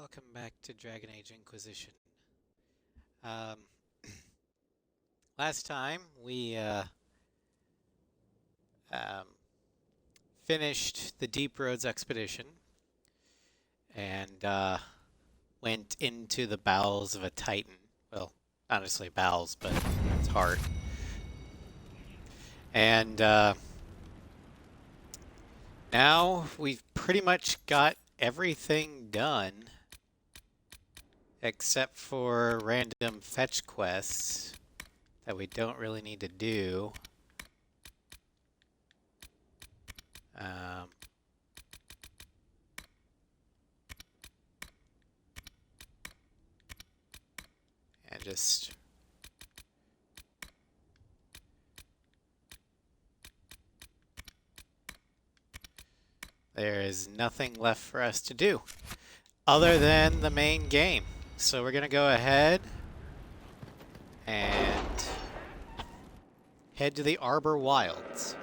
Welcome back to Dragon Age Inquisition. Um, last time we um, finished the Deep Roads expedition and went into the bowels of a Titan. Well, not necessarily bowels, but its heart. And now we've pretty much got everything done except for random fetch quests that we don't really need to do. And just there is nothing left for us to do other than the main game. So we're gonna go ahead and head to the Arbor Wilds.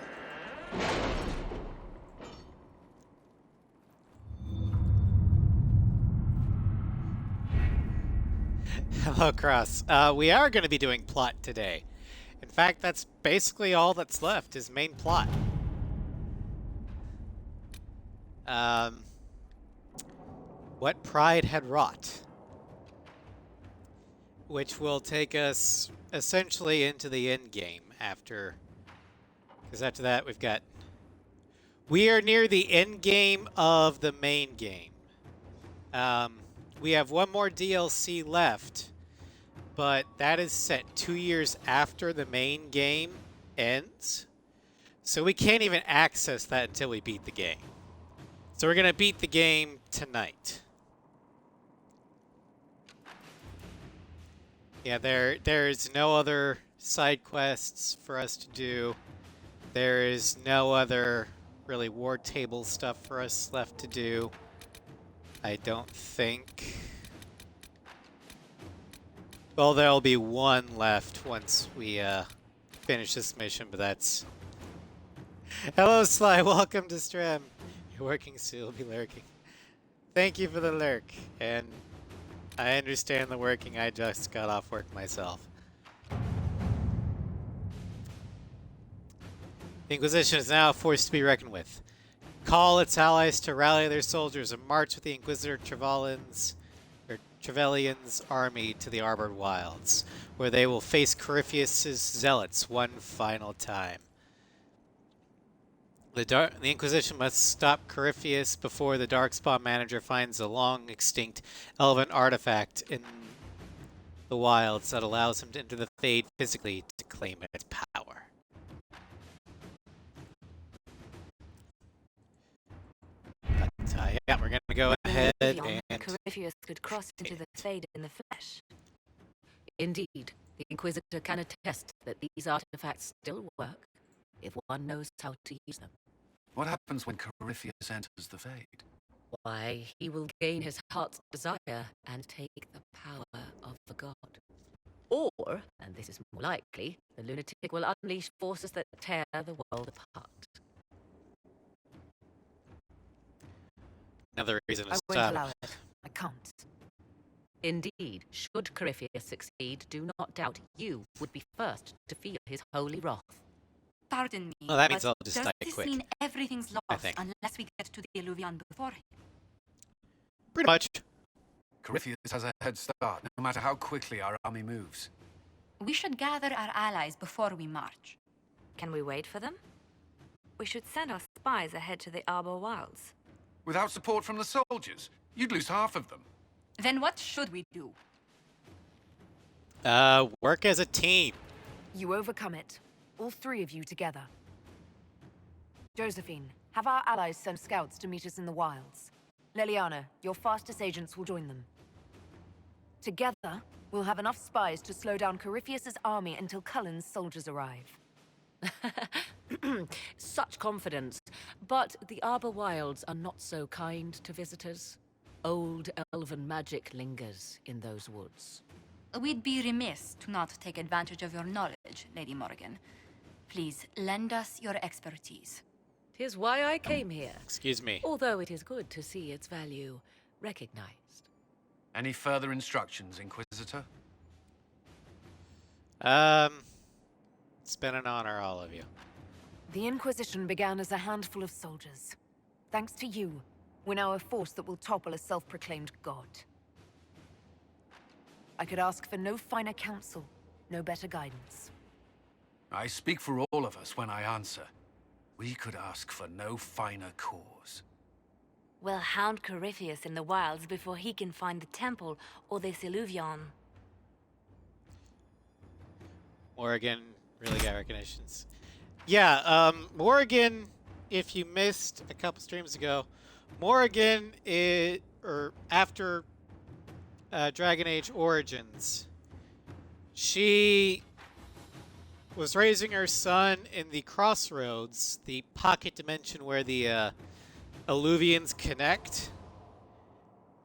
Hello, Cross. We are going to be doing plot today. In fact, that's basically all that's left is main plot. What Pride had wrought, which will take us essentially into the end game after, because after that we are near the end game of the main game. We have one more DLC left, but that is set 2 years after the main game ends. So we can't even access that until we beat the game. So we're going to beat the game tonight. Yeah, there's no other side quests for us to do. There is no other really war table stuff for us left to do. I don't think. Well, there'll be one left once we finish this mission, but that's... Hello, Sly. Welcome to Strem. You're working, so you'll be lurking. Thank you for the lurk. And I understand the working. I just got off work myself. The Inquisition is now a force to be reckoned with. Call its allies to rally their soldiers and march with the Inquisitor Trevelyan's army to the Arbor Wilds, where they will face Corypheus' zealots one final time. The Inquisition must stop Corypheus before the Darkspawn manager finds a long-extinct elven artifact in the wilds that allows him to enter the Fade physically to claim its power. Yeah, we're going to go ahead and... Corypheus could cross into the Fade in the flesh. Indeed, the Inquisitor can attest that these artifacts still work, if one knows how to use them. What happens when Corypheus enters the Fade? Why, he will gain his heart's desire and take the power of the god. Or, and this is more likely, the lunatic will unleash forces that tear the world apart. Another reason to I stop. won't allow it. I can't. Indeed, should Corypheus succeed, do not doubt you would be first to feel his holy wrath. Pardon me. Well, that means I'll just die does quick. this mean everything's lost think. unless we get to the Illuvian before him? Pretty much. Corypheus has a head start, no matter how quickly our army moves. We should gather our allies before we march. Can we wait for them? We should send our spies ahead to the Arbor Wilds. Without support from the soldiers, you'd lose half of them. Then what should we do? Work as a team. You overcome it. All three of you together. Josephine, have our allies send scouts to meet us in the wilds. Leliana, your fastest agents will join them. Together, we'll have enough spies to slow down Corypheus' army until Cullen's soldiers arrive. Such confidence. But the Arbor Wilds are not so kind to visitors. Old elven magic lingers in those woods. We'd be remiss to not take advantage of your knowledge, Lady Morgan. Please, lend us your expertise. 'Tis why I came here. Excuse me. Although it is good to see its value recognized. Any further instructions, Inquisitor? It's been an honor, all of you. The Inquisition began as a handful of soldiers. Thanks to you, we're now a force that will topple a self-proclaimed god. I could ask for no finer counsel, no better guidance. I speak for all of us when I answer. We could ask for no finer cause. We'll hound Corypheus in the wilds before he can find the temple or this illuvion. Morrigan really got recognitions. Yeah, Morrigan, if you missed a couple streams ago, Morrigan after Dragon Age Origins, she was raising her son in the Crossroads, the pocket dimension where the Illuvians connect,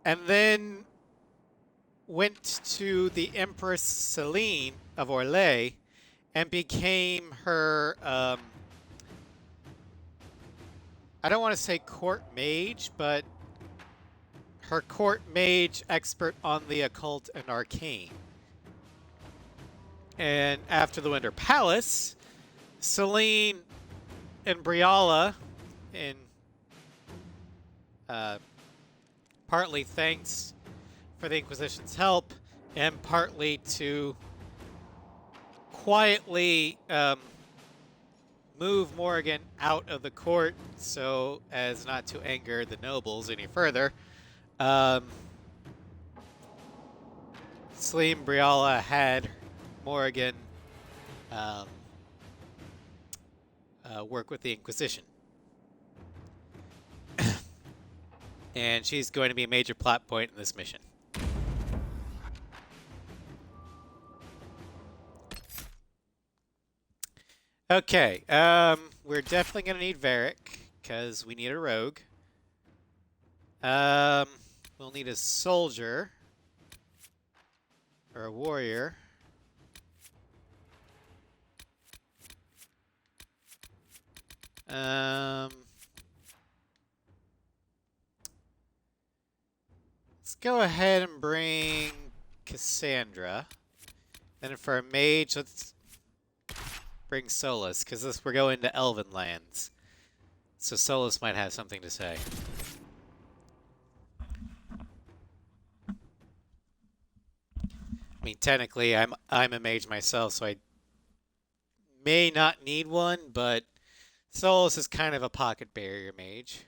and then went to the Empress Selene of Orlais and became her, I don't want to say court mage, but her court mage expert on the occult and arcane. And after the Winter Palace, Selene and Briala, in partly thanks for the Inquisition's help, and partly to quietly move Morrigan out of the court so as not to anger the nobles any further. Selene Briala had Morrigan work with the Inquisition. And she's going to be a major plot point in this mission. Okay, we're definitely going to need Varric, because we need a rogue. We'll need a soldier. Or a warrior. Let's go ahead and bring Cassandra. Then for a mage, let's bring Solus, because we're going to Elven lands. So Solus might have something to say. I mean, technically, I'm a mage myself, so I may not need one, but Solus is kind of a pocket barrier mage.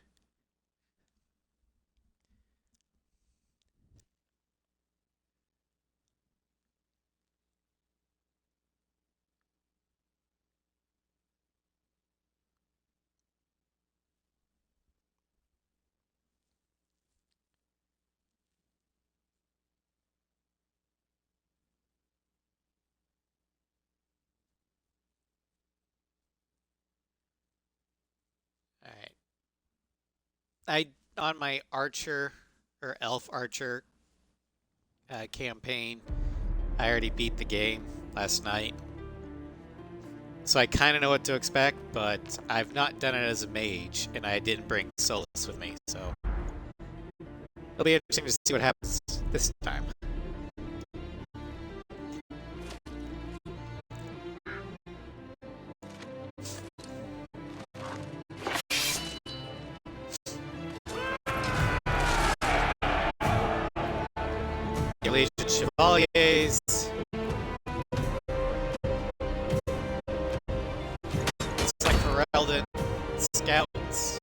Alright. On my archer, or elf archer campaign, I already beat the game last night. So I kind of know what to expect, but I've not done it as a mage, and I didn't bring Solus with me, so it'll be interesting to see what happens this time. Legion Chevaliers. It's like Ferelden Scouts.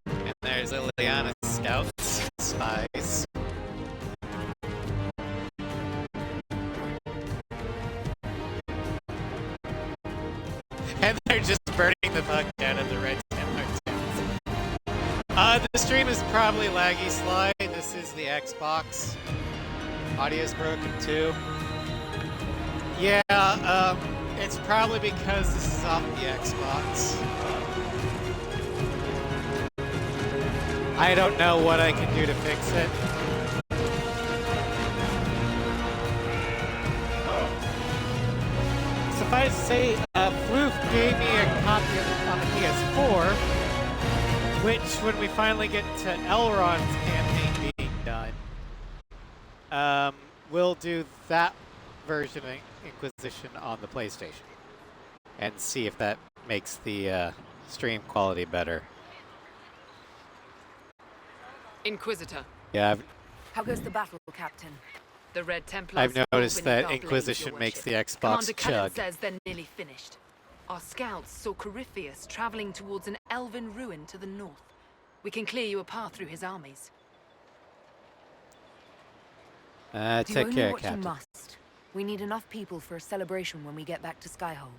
And there's Liliana Scouts, spies. And they're just burning the fuck out of the red Templar tents. The stream is probably laggy slide. This is the Xbox. Audio's broken too. Yeah, it's probably because this is off the Xbox. I don't know what I can do to fix it. suffice to say, Floof gave me a copy on the PS4, which, when we finally get to Elrond's campaign being done, we'll do that version of Inquisition on the PlayStation and see if that makes the stream quality better. Inquisitor. Yeah, How goes the battle, Captain? The Red Templars I've have noticed been in that our blaze, Inquisition Your makes the Worship. Xbox Commander Cullen chug. says they're nearly finished. Our scouts saw Corypheus traveling towards an elven ruin to the north. We can clear you a path through his armies. Do Take only care, what Captain. you must. We need enough people for a celebration when we get back to Skyhold.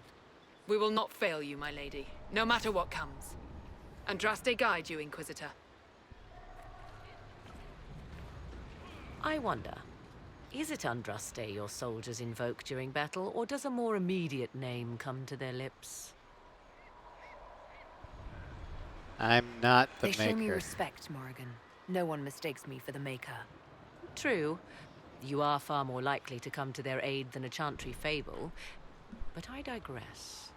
We will not fail you, my lady, no matter what comes. Andraste guide you, Inquisitor. I wonder, is it Andraste your soldiers invoke during battle, or does a more immediate name come to their lips? I'm not the They show me maker. respect, Morrigan. No one mistakes me for the Maker. True, you are far more likely to come to their aid than a Chantry fable, but I digress.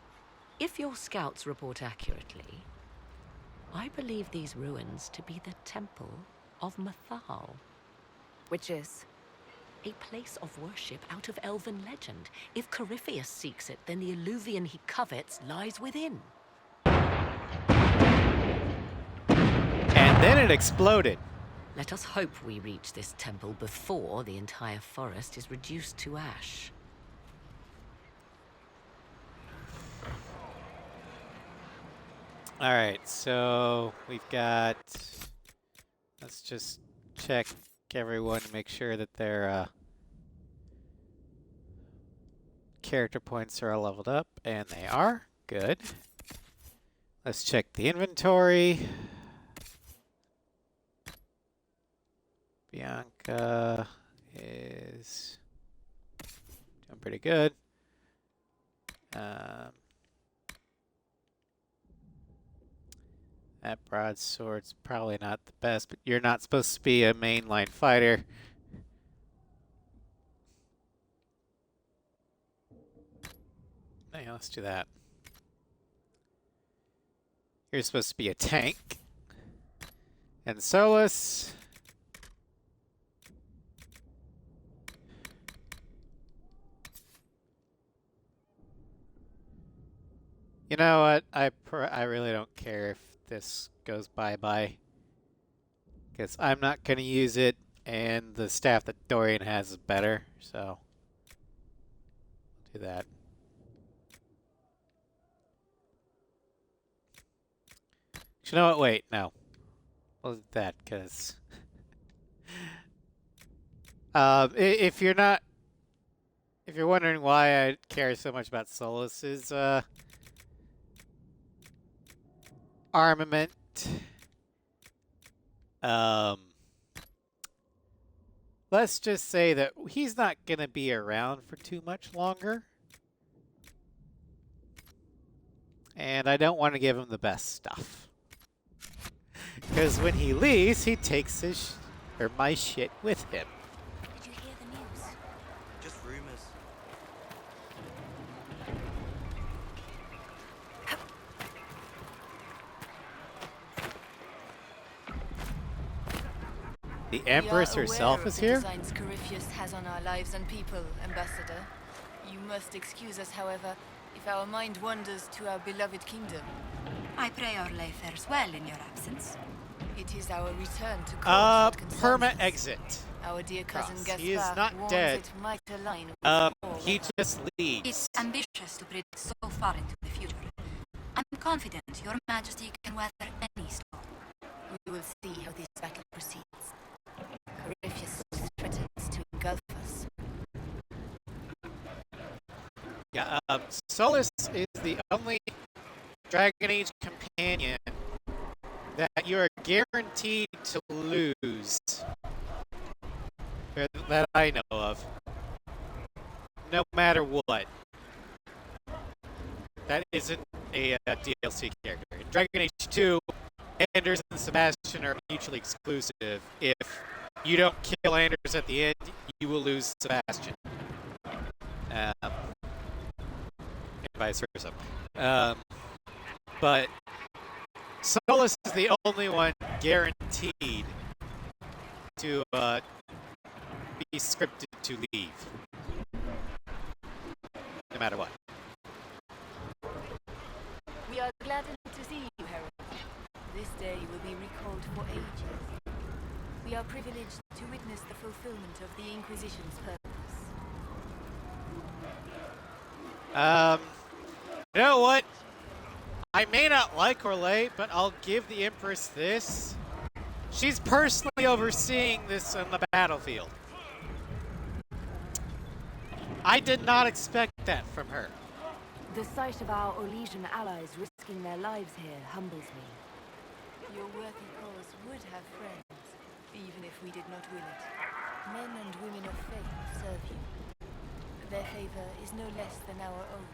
If your scouts report accurately, I believe these ruins to be the Temple of Mathal. Which is? A place of worship out of elven legend. If Corypheus seeks it, then the alluvion he covets lies within. And then it exploded. Let us hope we reach this temple before the entire forest is reduced to ash. All right, so we've got. Let's just check everyone to make sure that their character points are all leveled up, and they are. Good. Let's check the inventory. Bianca is doing pretty good. That broadsword's probably not the best, but you're not supposed to be a mainline fighter. Yeah, let's do that. You're supposed to be a tank. And Solus. You know what? I really don't care if this goes bye-bye. Because I'm not going to use it, and the staff that Dorian has is better, so I'll do that. You know what? Wait, no. We'll do that, because... if you're wondering why I care so much about Solus's, armament. Let's just say that he's not going to be around for too much longer. And I don't want to give him the best stuff. Because when he leaves, he takes his my shit with him. Did you hear the news? Just rumors. The Empress herself is here? Designs Corypheus has on our lives and people, Ambassador. You must excuse us, however, if our mind wanders to our beloved kingdom. I pray our life fares well in your absence. It is our return to court that concerns perma us. exit. Our dear cousin Cross. Gaspard He is not warns dead. it might align with He all. just leaves. It's ambitious to predict so far into the future. I'm confident your majesty can weather any storm. We will see how this battle proceeds. Corypheus threatens to engulf us. Yeah, Solus is the only Dragon Age companion that you are guaranteed to lose. That I know of. No matter what. That isn't a DLC character. In Dragon Age 2, Anders and Sebastian are mutually exclusive. If you don't kill Anders at the end, you will lose Sebastian. vice versa. But Solus is the only one guaranteed to be scripted to leave, no matter what. We are gladdened to see you, Herald. This day will be recalled for ages. We are privileged to witness the fulfillment of the Inquisition's purpose. You know what? I may not like Orlais, but I'll give the Empress this. She's personally overseeing this on the battlefield. I did not expect that from her. The sight of our Orlesian allies risking their lives here humbles me. Your worthy cause would have friends, even if we did not will it. Men and women of faith serve you. Their favor is no less than our own,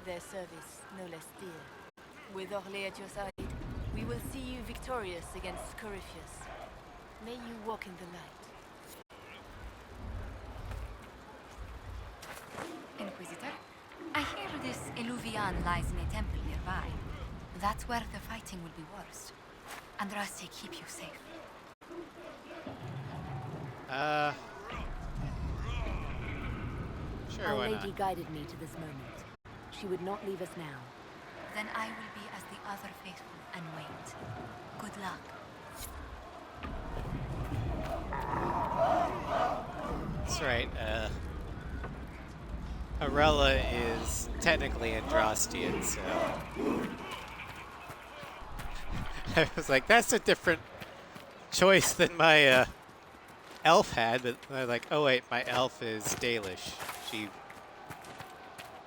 their service no less dear. With Orlais at your side, we will see you victorious against Corypheus. May you walk in the light. Inquisitor, I hear this Eluvian lies in a temple nearby. That's where the fighting will be worst. Andraste keep you safe. Sure, Our why lady not? guided me to this moment. She would not leave us now. Then I will be as the other faithful and wait. Good luck. That's right, Arella is technically Andrastian, so... I was like, that's a different choice than my, elf had, but they're like, oh wait, my elf is Dalish.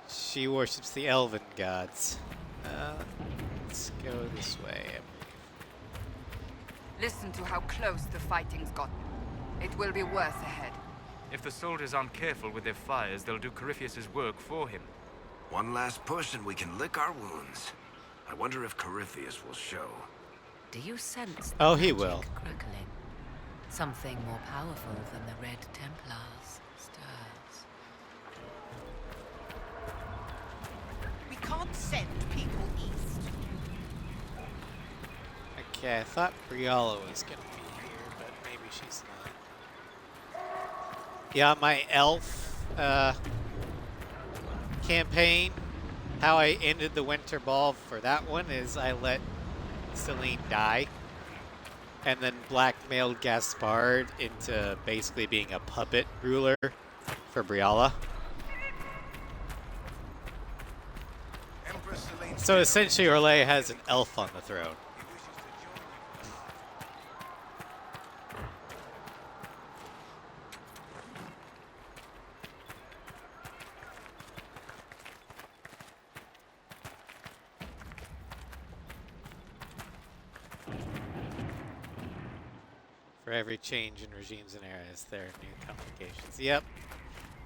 She worships the elven gods. Let's go this way. Listen to how close the fighting's gotten. It will be worse ahead. If the soldiers aren't careful with their fires, they'll do Corypheus' work for him. One last push and we can lick our wounds. I wonder if Corypheus will show. Do you sense the Oh, he magic will. crackling? Something more powerful than the Red Templars stirs. We can't send people east. Okay, I thought Briala was gonna be here, but maybe she's not. Yeah, my elf campaign, how I ended the Winter Ball for that one is I let Celine die and then blackmailed Gaspard into basically being a puppet ruler for Briala. So essentially Orlais has an elf on the throne. For every change in regimes and eras, there are new complications. Yep.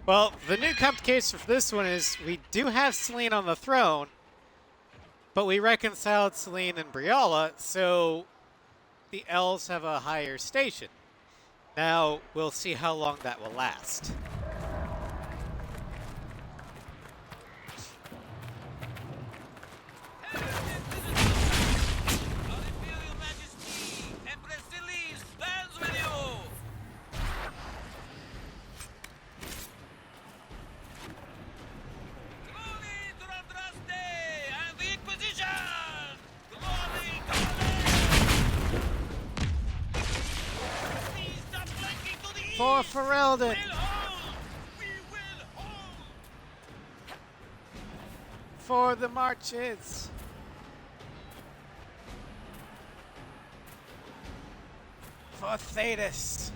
Well, the new complication for this one is we do have Celine on the throne, but we reconciled Celine and Briala, so the elves have a higher station. Now, we'll see how long that will last. For Ferelden! For the marches! For Thetis!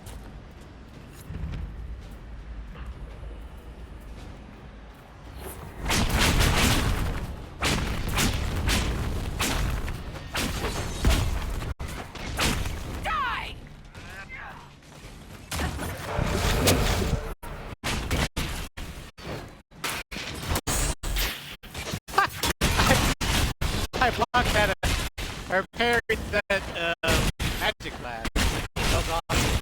I blocked that, or parried that magic blast. That was awesome.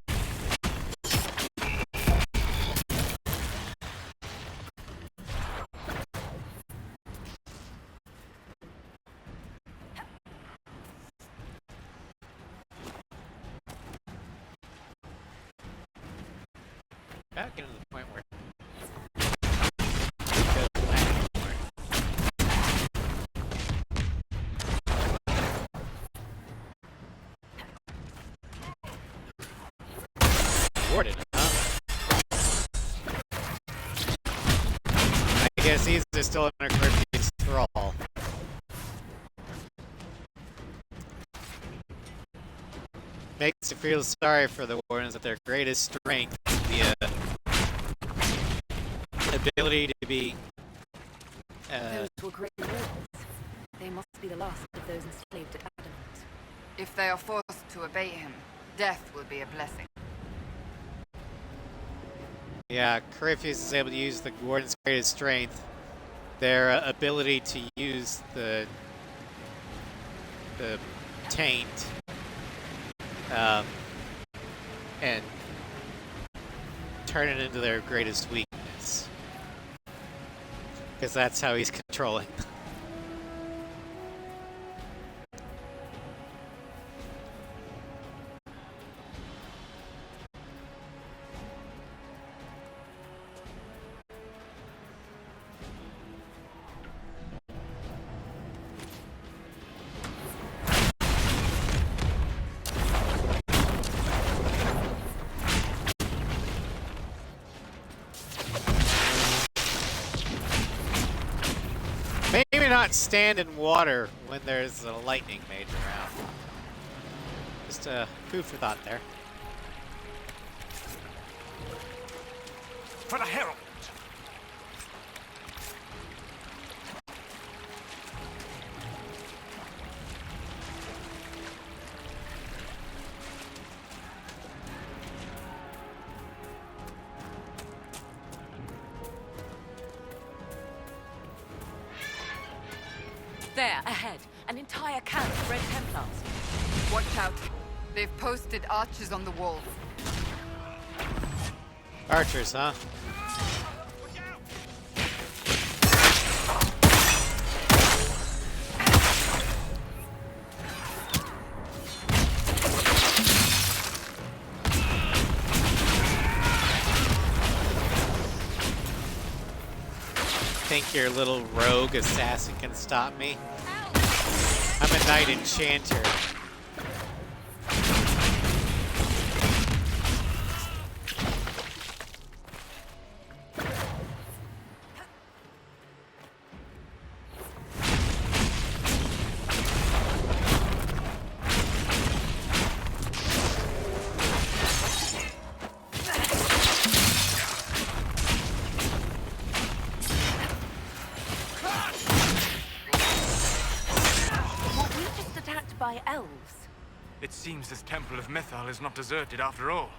About getting to the point where it doesn't matter anymore. Warden, huh? I guess these are still in a Corinthian thrall. Makes you feel sorry for the Wardens that their greatest strength is the ability to be Those were great warlords. They must be the last of those enslaved at Adamant. If they are forced to obey him, death will be a blessing. yeah, Corypheus is able to use the Warden's greatest strength, their ability to use the taint, and turn it into their greatest weakness. Because that's how he's controlling them. Maybe not stand in water when there's a lightning mage around. Just food for thought there. For the Herald! There, ahead. An entire camp of Red Templars. Watch out. They've posted archers on the walls. Archers, huh? Think your little rogue assassin can stop me? I'm a knight enchanter. By elves. It seems this temple of Mythal is not deserted after all.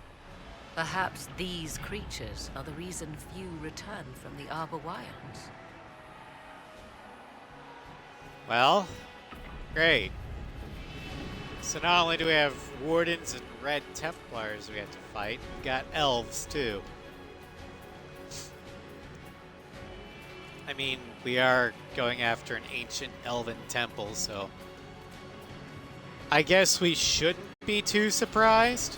Perhaps these creatures are the reason few return from the Arbor Wilds. Well, great. So not only do we have Wardens and Red Templars we have to fight, we've got elves too. I mean, we are going after an ancient elven temple, so I guess we shouldn't be too surprised.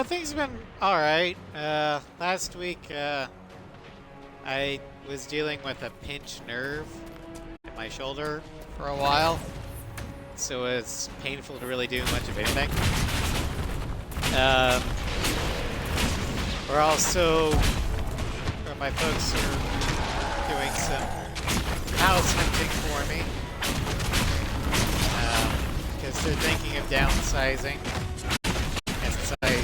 Things have been alright. Last week, I was dealing with a pinched nerve in my shoulder for a while. so it's painful to really do much of anything. We're also, or my folks are doing some house hunting for me, because they're thinking of downsizing. And since I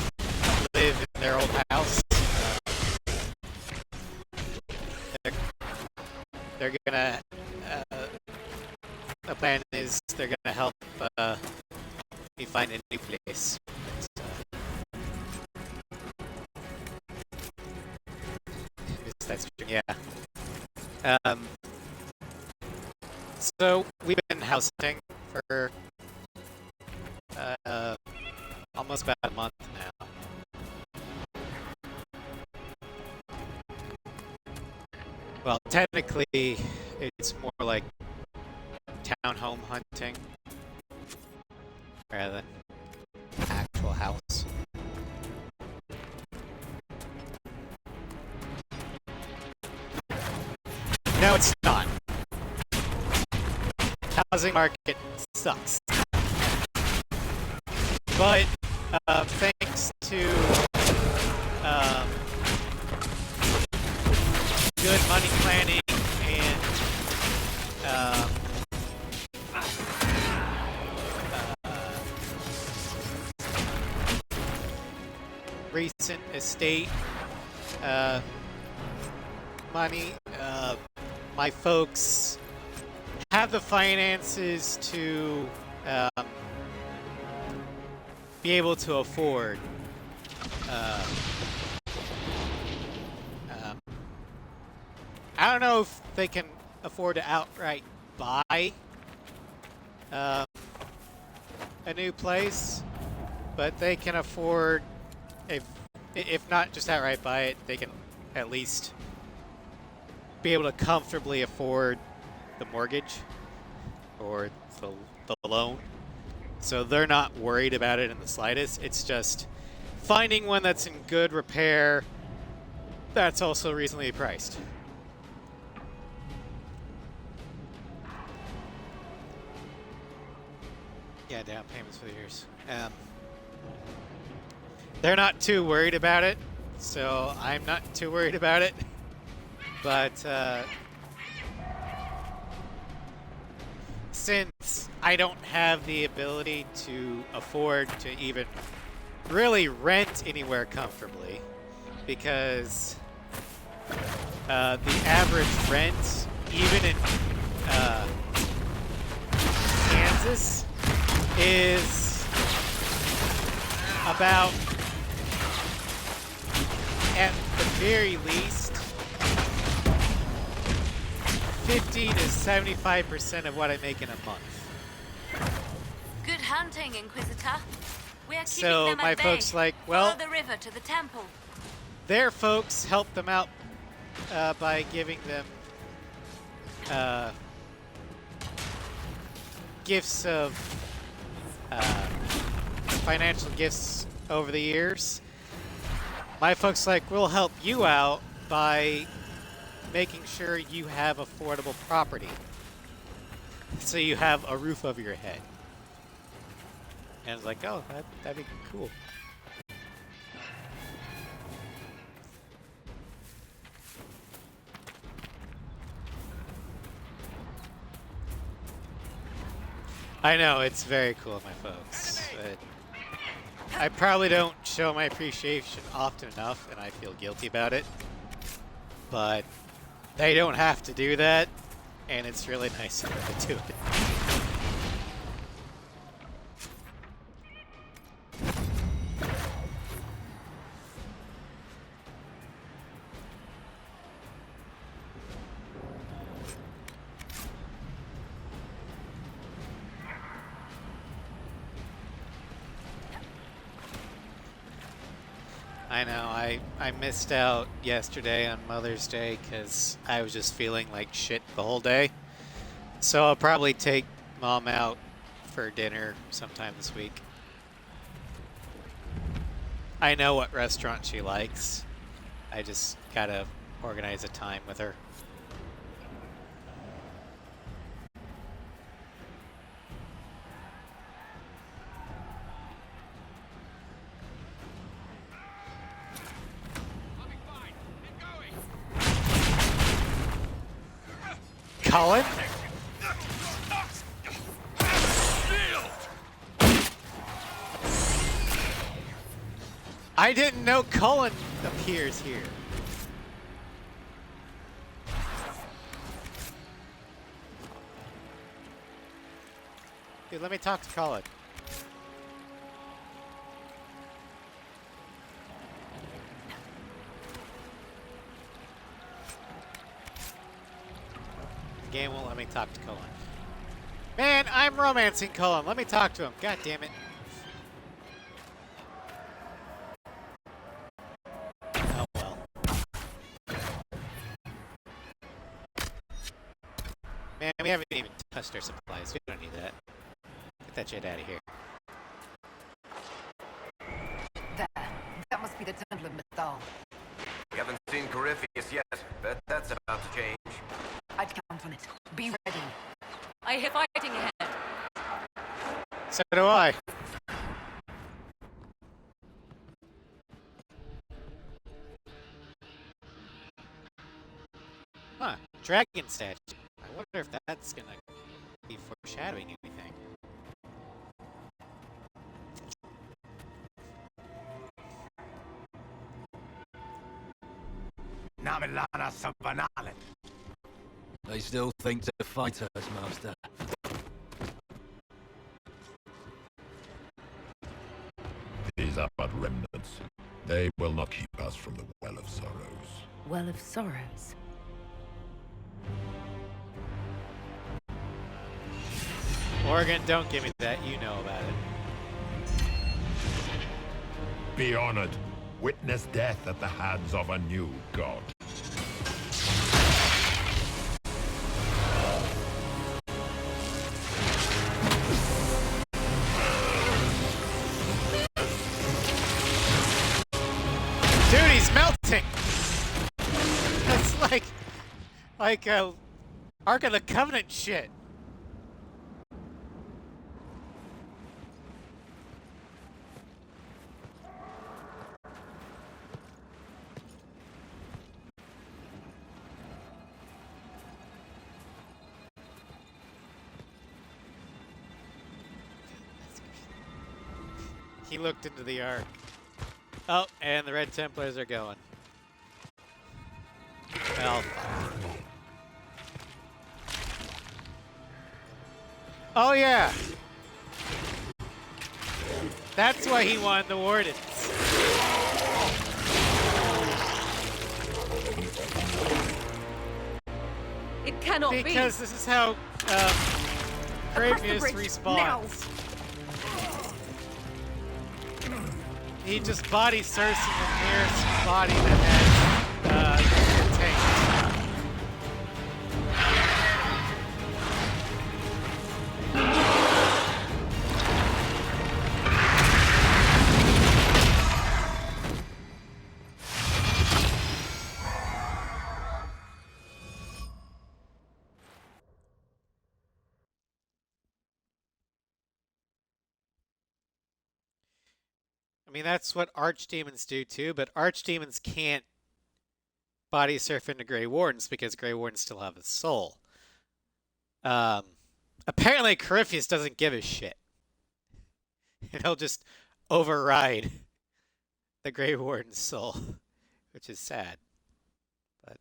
live in their old house, they're gonna, the plan is they're gonna help me find a new place. So, that's true, yeah. So we've been house hunting for almost about a month now. Well, technically, it's more like townhome hunting rather than actual house. No, it's not. Housing market sucks. But thanks to good money planning and recent estate money, my folks have the finances to be able to afford I don't know if they can afford to outright buy a new place, but they can afford, if not just outright buy it, they can at least be able to comfortably afford the mortgage or the loan. So they're not worried about it in the slightest. It's just finding one that's in good repair that's also reasonably priced. Yeah, down payments for the years. They're not too worried about it, so I'm not too worried about it. But since I don't have the ability to afford to even really rent anywhere comfortably, because the average rent, even in Kansas, is about, at the very least, 50 to 75% of what I make in a month. Good hunting, Inquisitor. We are keeping So them my at bay. folks like, well, Follow the river to the temple. their folks help them out by giving them gifts of financial gifts over the years. My folks like, we'll help you out by making sure you have affordable property, so you have a roof over your head. And I was like, oh, that'd be cool. I know, it's very cool, my folks. But I probably don't show my appreciation often enough, and I feel guilty about it. But they don't have to do that, and it's really nice of them to do it. I know, I missed out yesterday on Mother's Day because I was just feeling like shit the whole day. So I'll probably take Mom out for dinner sometime this week. I know what restaurant she likes. I just gotta organize a time with her. Cullen? I didn't know Cullen appears here. Dude, let me talk to Cullen. The game won't let me talk to Cullen. Man, I'm romancing Cullen. Let me talk to him. God damn it. Oh well. Man, we haven't even touched our supplies. We don't need that. Get that shit out of here. There. That must be the Temple of Mythal. We haven't seen Corypheus yet. Bet that's about to change. I'd count on it. Be ready. I hear fighting ahead. So do I. Huh. Dragon statue. I wonder if that's gonna be foreshadowing anything. Namilana Sabanale. They still think to fight us, Master. These are but remnants. They will not keep us from the Well of Sorrows. Well of Sorrows. Morgan, don't give me that. You know about it. Be honored. Witness death at the hands of a new god. Dude, he's melting! That's like Ark of the Covenant shit. He looked into the Ark. Oh, and the Red Templars are going. Well. Oh yeah! That's why he wanted the Wardens. It cannot be. Because this is how Kravius respawns. Now. He just body surfs in the nearest body that has a tank. I mean, that's what archdemons do too, but archdemons can't body surf into Grey Wardens because Grey Wardens still have a soul. Apparently, Corypheus doesn't give a shit. And he'll just override the Grey Warden's soul, which is sad. But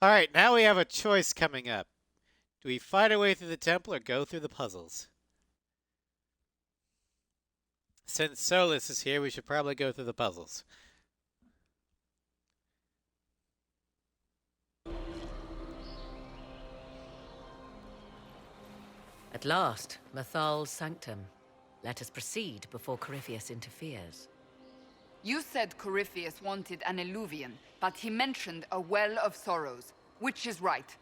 all right, now we have a choice coming up. Do we fight our way through the temple or go through the puzzles? Since Solus is here, we should probably go through the puzzles. At last, Mythal's sanctum. Let us proceed before Corypheus interferes. You said Corypheus wanted an eluvian, but he mentioned a Well of Sorrows. Which is right?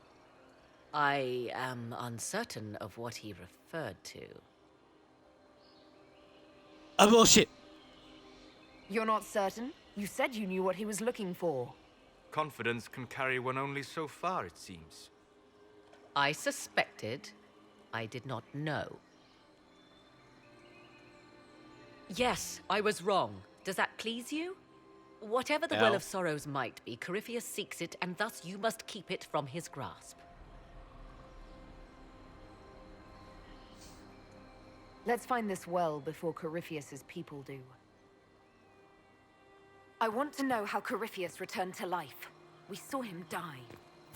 I am uncertain of what he referred to. Bullshit! You're not certain? You said you knew what he was looking for. Confidence can carry one only so far, it seems. I suspected. I did not know. Yes, I was wrong. Does that please you? Whatever the No. Well of Sorrows might be, Corypheus seeks it, and thus you must keep it from his grasp. Let's find this well before Corypheus's people do. I want to know how Corypheus returned to life. We saw him die.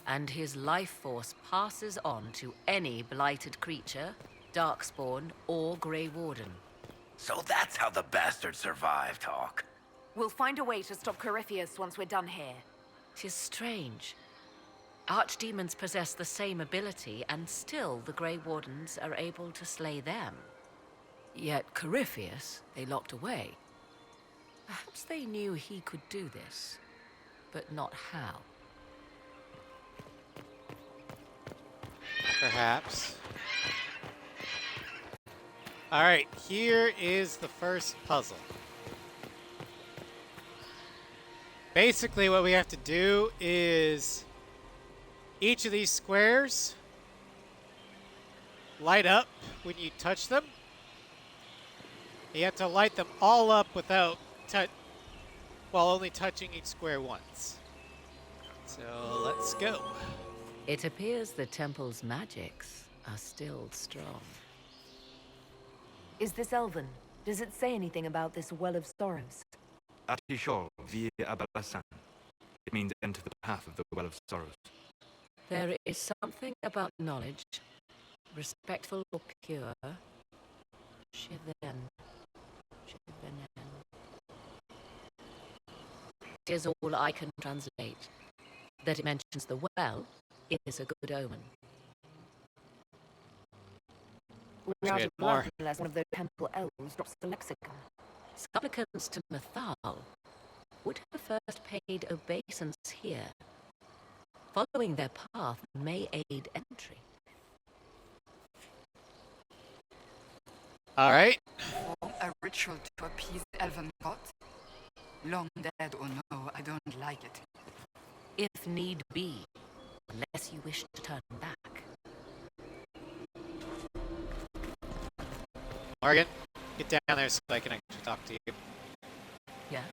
And his life force passes on to any blighted creature, darkspawn, or Grey Warden. So that's how the bastard survived, Hawk. We'll find a way to stop Corypheus once we're done here. 'Tis strange. Archdemons possess the same ability, and still the Grey Wardens are able to slay them. Yet Corypheus they locked away. Perhaps they knew he could do this, but not how. Perhaps. Alright, here is the first puzzle. Basically what we have to do is each of these squares light up when you touch them. You have to light them all up without only touching each square once. So let's go. It appears the temple's magics are still strong. Is this Elven? Does it say anything about this Well of Sorrows? Atishol via Abalasan. It means enter the path of the Well of Sorrows. There is something about knowledge, respectful or pure. Shiven. It is all I can translate. That it mentions the well is a good omen. We're out of luck unless one of those temple elves drops the lexicon. Supplicants to Mithal would have first paid obeisance here. Following their path may aid entry. All right. A ritual to appease elven gods? Long dead or no, I don't like it. If need be, unless you wish to turn back. Morgan, get down there so I can actually talk to you. Yeah?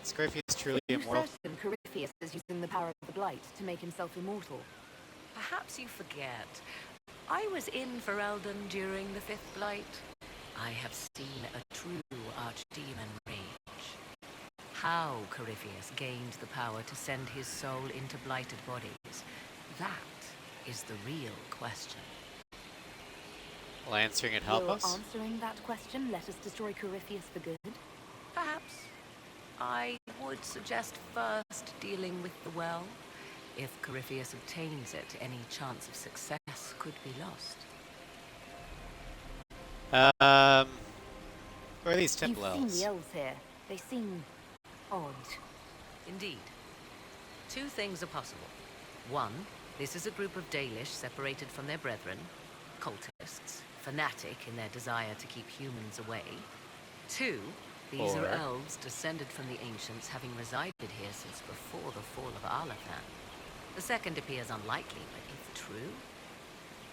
Is Corypheus truly Are you immortal? certain Corypheus is using the power of the Blight to make himself immortal? Perhaps you forget. I was in Ferelden during the Fifth Blight. I have seen a true archdemon rage. How Corypheus gained the power to send his soul into blighted bodies, that is the real question. Will answering it help Will us? answering that question let us destroy Corypheus for good? Perhaps. I would suggest first dealing with the well. If Corypheus obtains it, any chance of success could be lost. Where are these temple You've elves? seen the elves here. They seem odd. Indeed. Two things are possible. One, this is a group of Dalish separated from their brethren, cultists, fanatic in their desire to keep humans away. Two, these are elves descended from the ancients, having resided here since before the fall of Alathan. The second appears unlikely, but if true,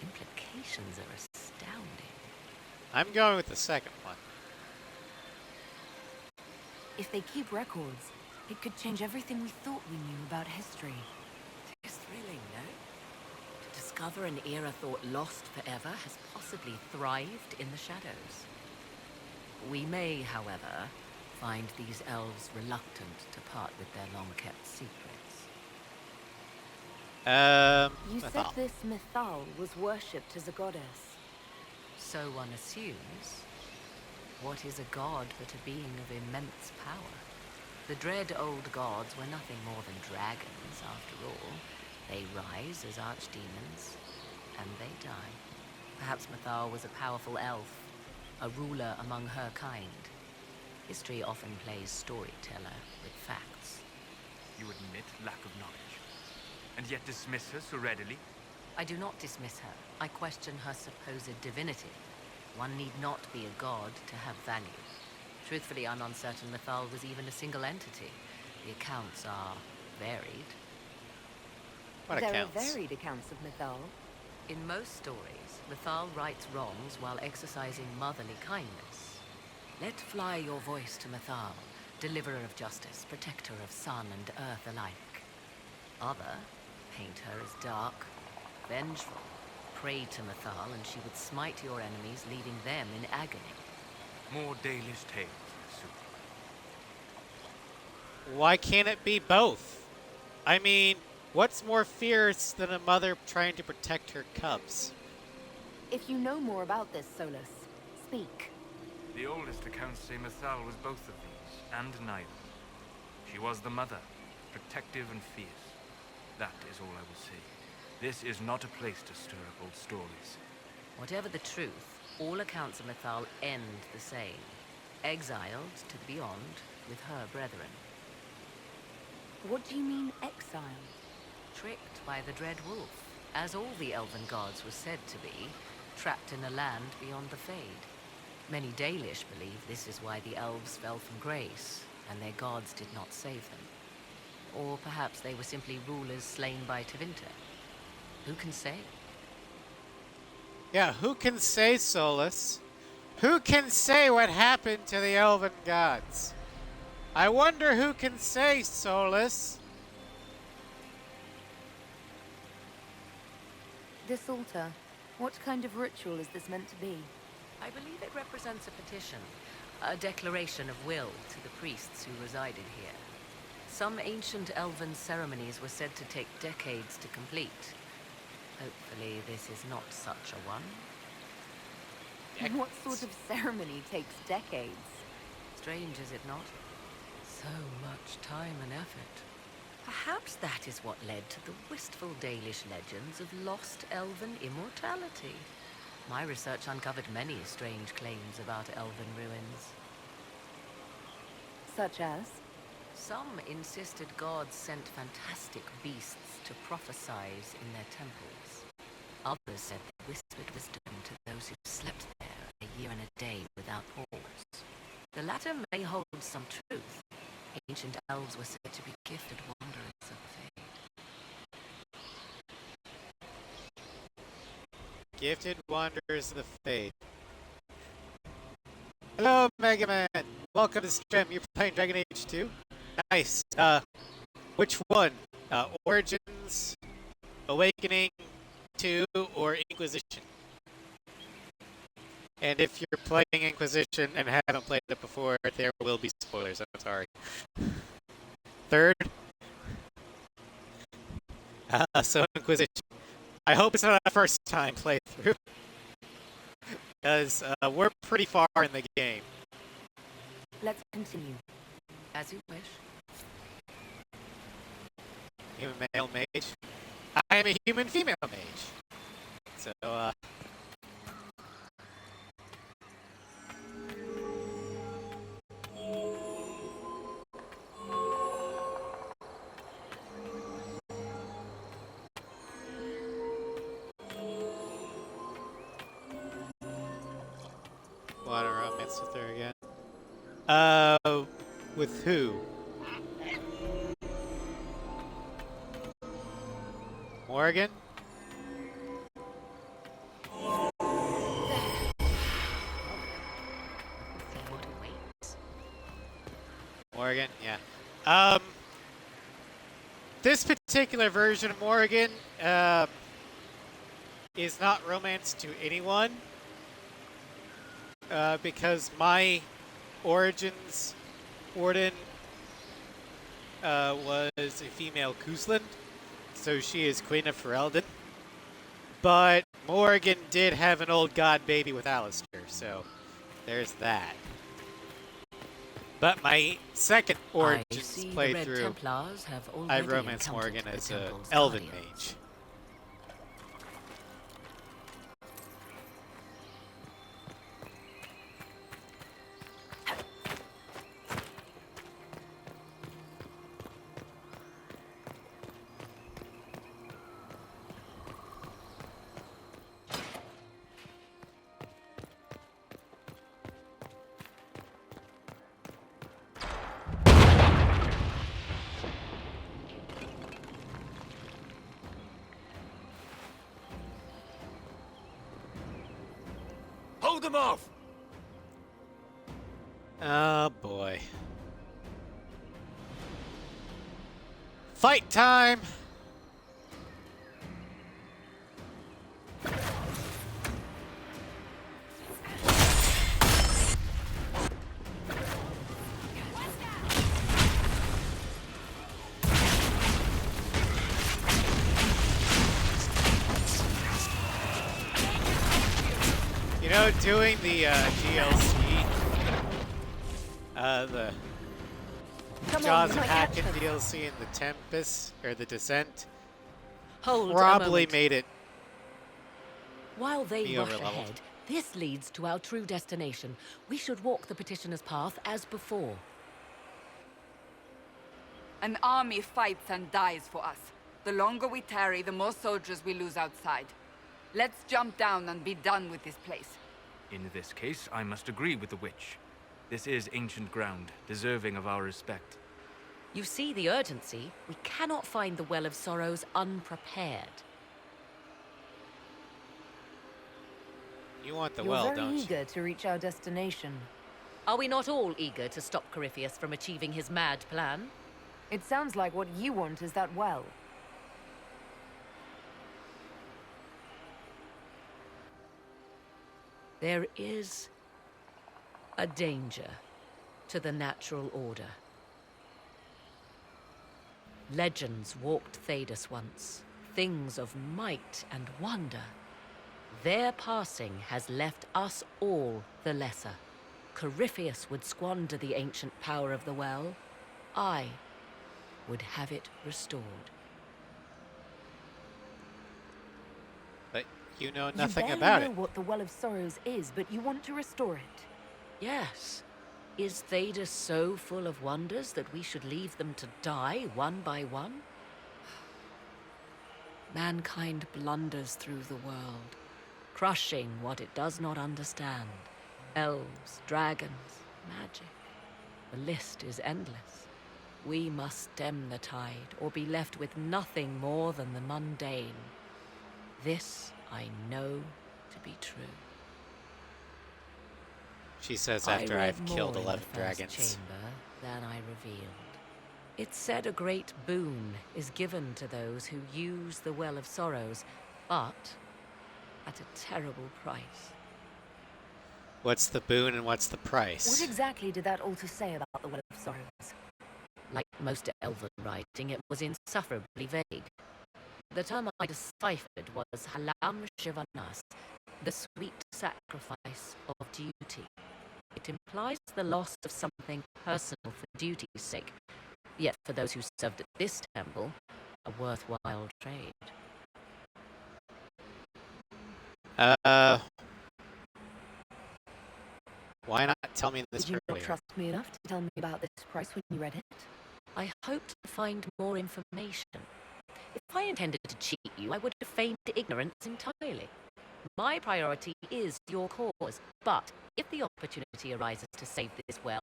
implications are astounding. I'm going with the second one. If they keep records, it could change everything we thought we knew about history. It is thrilling, no? To discover an era thought lost forever has possibly thrived in the shadows. We may, however, find these elves reluctant to part with their long-kept secrets. You said Mithal. this Mithal was worshipped as a goddess. So one assumes. What is a god but a being of immense power? The dread old gods were nothing more than dragons, after all. They rise as archdemons, and they die. Perhaps Mithal was a powerful elf, a ruler among her kind. History often plays storyteller with facts. You admit lack of knowledge, and yet dismiss her so readily? I do not dismiss her. I question her supposed divinity. One need not be a god to have value. Truthfully, I'm uncertain Mithal was even a single entity. The accounts are varied. What There accounts? are varied accounts of Mithal. In most stories, Mithal rights wrongs while exercising motherly kindness. Let fly your voice to Mithal. deliverer of justice, protector of sun and earth alike. Other paint her as dark, vengeful, prey to Mythal, and she would smite your enemies, leaving them in agony. More Dalish tales, Sue. Why can't it be both? I mean, what's more fierce than a mother trying to protect her cubs? If you know more about this, Solus, speak. The oldest accounts say Mythal was both of these, and neither. She was the mother, protective and fierce. That is all I will say. This is not a place to stir up old stories. Whatever the truth, all accounts of Mythal end the same. Exiled to the beyond with her brethren. What do you mean, exiled? Tricked by the Dread Wolf, as all the elven gods were said to be, trapped in a land beyond the Fade. Many Dalish believe this is why the elves fell from grace, and their gods did not save them. Or perhaps they were simply rulers slain by Tevinter. Who can say? Yeah, who can say, Solus? Who can say what happened to the elven gods? I wonder who can say, Solus? This altar, what kind of ritual is this meant to be? I believe it represents a petition, a declaration of will to the priests who resided here. Some ancient elven ceremonies were said to take decades to complete. Hopefully this is not such a one. What sort of ceremony takes decades? Strange, is it not? So much time and effort. Perhaps that is what led to the wistful Dalish legends of lost elven immortality. My research uncovered many strange claims about elven ruins. Such as? Some insisted gods sent fantastic beasts to prophesize in their temples. Others said they whispered wisdom to those who slept there a year and a day without pause. The latter may hold some truth. Ancient elves were said to be gifted wanderers of the Fade. Gifted wanderers of the Fade. Hello, Mega Man. Welcome to stream. You're playing Dragon Age 2? Nice. Which one? Origins, Awakening 2, or Inquisition? And if you're playing Inquisition and haven't played it before, there will be spoilers. I'm sorry. Third? So Inquisition. I hope it's not a first time playthrough. Because we're pretty far in the game. Let's continue. As you wish. Human male mage. I am a human female mage. So, water romance with her again. With who? Morgan? Morgan, yeah. This particular version of Morgan is not romance to anyone because my Origins Warden was a female Kusland, so she is Queen of Ferelden. But Morgan did have an old god baby with Alistair, so there's that. But my second Origins playthrough, I romance Morgan as an elven mage. Hold them off! Oh boy. Fight time! You know, doing the DLC, the Jaws of Hackin DLC and the Tempest, or the Descent, Hold probably a moment. made it While they be rush overleveled. ahead, this leads to our true destination. We should walk the petitioner's path as before. An army fights and dies for us. The longer we tarry, the more soldiers we lose outside. Let's jump down and be done with this place. In this case, I must agree with the witch. This is ancient ground, deserving of our respect. You see the urgency? We cannot find the Well of Sorrows unprepared. You want the You're well, very don't you? eager to reach our destination. Are we not all eager to stop Corypheus from achieving his mad plan? It sounds like what you want is that well. There is a danger to the natural order. Legends walked Thedas once, things of might and wonder. Their passing has left us all the lesser. Corypheus would squander the ancient power of the well. I would have it restored. But you know nothing about You it. know what the Well of Sorrows is, but you want to restore it. Yes. Is Thedas so full of wonders that we should leave them to die one by one? Mankind blunders through the world, crushing what it does not understand. Elves, dragons, magic. The list is endless. We must stem the tide, or be left with nothing more than the mundane. This I know to be true. She says I after read I've killed more in 11 the first dragons. chamber than I revealed. It said a great boon is given to those who use the Well of Sorrows, but at a terrible price. What's the boon and what's the price? What exactly did that altar say about the Well of Sorrows? Like most elven writing, it was insufferably vague. The term I deciphered was Halam Shivanas, the sweet sacrifice of duty. It implies the loss of something personal for duty's sake, yet for those who served at this temple, a worthwhile trade. Why not tell me this Did you not earlier? trust me enough to tell me about this price when you read it? I hoped to find more information. If I intended to cheat you, I would have feigned ignorance entirely. My priority is your cause, but if the opportunity arises to save this well,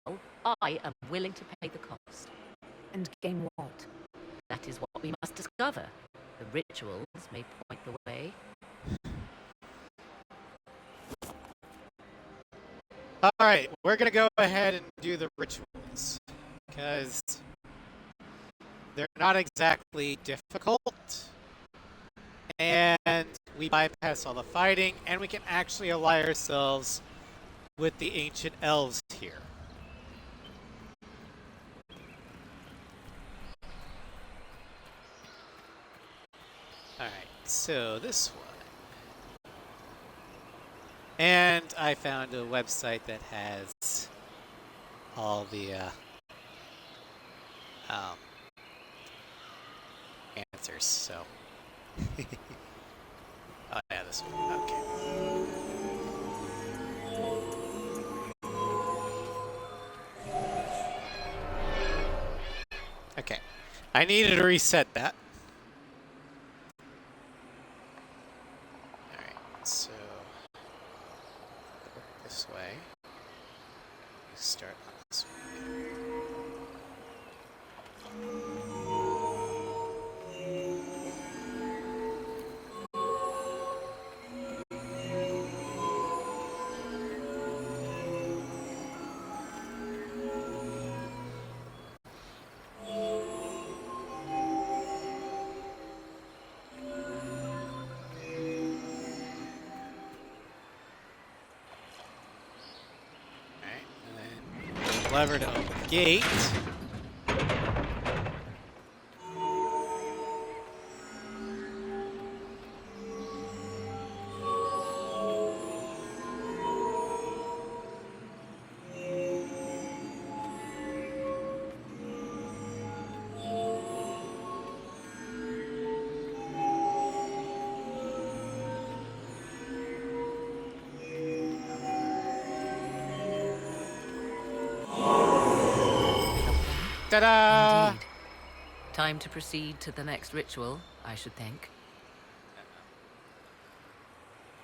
I am willing to pay the cost. And gain what? That is what we must discover. The rituals may point the way. Alright, we're gonna go ahead and do the rituals. Because they're not exactly difficult. And we bypass all the fighting, and we can actually ally ourselves with the ancient elves here. Alright, so this one. And I found a website that has all the answers, so. Oh yeah, this one, okay. Okay, I needed to reset that. Alright, so work this way. We start on this one. lever to open the gate. Ta-da! Indeed. Time to proceed to the next ritual, I should think.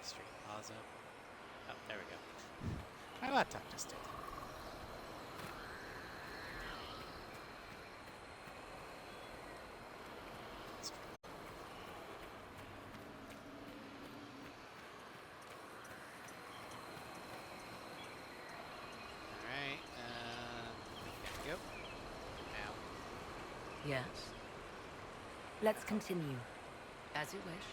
Stream plaza. Oh, there we go. My laptop just did. Alright, there we go. Now. Yes. Let's continue. As you wish.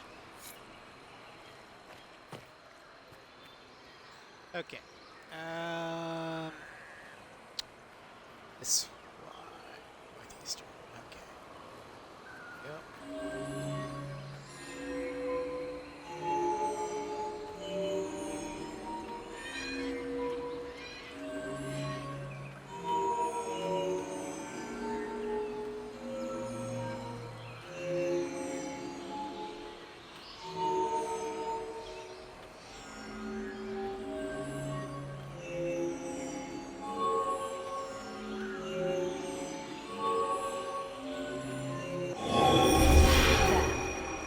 Okay. This one. Northeastern. Okay. Yep.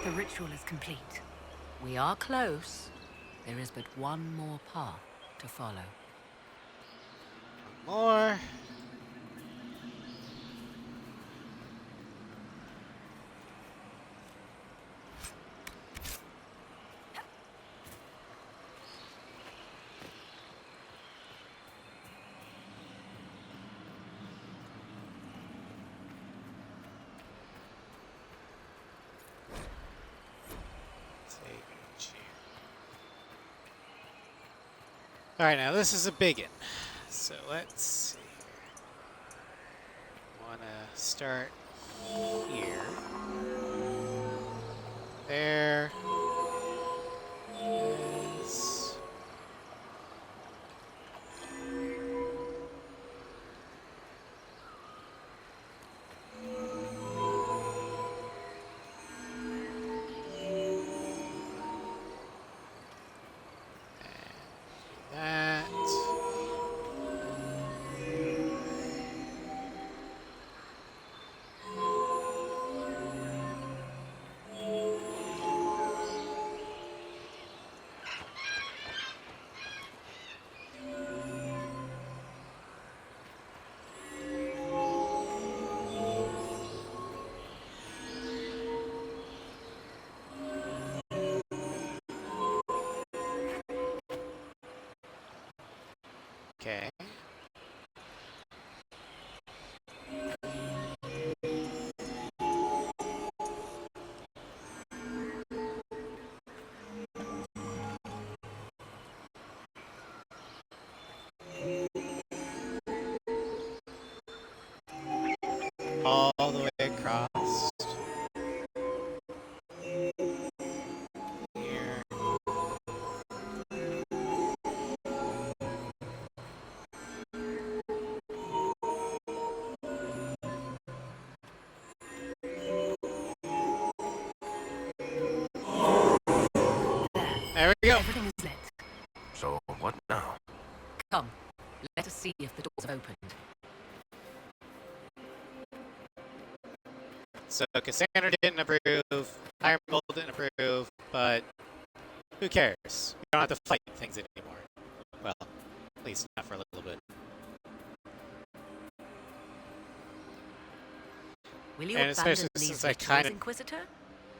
The ritual is complete. We are close. There is but one more path to follow. More. All right, now this is a big one. So let's see. Want to start here. There. Yes. That. Okay. All the way across. Here. There we go. Everything is lit. So, what now? Come, let us see if the doors have opened. So Cassandra didn't approve, Ironbolt didn't approve, but who cares? We don't have to fight things anymore. Well, at least not for a little bit. Will you And abandon especially these since I rituals, kinda- Inquisitor?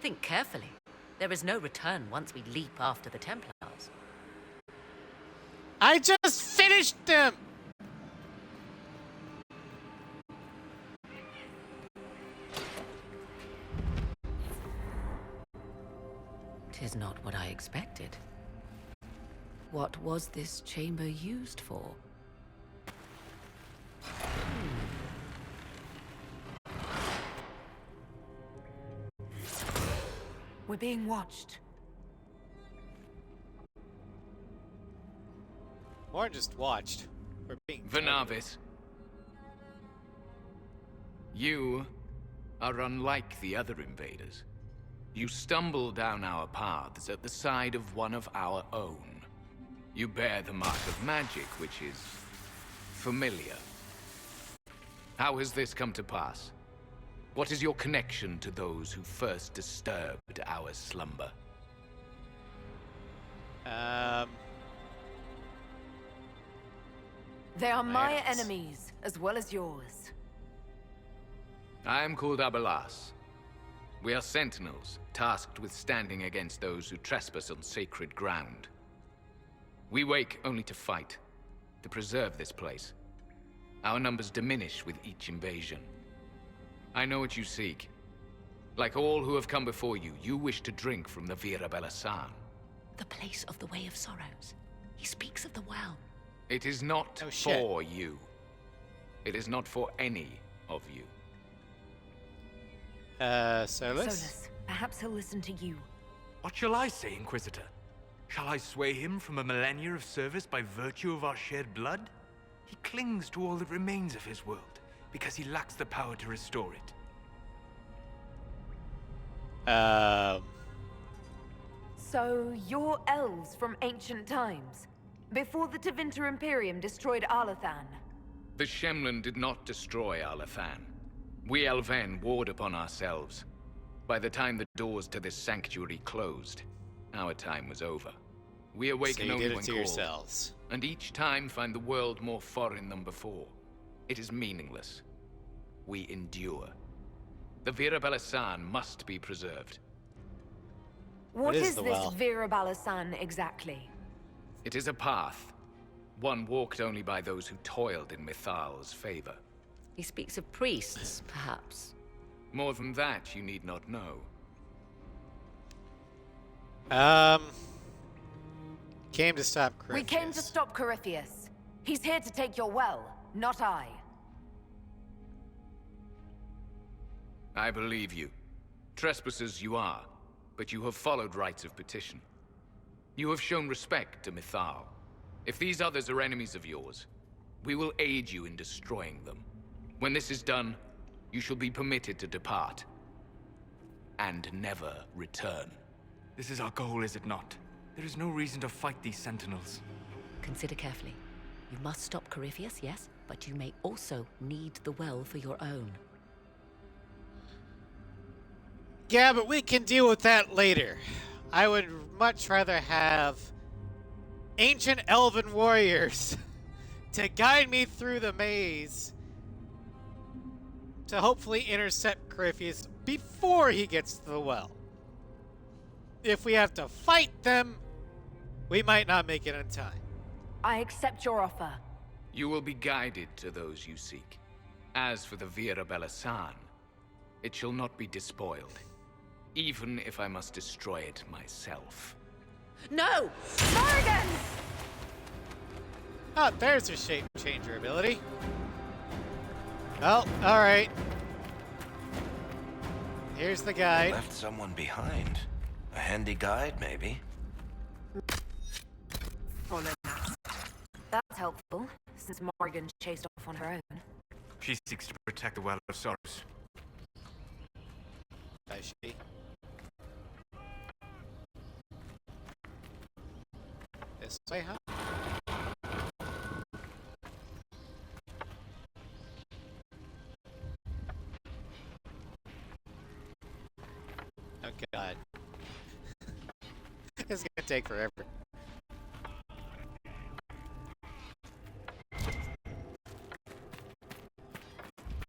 Think carefully. There is no return once we leap after the Templars. I just finished them! Tis not what I expected. What was this chamber used for? We're being watched. More than just watched. We're being Vernavis. You are unlike the other invaders. You stumble down our paths at the side of one of our own. You bear the mark of magic, which is familiar. How has this come to pass? What is your connection to those who first disturbed our slumber? They are my enemies, as well as yours. I am called Abelas. We are sentinels, tasked with standing against those who trespass on sacred ground. We wake only to fight, to preserve this place. Our numbers diminish with each invasion. I know what you seek. Like all who have come before you, you wish to drink from the Vira Belasan. The place of the Way of Sorrows. He speaks of the well. It is not for you. It is not for any of you. Solus? Solus, perhaps he'll listen to you. What shall I say, Inquisitor? Shall I sway him from a millennia of service by virtue of our shared blood? He clings to all that remains of his world, because he lacks the power to restore it. So, you're elves from ancient times, before the Tevinter Imperium destroyed Arlathan. The Shemlin did not destroy Arlathan. We Elven warred upon ourselves. By the time the doors to this sanctuary closed, our time was over. We awaken so only did it when to called, yourselves. and each time find the world more foreign than before. It is meaningless. We endure. The Vira Belasan must be preserved. What is the this well? Vira Balasan exactly? It is a path, one walked only by those who toiled in Mithal's favor. He speaks of priests, perhaps. More than that, you need not know. Came to stop Corypheus. We came to stop Corypheus. He's here to take your well, not I. I believe you. Trespassers you are, but you have followed rites of petition. You have shown respect to Mithal. If these others are enemies of yours, we will aid you in destroying them. When this is done, you shall be permitted to depart. And never return. This is our goal, is it not? There is no reason to fight these sentinels. Consider carefully. You must stop Corypheus, yes, but you may also need the well for your own. Yeah, but we can deal with that later. I would much rather have ancient elven warriors to guide me through the maze to hopefully intercept Corypheus before he gets to the well. If we have to fight them, we might not make it in time. I accept your offer. You will be guided to those you seek. As for the Vira Belasan, it shall not be despoiled, even if I must destroy it myself. No! Morrigan! Oh, there's her shape changer ability. Well, alright. Here's the guide. Left someone behind. A handy guide, maybe? That's helpful, since Morrigan chased off on her own. She seeks to protect the Well of Sorrows. Does she? This way, huh? Oh god. It's gonna take forever.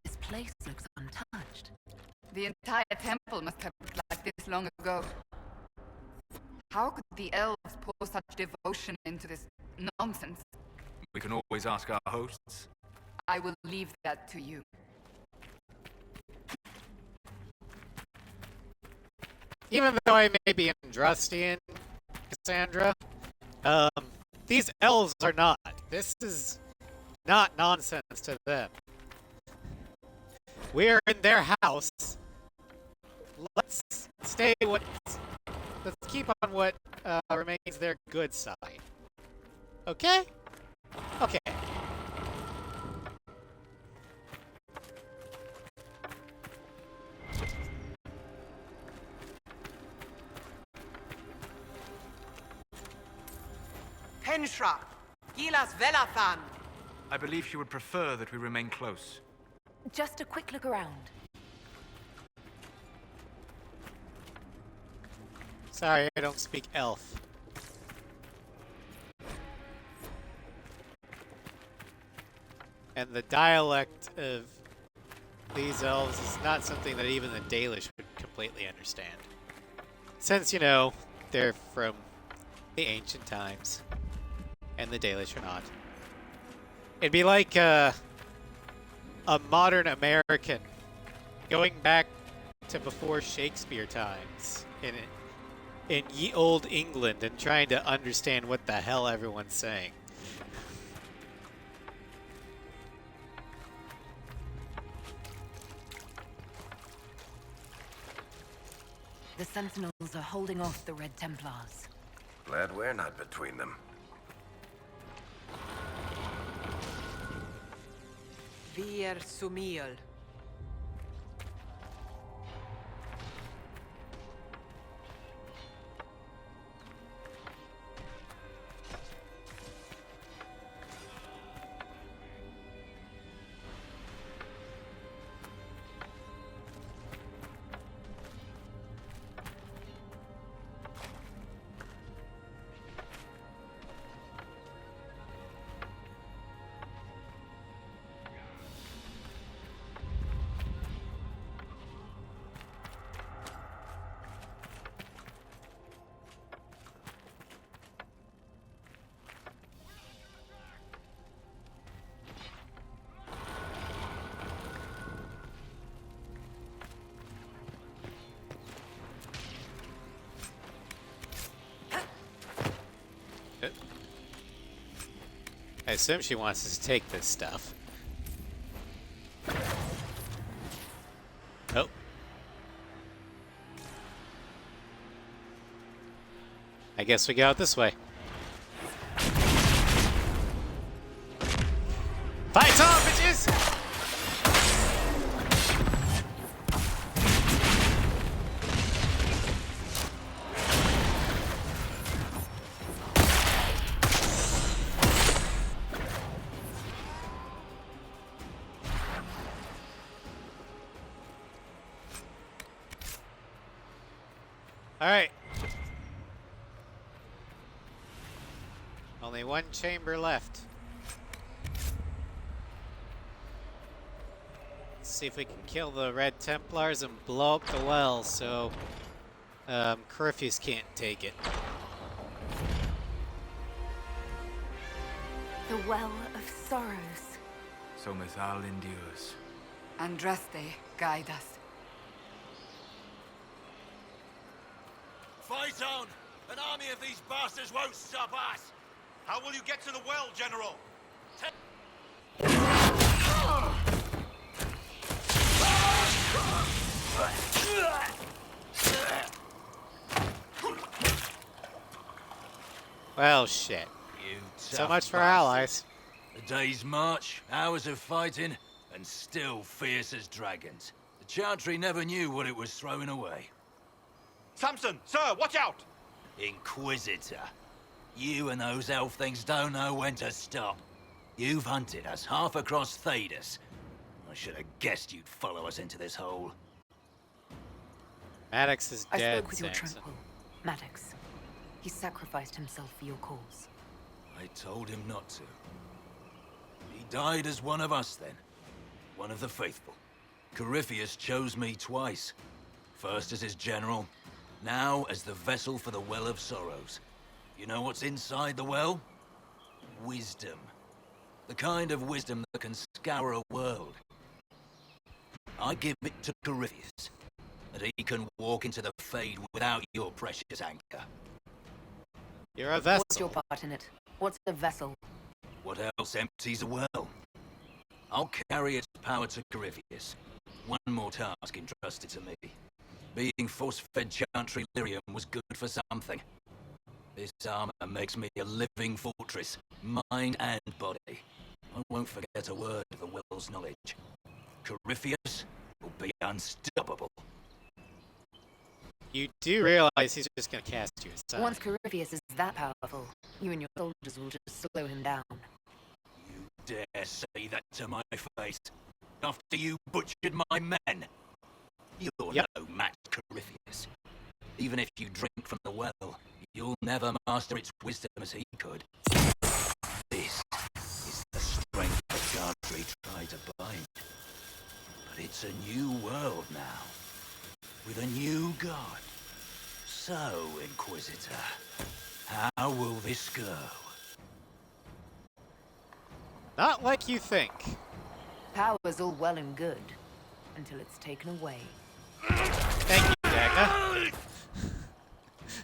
This place looks untouched. The entire temple must have looked like this long ago. How could the elves pour such devotion into this nonsense? We can always ask our hosts. I will leave that to you. Even though I may be Andrastian, Cassandra, these elves are not. This is not nonsense to them. We're in their house. Let's stay what's Let's keep on what remains their good side. Okay? Okay. Henshra, Gilas Velathan. I believe she would prefer that we remain close. Just a quick look around. Sorry, I don't speak elf. And the dialect of these elves is not something that even the Dalish would completely understand. Since, you know, they're from the ancient times. And the Dalish are not. It'd be like a modern American going back to before Shakespeare times in ye old England and trying to understand what the hell everyone's saying. The Sentinels are holding off the Red Templars. Glad we're not between them. Vir Sumiel. I assume she wants us to take this stuff. Oh. I guess we go out this way. Fight on, bitches! Alright. Only one chamber left. Let's see if we can kill the Red Templars and blow up the well so Corypheus can't take it. The Well of Sorrows. So Mithal endures. Andraste, guide us. Fight on! An army of these bastards won't stop us! How will you get to the well, General? Well, shit. So much for allies. A day's march, hours of fighting, and still fierce as dragons. The Chantry never knew what it was throwing away. Samson, sir, watch out! Inquisitor. You and those elf things don't know when to stop. You've hunted us half across Thedas. I should have guessed you'd follow us into this hole. Maddox is dead, I spoke with your Samson. tranquil, Maddox. He sacrificed himself for your cause. I told him not to. He died as one of us then. One of the faithful. Corypheus chose me twice. First as his general, now as the vessel for the Well of Sorrows. You know what's inside the well? Wisdom. The kind of wisdom that can scour a world. I give it to Corypheus, that he can walk into the Fade without your precious anchor. You're a vessel. What's your part in it? What's a vessel? What else empties a well? I'll carry its power to Corypheus. One more task entrusted to me. Being force-fed Chantry lyrium was good for something. This armor makes me a living fortress, mind and body. I won't forget a word of the Will's knowledge. Corypheus will be unstoppable. You do realize he's just going to cast you aside. Once Corypheus is that powerful, you and your soldiers will just slow him down. You dare say that to my face, after you butchered my men? You're no match, Corypheus. Even if you drink from the well, you'll never master its wisdom as he could. This is the strength that Chantry tried to bind. But it's a new world now, with a new god. So, Inquisitor, how will this go? Not like you think. Power's all well and good, until it's taken away. Thank you, Dagna.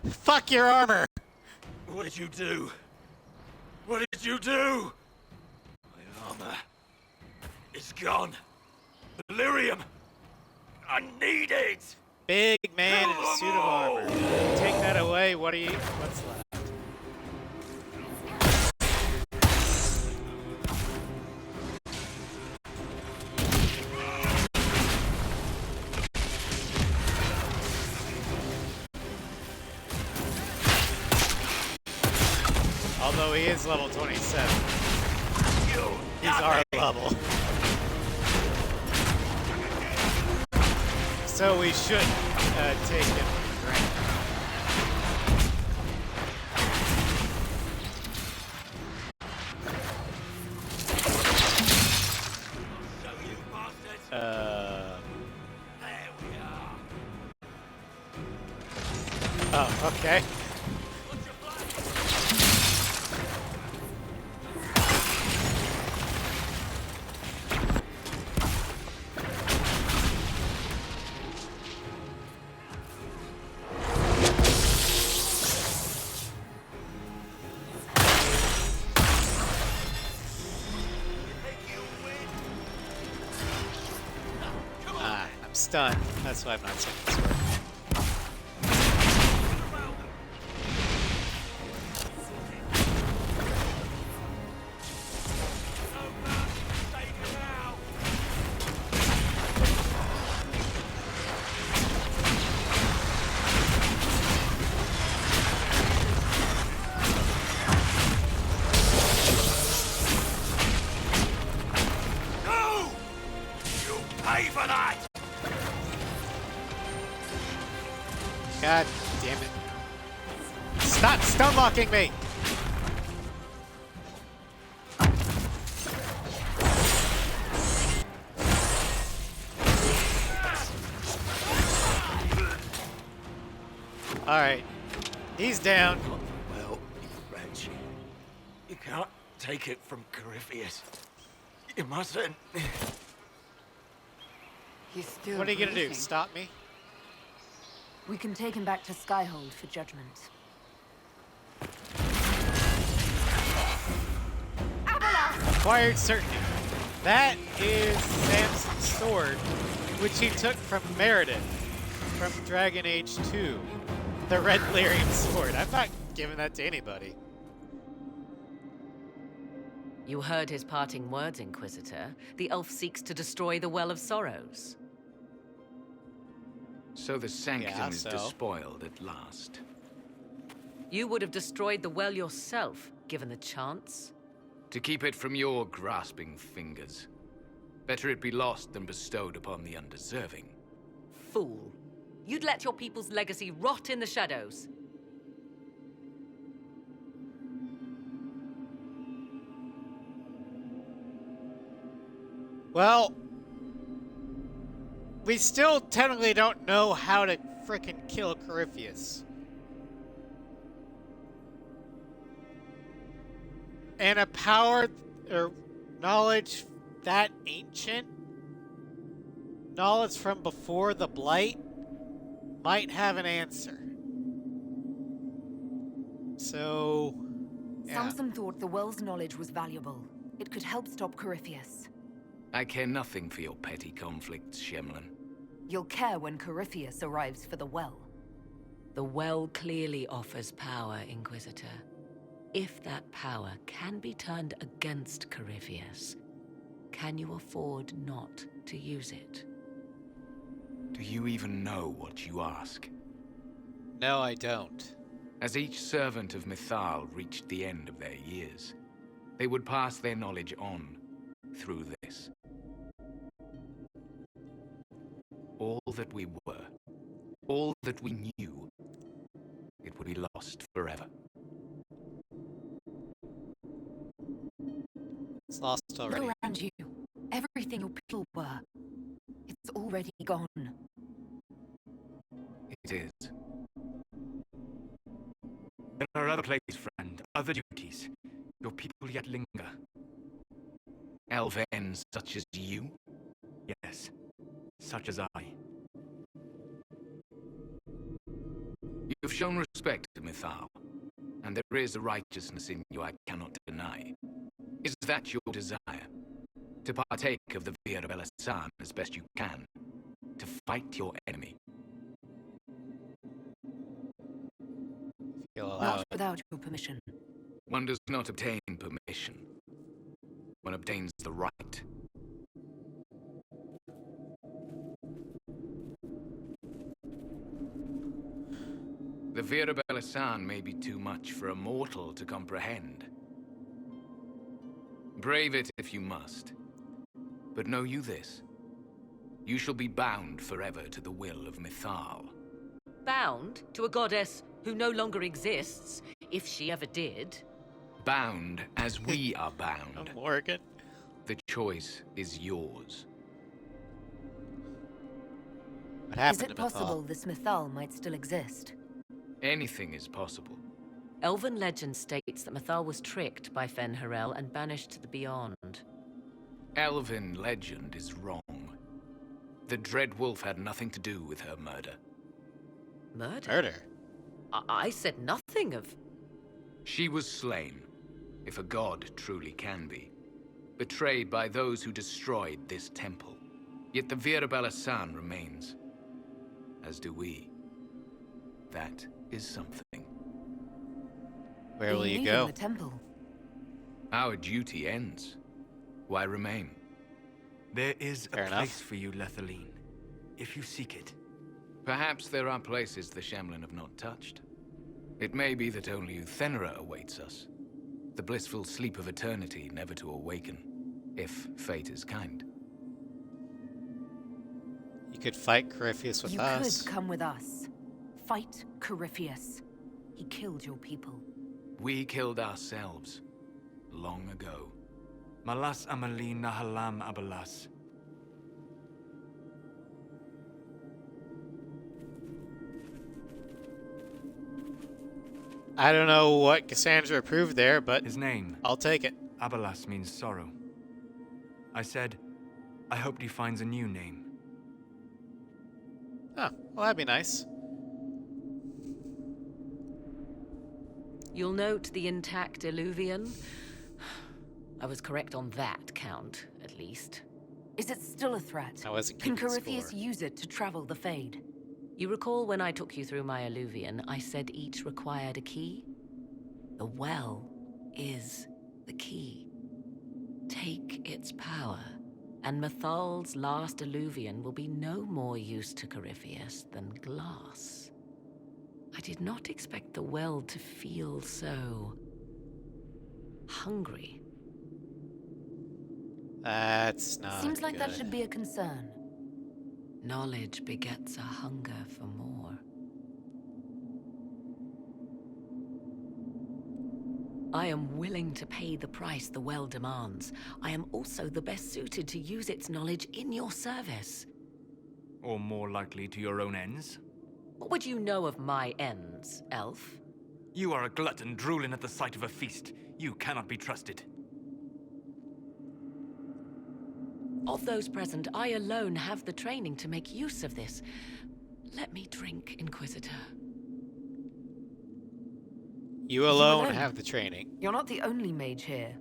Fuck your armor! What did you do? What did you do? My armor. It's gone. Delirium. I need it. Big man in a suit of armor. Take that away. What's left? Although he is level 27. He's our level. So we should take him for granted. Oh, okay. Stunned. That's why I'm not saying this word. No! You pay for that! God damn it. Stop stun locking me! Alright. He's down. Well, you wretch. You can't take it from Corypheus. You mustn't. He's still What are you gonna do? breathing. Stop me? We can take him back to Skyhold for judgment. Acquired certainty. That is Samson's sword, which he took from Meriden from Dragon Age 2. The red lyrium sword. I'm not giving that to anybody. You heard his parting words, Inquisitor. The elf seeks to destroy the Well of Sorrows. So the sanctum is so. despoiled at last. You would have destroyed the well yourself, given the chance. To keep it from your grasping fingers. Better it be lost than bestowed upon the undeserving. Fool. You'd let your people's legacy rot in the shadows. Well, we still technically don't know how to frickin' kill Corypheus. And a power or knowledge that ancient, knowledge from before the Blight, might have an answer. So, yeah. Samson thought the Well's knowledge was valuable. It could help stop Corypheus. I care nothing for your petty conflicts, Shemlin. You'll care when Corypheus arrives for the well. The well clearly offers power, Inquisitor. If that power can be turned against Corypheus, can you afford not to use it? Do you even know what you ask? No, I don't. As each servant of Mythal reached the end of their years, they would pass their knowledge on through this. All that we were, all that we knew, it would be lost forever. It's lost already. Look around you. Everything your people were. It's already gone. It is. There are other places, friend, other duties. Your people yet linger. Elvens such as you? Yes, such as I. You've shown respect to Mythal, and there is a righteousness in you I cannot deny. Is that your desire? To partake of the Via Bella as best you can? To fight your enemy? Feel allowed. Not without your permission. One does not obtain permission. One obtains the right. The Via Bella may be too much for a mortal to comprehend. Brave it if you must. But know you this. You shall be bound forever to the will of Mythal. Bound to a goddess who no longer exists, if she ever did. Bound as we are bound. Morgan. The choice is yours. What happened Is it to Mythal? possible this Mythal might still exist? Anything is possible. Elven legend states that Mythal was tricked by Fen-Harel and banished to the Beyond. Elven legend is wrong. The Dread Wolf had nothing to do with her murder. Murder? Murder? I said nothing of... She was slain, if a god truly can be. Betrayed by those who destroyed this temple. Yet the Via Bella remains. As do we. That is something. Where will you leaving go? the temple. Our duty ends. Why remain? There is Fair a enough. place for you, Lethaline, if you seek it. Perhaps there are places the Shemlin have not touched. It may be that only Uthenera awaits us. The blissful sleep of eternity never to awaken, if fate is kind. You could fight Corypheus with You us. could come with us. Fight Corypheus. He killed your people. We killed ourselves. Long ago. Malas Amalin Nahalam Abalas. I don't know what Cassandra approved there, but His name, I'll take it. Abalas, means sorrow. I said, I hoped he finds a new name. Oh, well, that'd be nice. You'll note the intact Illuvian. I was correct on that count, at least. Is it still a threat? I wasn't Can keeping Corypheus score. use it to travel the Fade? You recall when I took you through my Illuvian, I said each required a key? The well is the key. Take its power, and Mythal's last Illuvian will be no more use to Corypheus than glass. I did not expect the well to feel so... hungry. That's not Seems like that good. should be a concern. Knowledge begets a hunger for more. I am willing to pay the price the well demands. I am also the best suited to use its knowledge in your service. Or more likely to your own ends. What would you know of my ends, elf? You are a glutton drooling at the sight of a feast. You cannot be trusted. Of those present, I alone have the training to make use of this. Let me drink, Inquisitor. You alone have the training. You're not the only mage here.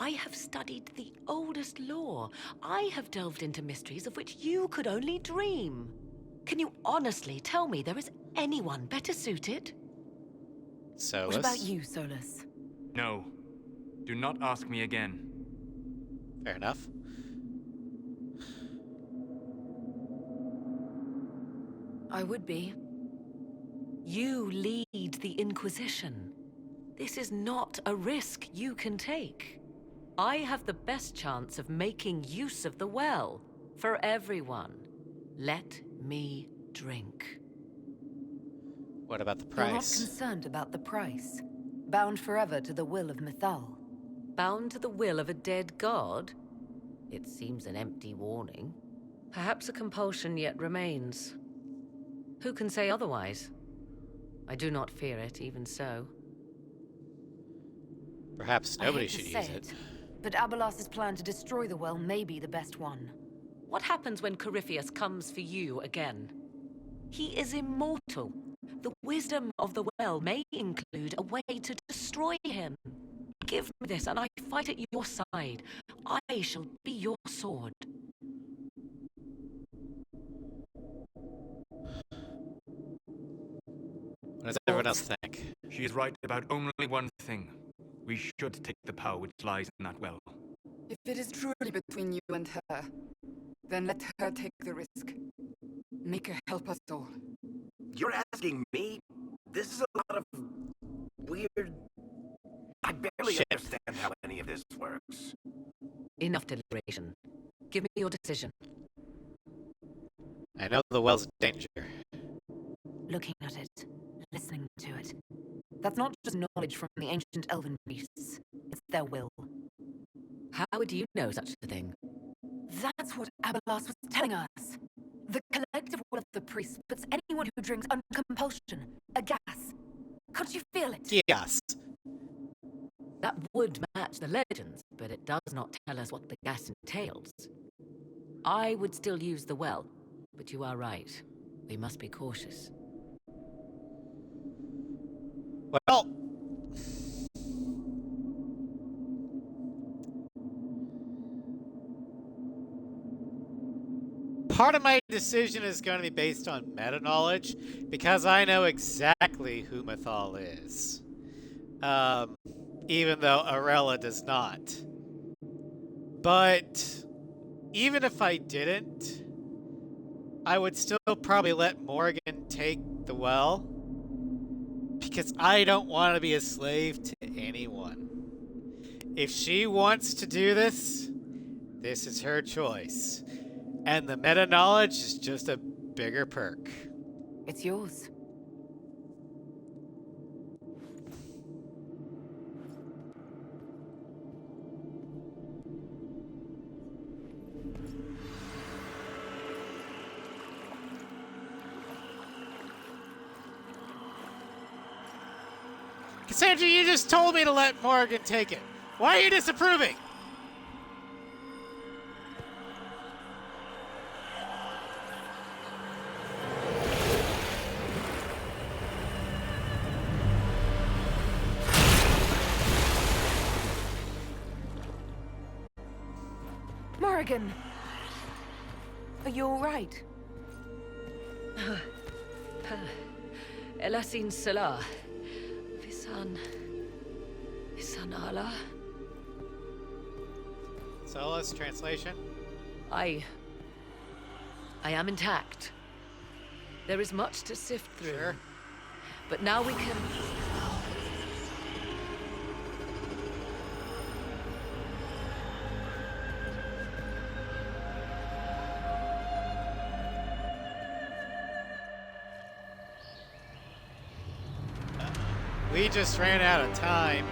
I have studied the oldest lore. I have delved into mysteries of which you could only dream. Can you honestly tell me there is anyone better suited? Solus? What about you, Solus? No. Do not ask me again. Fair enough. I would be. You lead the Inquisition. This is not a risk you can take. I have the best chance of making use of the well for everyone. Let me drink. What about the You're not price? concerned about the price. Bound forever to the will of Mythal. Bound to the will of a dead god? It seems an empty warning. Perhaps a compulsion yet remains. Who can say otherwise? I do not fear it, even so. Perhaps nobody should use it. But Abelas's plan to destroy the well may be the best one. What happens when Corypheus comes for you again? He is immortal. The wisdom of the well may include a way to destroy him. Give me this, and I fight at your side. I shall be your sword. What does everyone else think? She is right about only one thing. We should take the power which lies in that well. If it is truly between you and her, then let her take the risk. Make her help us all. You're asking me? This is a lot of weird... I barely understand how any of this works. Enough deliberation. Give me your decision. I know the well's in danger. Looking at it, listening to it. That's not just knowledge from the ancient elven priests. It's their will. How would you know such a thing? That's what Abelas was telling us. The collective will of the priests puts anyone who drinks under compulsion, a gas. Can't you feel it? Yes. That would match the legends, but it does not tell us what the gas entails. I would still use the well, but you are right. We must be cautious. Well, part of my decision is going to be based on meta knowledge, because I know exactly who Mythal is. Even though Arella does not. But even if I didn't, I would still probably let Morgan take the well, because I don't want to be a slave to anyone. If she wants to do this, this is her choice. And the meta knowledge is just a bigger perk. It's yours. Cassandra, you just told me to let Morgan take it. Why are you disapproving? Morgan! Are you alright? Elasin Salah. Visanala. Solus, translation? I am intact. There is much to sift through. Sure. But now we can... We just ran out of time.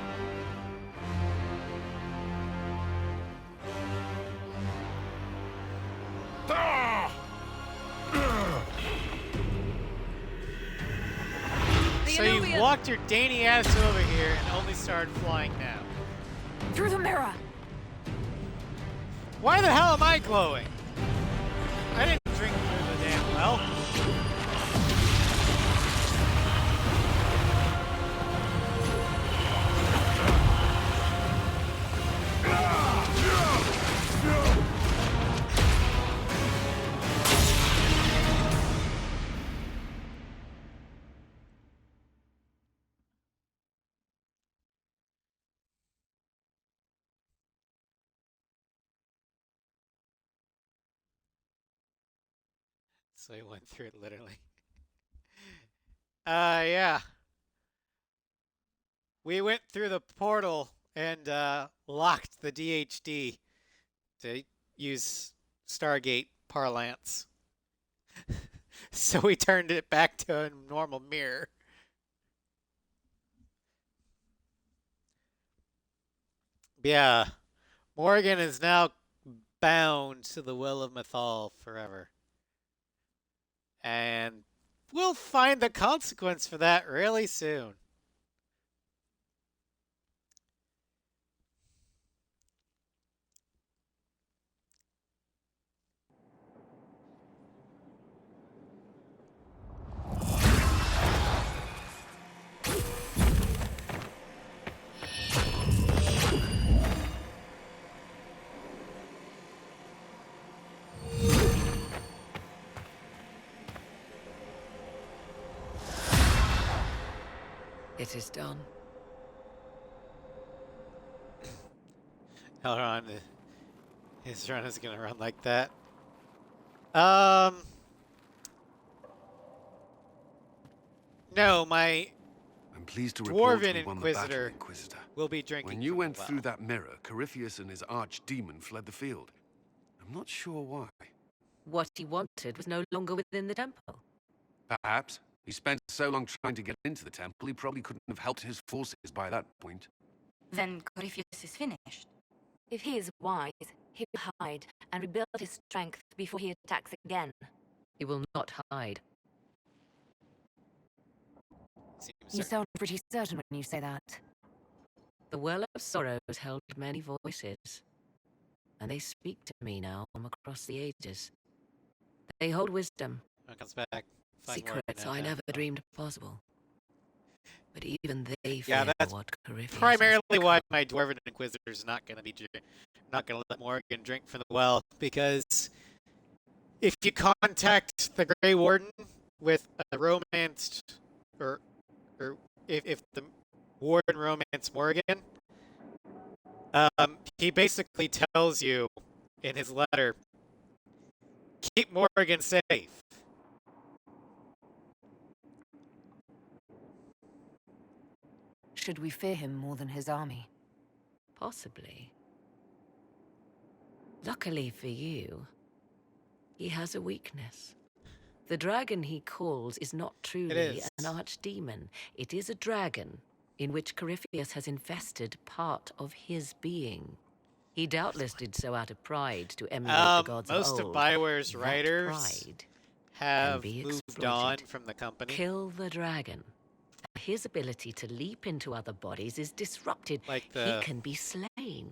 So you walked your dainty ass over here and only started flying now. Through the mirror! Why the hell am I glowing? I didn't drink through the damn well. So he went through it literally. Yeah. We went through the portal and locked the DHD, to use Stargate parlance. So we turned it back to a normal mirror. Yeah. Morgan is now bound to the will of Mythal forever. And we'll find the consequence for that really soon. It is done. Elrond, his run is going to run like that. No, my I'm pleased to report Dwarven we won the battle, Inquisitor Inquisitor. will be drinking When you from went the well. through that mirror, Corypheus and his archdemon fled the field. I'm not sure why. What he wanted was no longer within the temple. Perhaps. He spent so long trying to get into the temple, he probably couldn't have helped his forces by that point. Then Corypheus is finished. If he is wise, he will hide and rebuild his strength before he attacks again. He will not hide. You sound pretty certain when you say that. The Well of Sorrows held many voices, and they speak to me now from across the ages. They hold wisdom. Comes back. Secrets I never dreamed possible. But even they Yeah, fear that's what Corypheus primarily why my Dwarven Inquisitor's not going to let Morgan drink from the well, because if you contact the Grey Warden with a romanced, or if the Warden romanced Morgan, he basically tells you in his letter, keep Morgan safe. Should we fear him more than his army? Possibly. Luckily for you, he has a weakness. The dragon he calls is not truly an archdemon. It is a dragon in which Corypheus has infested part of his being. He doubtless did so out of pride to emulate the gods of old. Most of BioWare's That writers pride have can be moved exploited. on from the company. Kill the dragon. His ability to leap into other bodies is disrupted. He can be slain.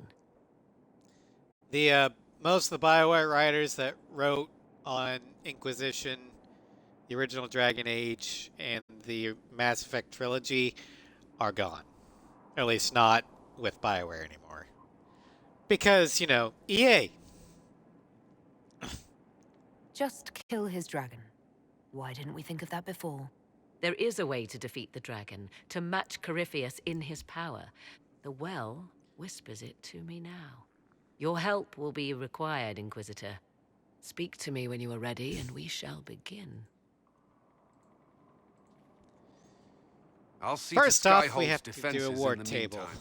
The most of the BioWare writers that wrote on Inquisition, the original Dragon Age, and the Mass Effect trilogy are gone. Or at least not with BioWare anymore. Because, you know, EA. Just kill his dragon. Why didn't we think of that before? There is a way to defeat the dragon, to match Corypheus in his power. The well whispers it to me now. Your help will be required, Inquisitor. Speak to me when you are ready, and we shall begin. I'll see First to off, we Skyhold's have to defenses do a in war the table. meantime.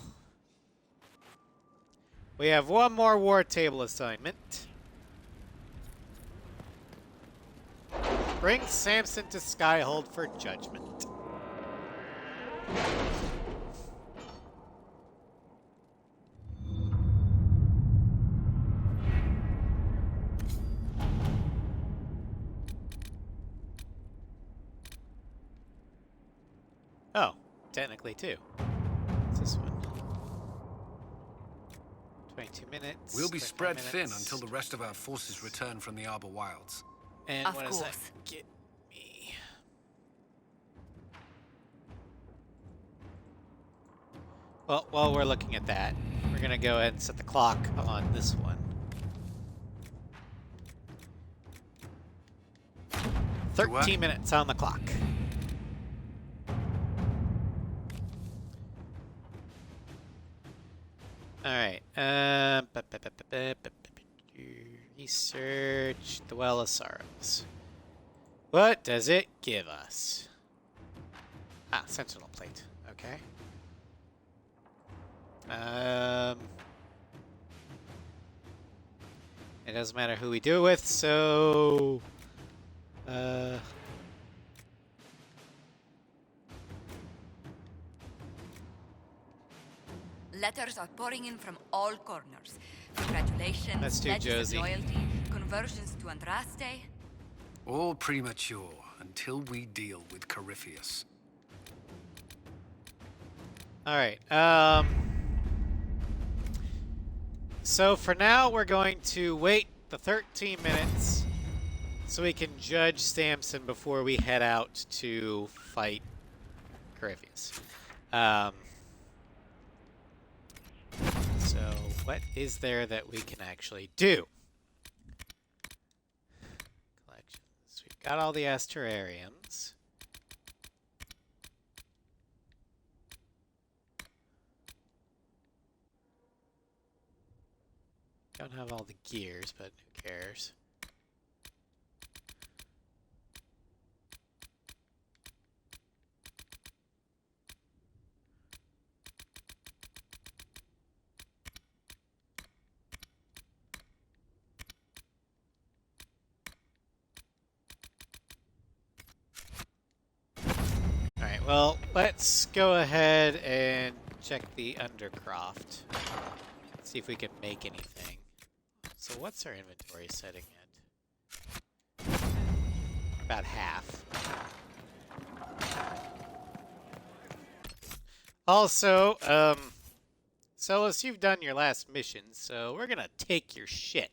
We have one more war table assignment. Bring Samson to Skyhold for judgment. Oh, technically two. What's this one? 22 minutes. We'll be 25 spread thin minutes. until the rest of our forces return from the Arbor Wilds. And Of what does that course. get me? Well, while we're looking at that, we're going to go ahead and set the clock on this one. 13 minutes on the clock. All right. Research the Well of Sorrows. What does it give us? Ah, sentinel plate. Okay. It doesn't matter who we do it with, so... Letters are pouring in from all corners. Congratulations, Let's do pledges Josie. of loyalty, conversions to Andraste. All premature until we deal with Corypheus. Alright, so for now, we're going to wait the 13 minutes so we can judge Samson before we head out to fight Corypheus. So what is there that we can actually do? Collections. We've got all the asterariums. Don't have all the gears, but who cares? Alright, well, let's go ahead and check the Undercroft. See if we can make anything. So what's our inventory setting at? About half. Also, Celis, you've done your last mission, so we're gonna take your shit.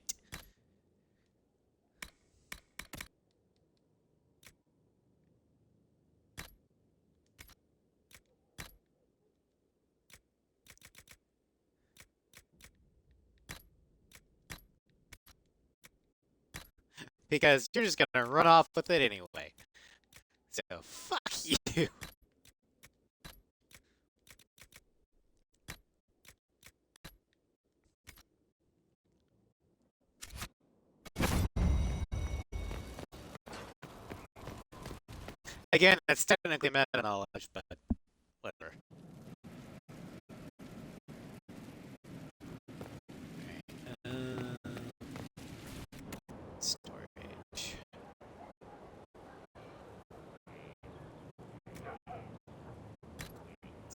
Because you're just gonna run off with it anyway. So, fuck you. Again, that's technically meta knowledge, but whatever. Okay, storage.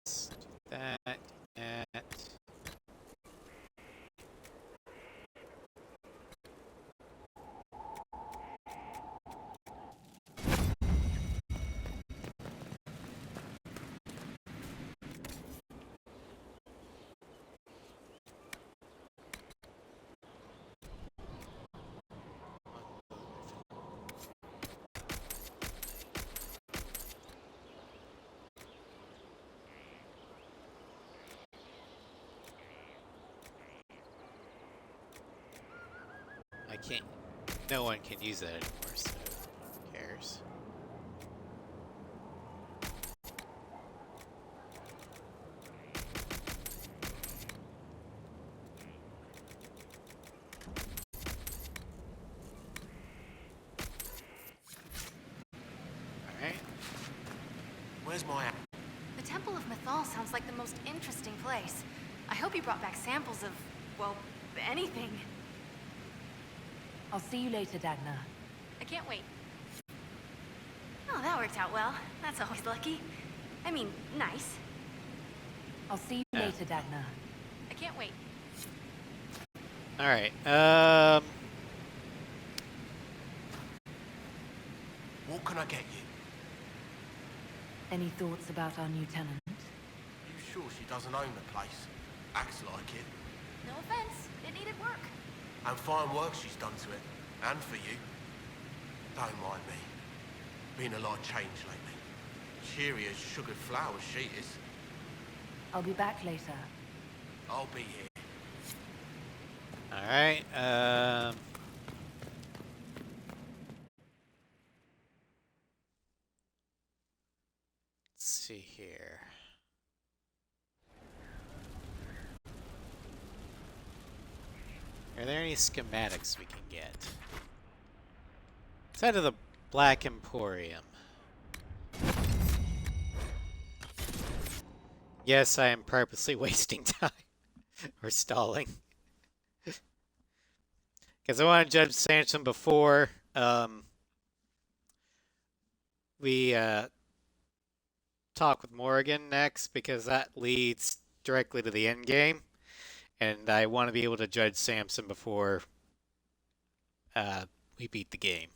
Let's do that. I can't. No one can use that anymore, so who cares? Alright. Where's my... The Temple of Mythal sounds like the most interesting place. I hope you brought back samples of, well, anything. I'll see you later, Dagna. I can't wait. Oh, that worked out well. That's always lucky. I mean, nice. I'll see you later, Dagna. I can't wait. Alright, What can I get you? Any thoughts about our new tenant? You sure she doesn't own the place? Acts like it. No offense. It needed work. And fine work she's done to it. And for you. Don't mind me. Been a lot changed lately. Cheery as sugared flowers she is. I'll be back later. I'll be here. alright, let's see here. Are there any schematics we can get? Let's head to the Black Emporium. Yes, I am purposely wasting time. Or stalling. Because I want to judge Sansom before we talk with Morrigan next, because that leads directly to the end game. And I want to be able to judge Samson before we beat the game.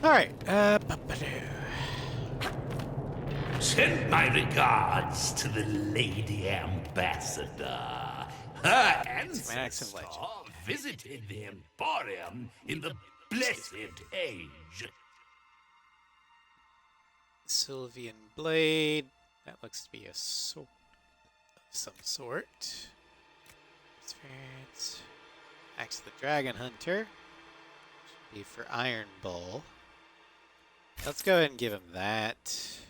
Alright, Send my regards to the Lady Ambassador. Her ancestor visited the Emporium in the Blessed Age. Sylvian Blade. That looks to be a sword of some sort. Experience. Axe of the Dragon Hunter. Should be for Iron Bull. Let's go ahead and give him that.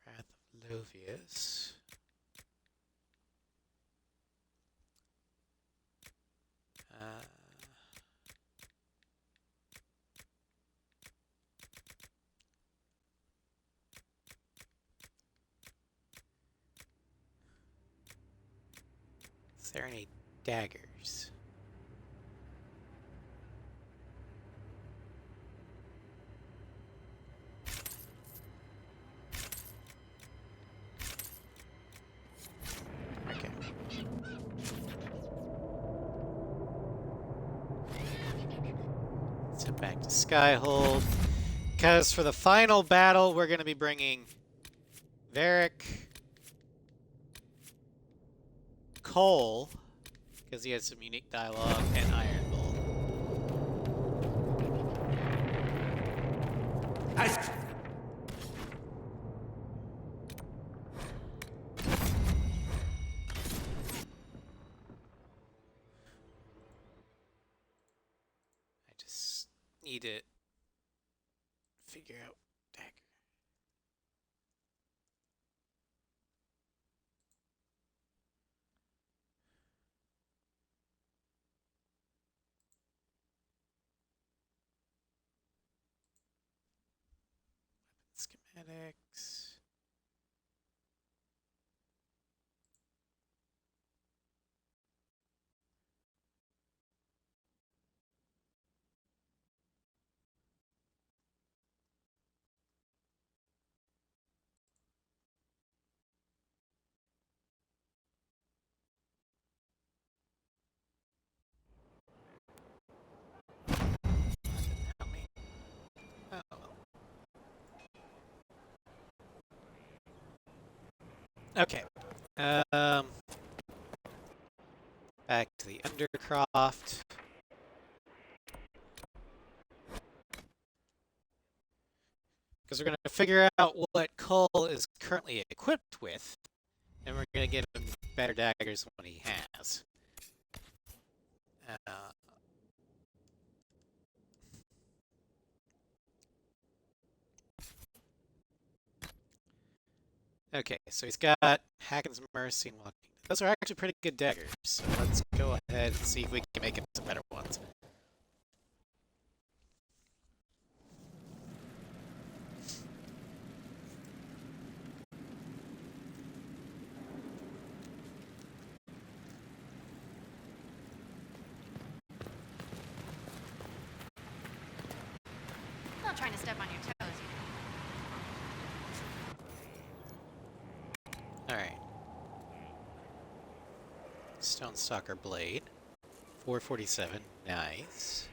Wrath of Lovius. Is there any daggers? Okay. Let's head back to Skyhold. Because for the final battle, we're going to be bringing Varric, Cole, because he has some unique dialogue, and Iron Bull. I just need to figure out dagger. Schematics. Oh, well. Okay. Back to the Undercroft. Because we're going to figure out what Cole is currently equipped with, and we're going to give him better daggers than what he has. Okay, so he's got Hacken's Mercy and Walking. Those are actually pretty good daggers, so let's go ahead and see if we can make him some better ones. I'm not trying to step on your toes, Alright. Stone Stalker Blade. 447. Nice.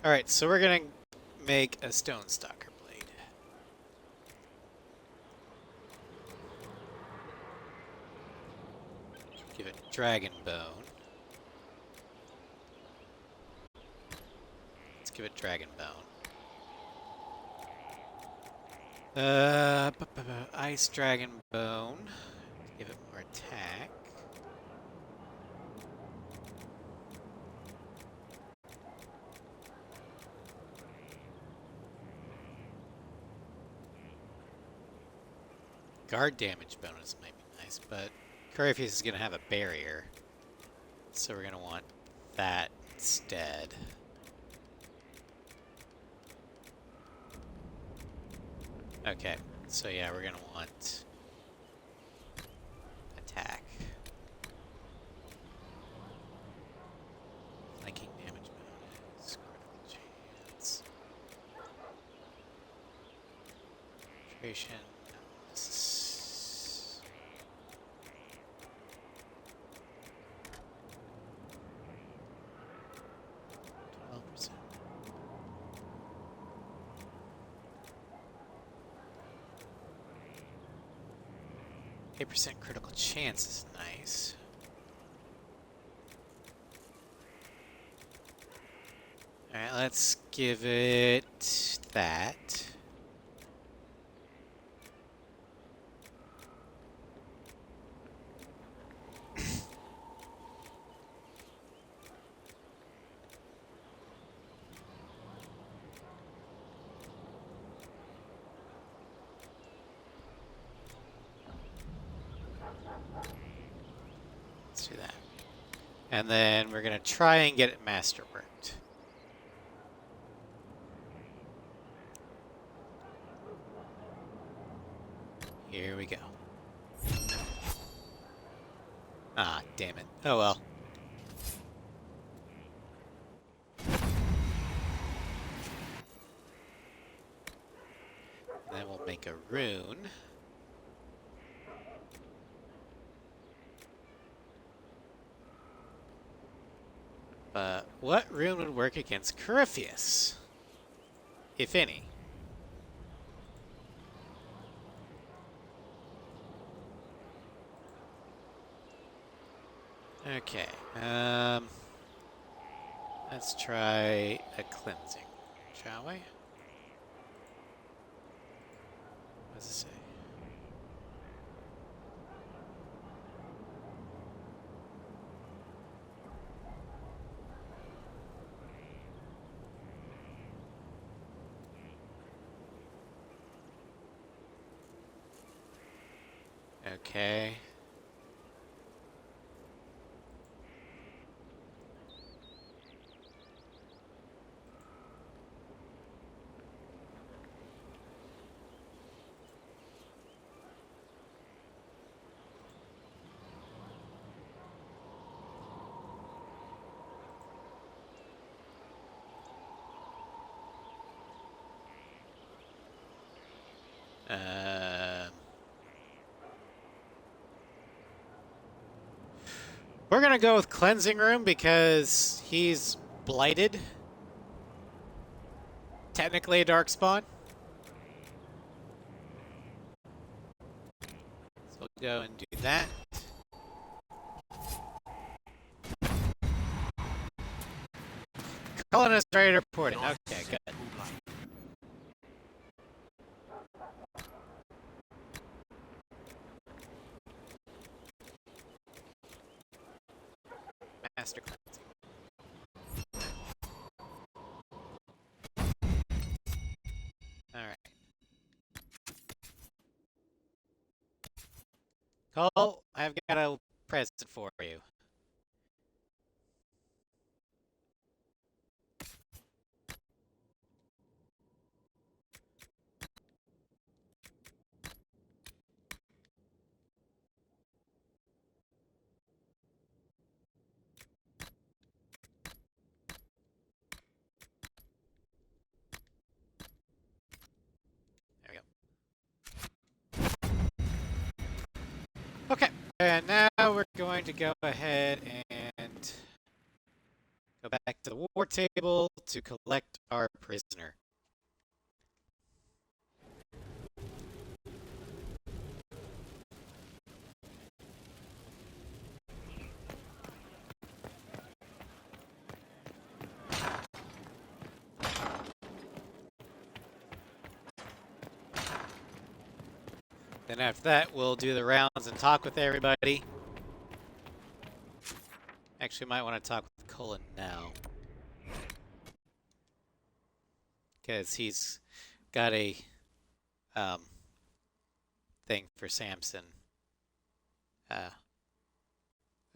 Alright, so we're gonna make a Stone Stalker Blade. Give it Dragon Bone. Let's give it Dragon Bone. Ice Dragon Bone. Give it more attack. Guard damage bonus might be nice, but Corypheus is going to have a barrier. So we're going to want that instead. Okay, so yeah, we're going to want attack. Flanking damage bonus, critical chance. Concentration. This is 12%. % critical chance is nice. Alright, let's give it that. Let's do that. And then we're going to try and get it masterworked. Here we go. Ah, damn it. Oh well. And then we'll make a rune. But what rune would work against Corypheus? If any. Okay, let's try a cleansing, shall we? What does it say? Okay. We're gonna go with cleansing room because he's blighted. Technically a darkspawn. So we'll go and do that. Colonist ready to report it. Okay, good. Master cleansing. Alright. Cole, I've got a present for you. Okay, and now we're going to go ahead and go back to the war table to collect our prisoner. Then after that, we'll do the rounds and talk with everybody. Actually, might want to talk with Cullen now. Because he's got a thing for Samson.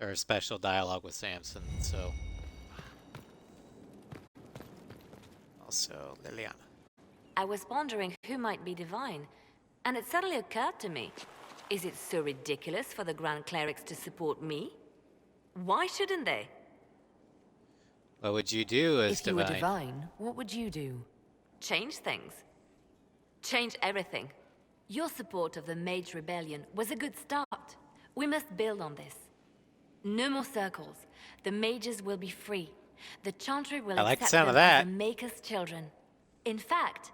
Or a special dialogue with Samson, so. Also, Liliana. I was wondering who might be divine, and it suddenly occurred to me. Is it so ridiculous for the Grand Clerics to support me? Why shouldn't they? What would you do as If you were divine, what would you do? Change things. Change everything. Your support of the Mage Rebellion was a good start. We must build on this. No more circles. The mages will be free. The Chantry will accept them as the Maker's children. In fact,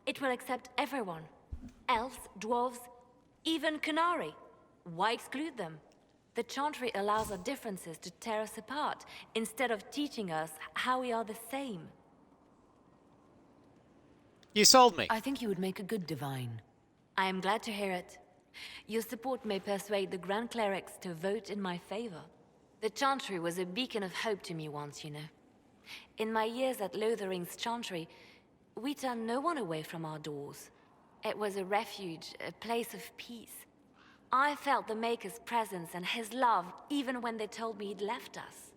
it will accept everyone. Elves, dwarves, even Canary. Why exclude them? The Chantry allows our differences to tear us apart, instead of teaching us how we are the same. You sold me. I think you would make a good divine. I am glad to hear it. Your support may persuade the Grand Clerics to vote in my favor. The Chantry was a beacon of hope to me once, you know. In my years at Lothering's Chantry, we turned no one away from our doors. It was a refuge, a place of peace. I felt the Maker's presence and his love even when they told me he'd left us.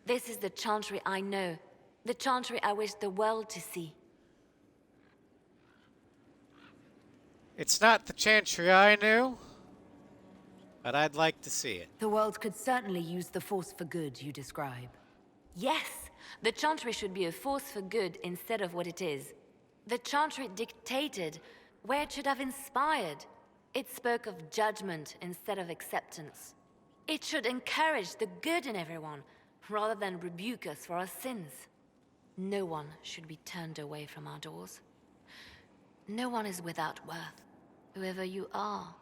This is the Chantry I know, the Chantry I wish the world to see. It's not the Chantry I knew, but I'd like to see it. The world could certainly use the force for good you describe. Yes, the Chantry should be a force for good instead of what it is. The Chantry dictated where it should have inspired. It spoke of judgment instead of acceptance. It should encourage the good in everyone, rather than rebuke us for our sins. No one should be turned away from our doors. No one is without worth. Whoever you are,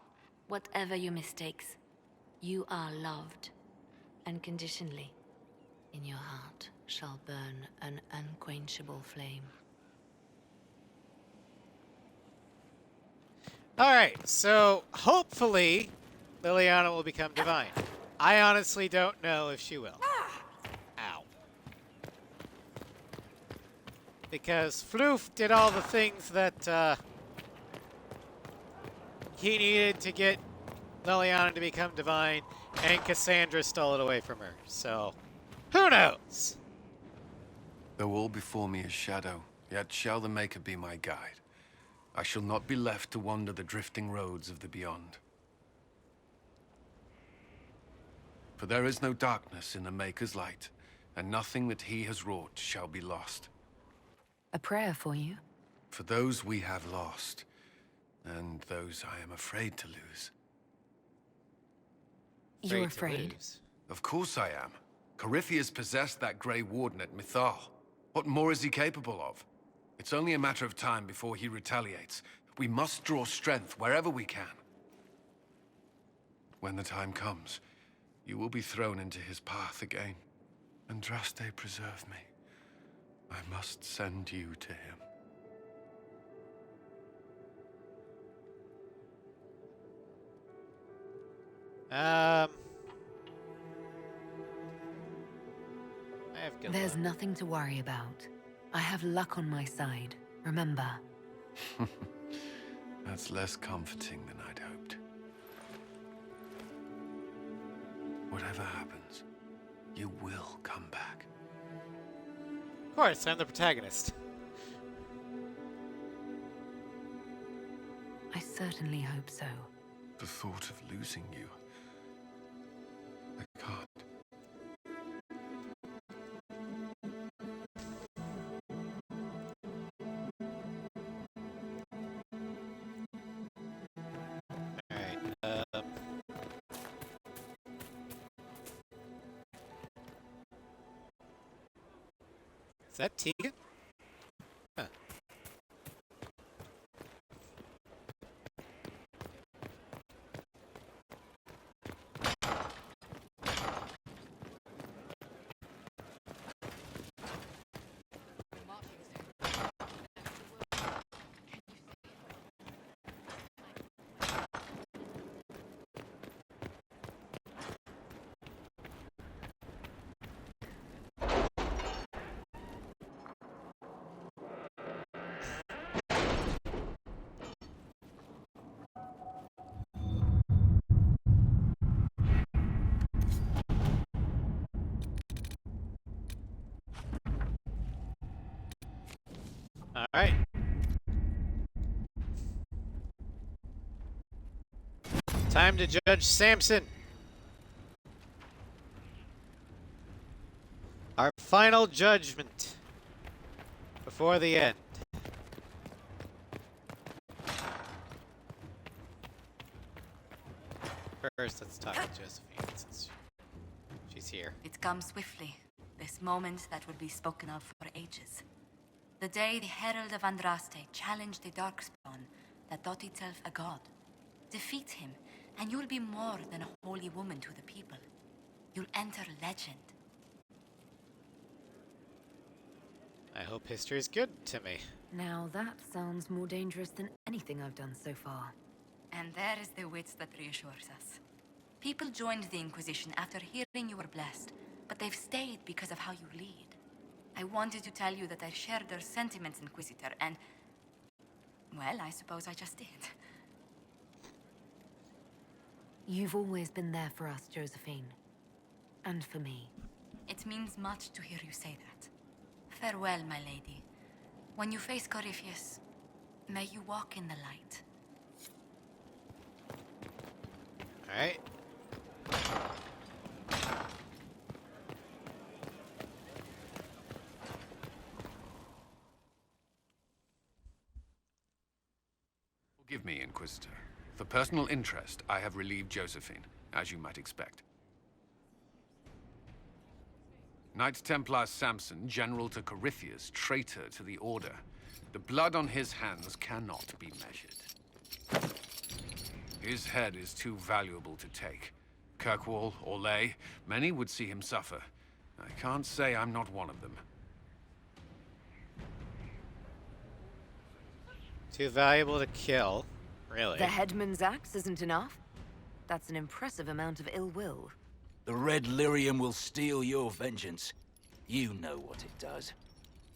whatever your mistakes, you are loved. Unconditionally. In your heart shall burn an unquenchable flame. Alright, so hopefully Liliana will become divine. I honestly don't know if she will. Ow. Because Floof did all the things that he needed to get Liliana to become divine, and Cassandra stole it away from her. So, who knows? Though all before me is shadow, yet shall the Maker be my guide. I shall not be left to wander the drifting roads of the beyond. For there is no darkness in the Maker's light, and nothing that he has wrought shall be lost. A prayer for you? For those we have lost, and those I am afraid to lose. You're afraid? Of course I am. Corypheus possessed that Grey Warden at Mythal. What more is he capable of? It's only a matter of time before he retaliates. We must draw strength wherever we can. When the time comes, you will be thrown into his path again. Andraste, preserve me. I must send you to him. There's nothing to worry about. I have luck on my side, remember. That's less comforting than I'd hoped. Whatever happens, you will come back. Of course, I'm the protagonist. I certainly hope so. The thought of losing you, I can't. Is that Tegan? Huh. Alright. Time to judge Samson. Our final judgment before the end. First, let's talk to Josephine since she's here. It comes swiftly, this moment that will be spoken of for ages. The day the Herald of Andraste challenged the Darkspawn that thought itself a god. Defeat him, and you'll be more than a holy woman to the people. You'll enter legend. I hope history is good to me. Now that sounds more dangerous than anything I've done so far. And there is the wits that reassures us. People joined the Inquisition after hearing you were blessed, but they've stayed because of how you lead. I wanted to tell you that I shared their sentiments, Inquisitor, and... well, I suppose I just did. You've always been there for us, Josephine. And for me. It means much to hear you say that. Farewell, my lady. When you face Corypheus, may you walk in the light. Alright. Forgive me, Inquisitor. For personal interest, I have relieved Josephine, as you might expect. Knight Templar Samson, general to Corypheus, traitor to the Order. The blood on his hands cannot be measured. His head is too valuable to take. Kirkwall, Orlais, many would see him suffer. I can't say I'm not one of them. Too valuable to kill. Really? The headman's axe isn't enough? That's an impressive amount of ill will. The Red Lyrium will steal your vengeance. You know what it does.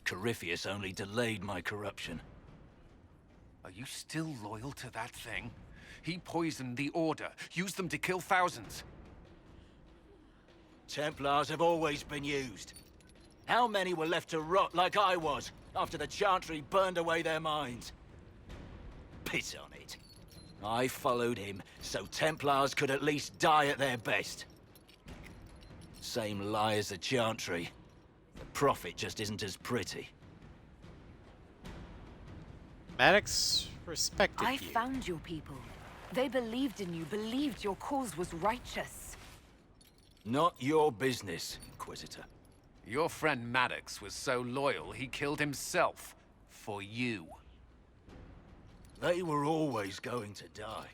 Corypheus only delayed my corruption. Are you still loyal to that thing? He poisoned the Order, used them to kill thousands. Templars have always been used. How many were left to rot like I was, after the Chantry burned away their minds? Piss on it. I followed him, so Templars could at least die at their best. Same lie as the Chantry. The profit just isn't as pretty. Maddox respected I you. found your people. They believed in you, believed your cause was righteous. Not your business, Inquisitor. Your friend Maddox was so loyal, he killed himself. For you. They were always going to die.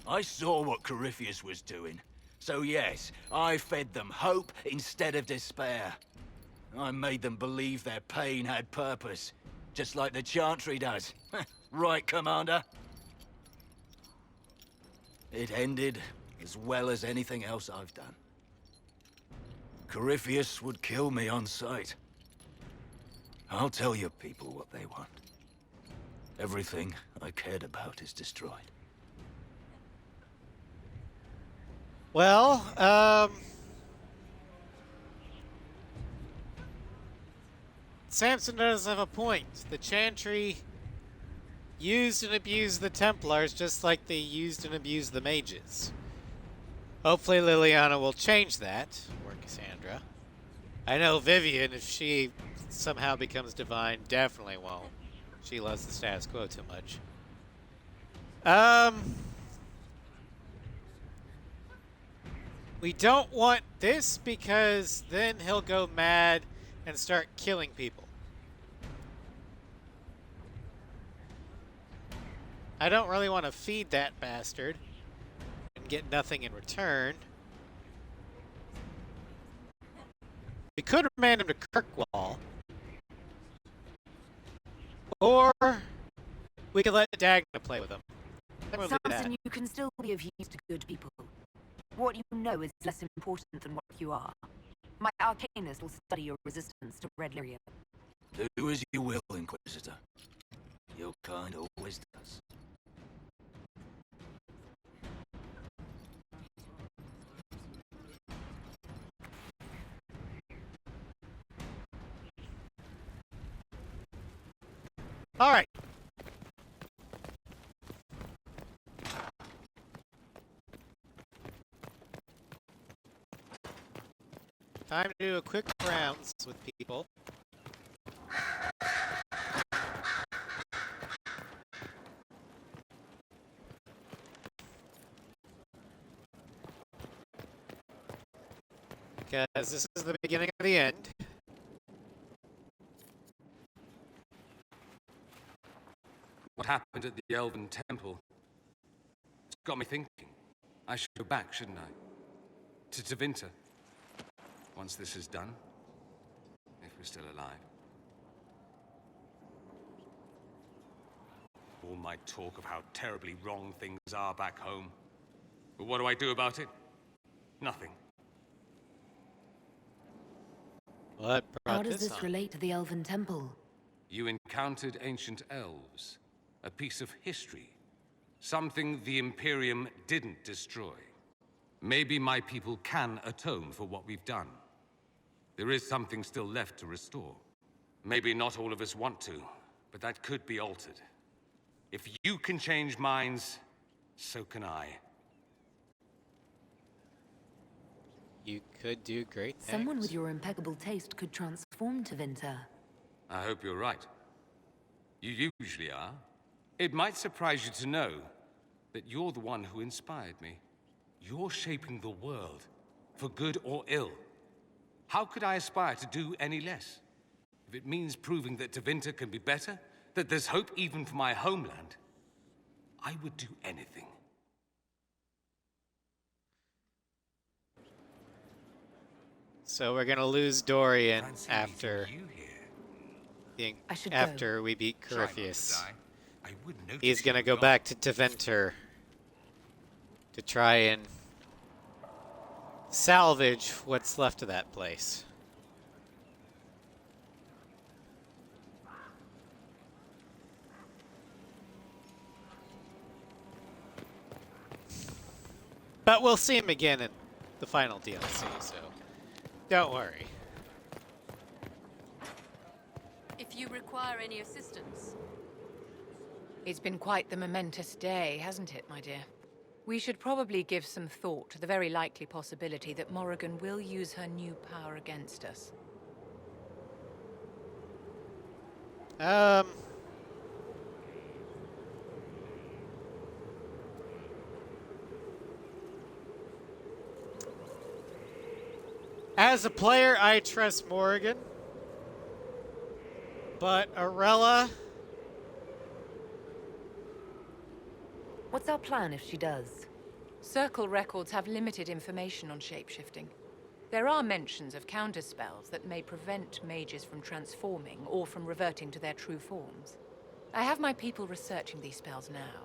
I saw what Corypheus was doing. So yes, I fed them hope instead of despair. I made them believe their pain had purpose, just like the Chantry does. Right, Commander? It ended as well as anything else I've done. Corypheus would kill me on sight. I'll tell your people what they want. Everything I cared about is destroyed. Well, Samson does have a point. The Chantry used and abused the Templars just like they used and abused the mages. Hopefully Liliana will change that, or Cassandra. I know Vivian, if she somehow becomes divine, definitely won't. She loves the status quo too much. We don't want this because then he'll go mad and start killing people. I don't really want to feed that bastard and get nothing in return. We could remand him to Kirkwall. Or we could let Dagna play with him. Samson, you can still be of use to good people. What you know is less important than what you are. My Arcanist will study your resistance to Red Lyrium. Do as you will, Inquisitor. Your kind always does. All right. Time to do a quick rounds with people. Because this is the beginning of the end. What happened at the Elven Temple? It's got me thinking. I should go back, shouldn't I? To Tevinter. Once this is done. If we're still alive. All my talk of how terribly wrong things are back home. But what do I do about it? Nothing. What brought How does this on? relate to the Elven Temple? You encountered ancient elves. A piece of history. Something the Imperium didn't destroy. Maybe my people can atone for what we've done. There is something still left to restore. Maybe not all of us want to, but that could be altered. If you can change minds, so can I. You could do great things. Someone with your impeccable taste could transform Tevinter. I hope you're right. You usually are. It might surprise you to know that you're the one who inspired me. You're shaping the world, for good or ill. How could I aspire to do any less? If it means proving that Tevinter can be better, that there's hope even for my homeland, I would do anything. So we're gonna lose Dorian after we beat Corypheus. He's gonna go back to Tevinter to try and salvage what's left of that place. But we'll see him again in the final DLC, so don't worry. If you require any assistance. It's been quite the momentous day, hasn't it, my dear? We should probably give some thought to the very likely possibility that Morrigan will use her new power against us. As a player, I trust Morrigan. But Arella... What's our plan if she does? Circle records have limited information on shapeshifting. There are mentions of counterspells that may prevent mages from transforming or from reverting to their true forms. I have my people researching these spells now.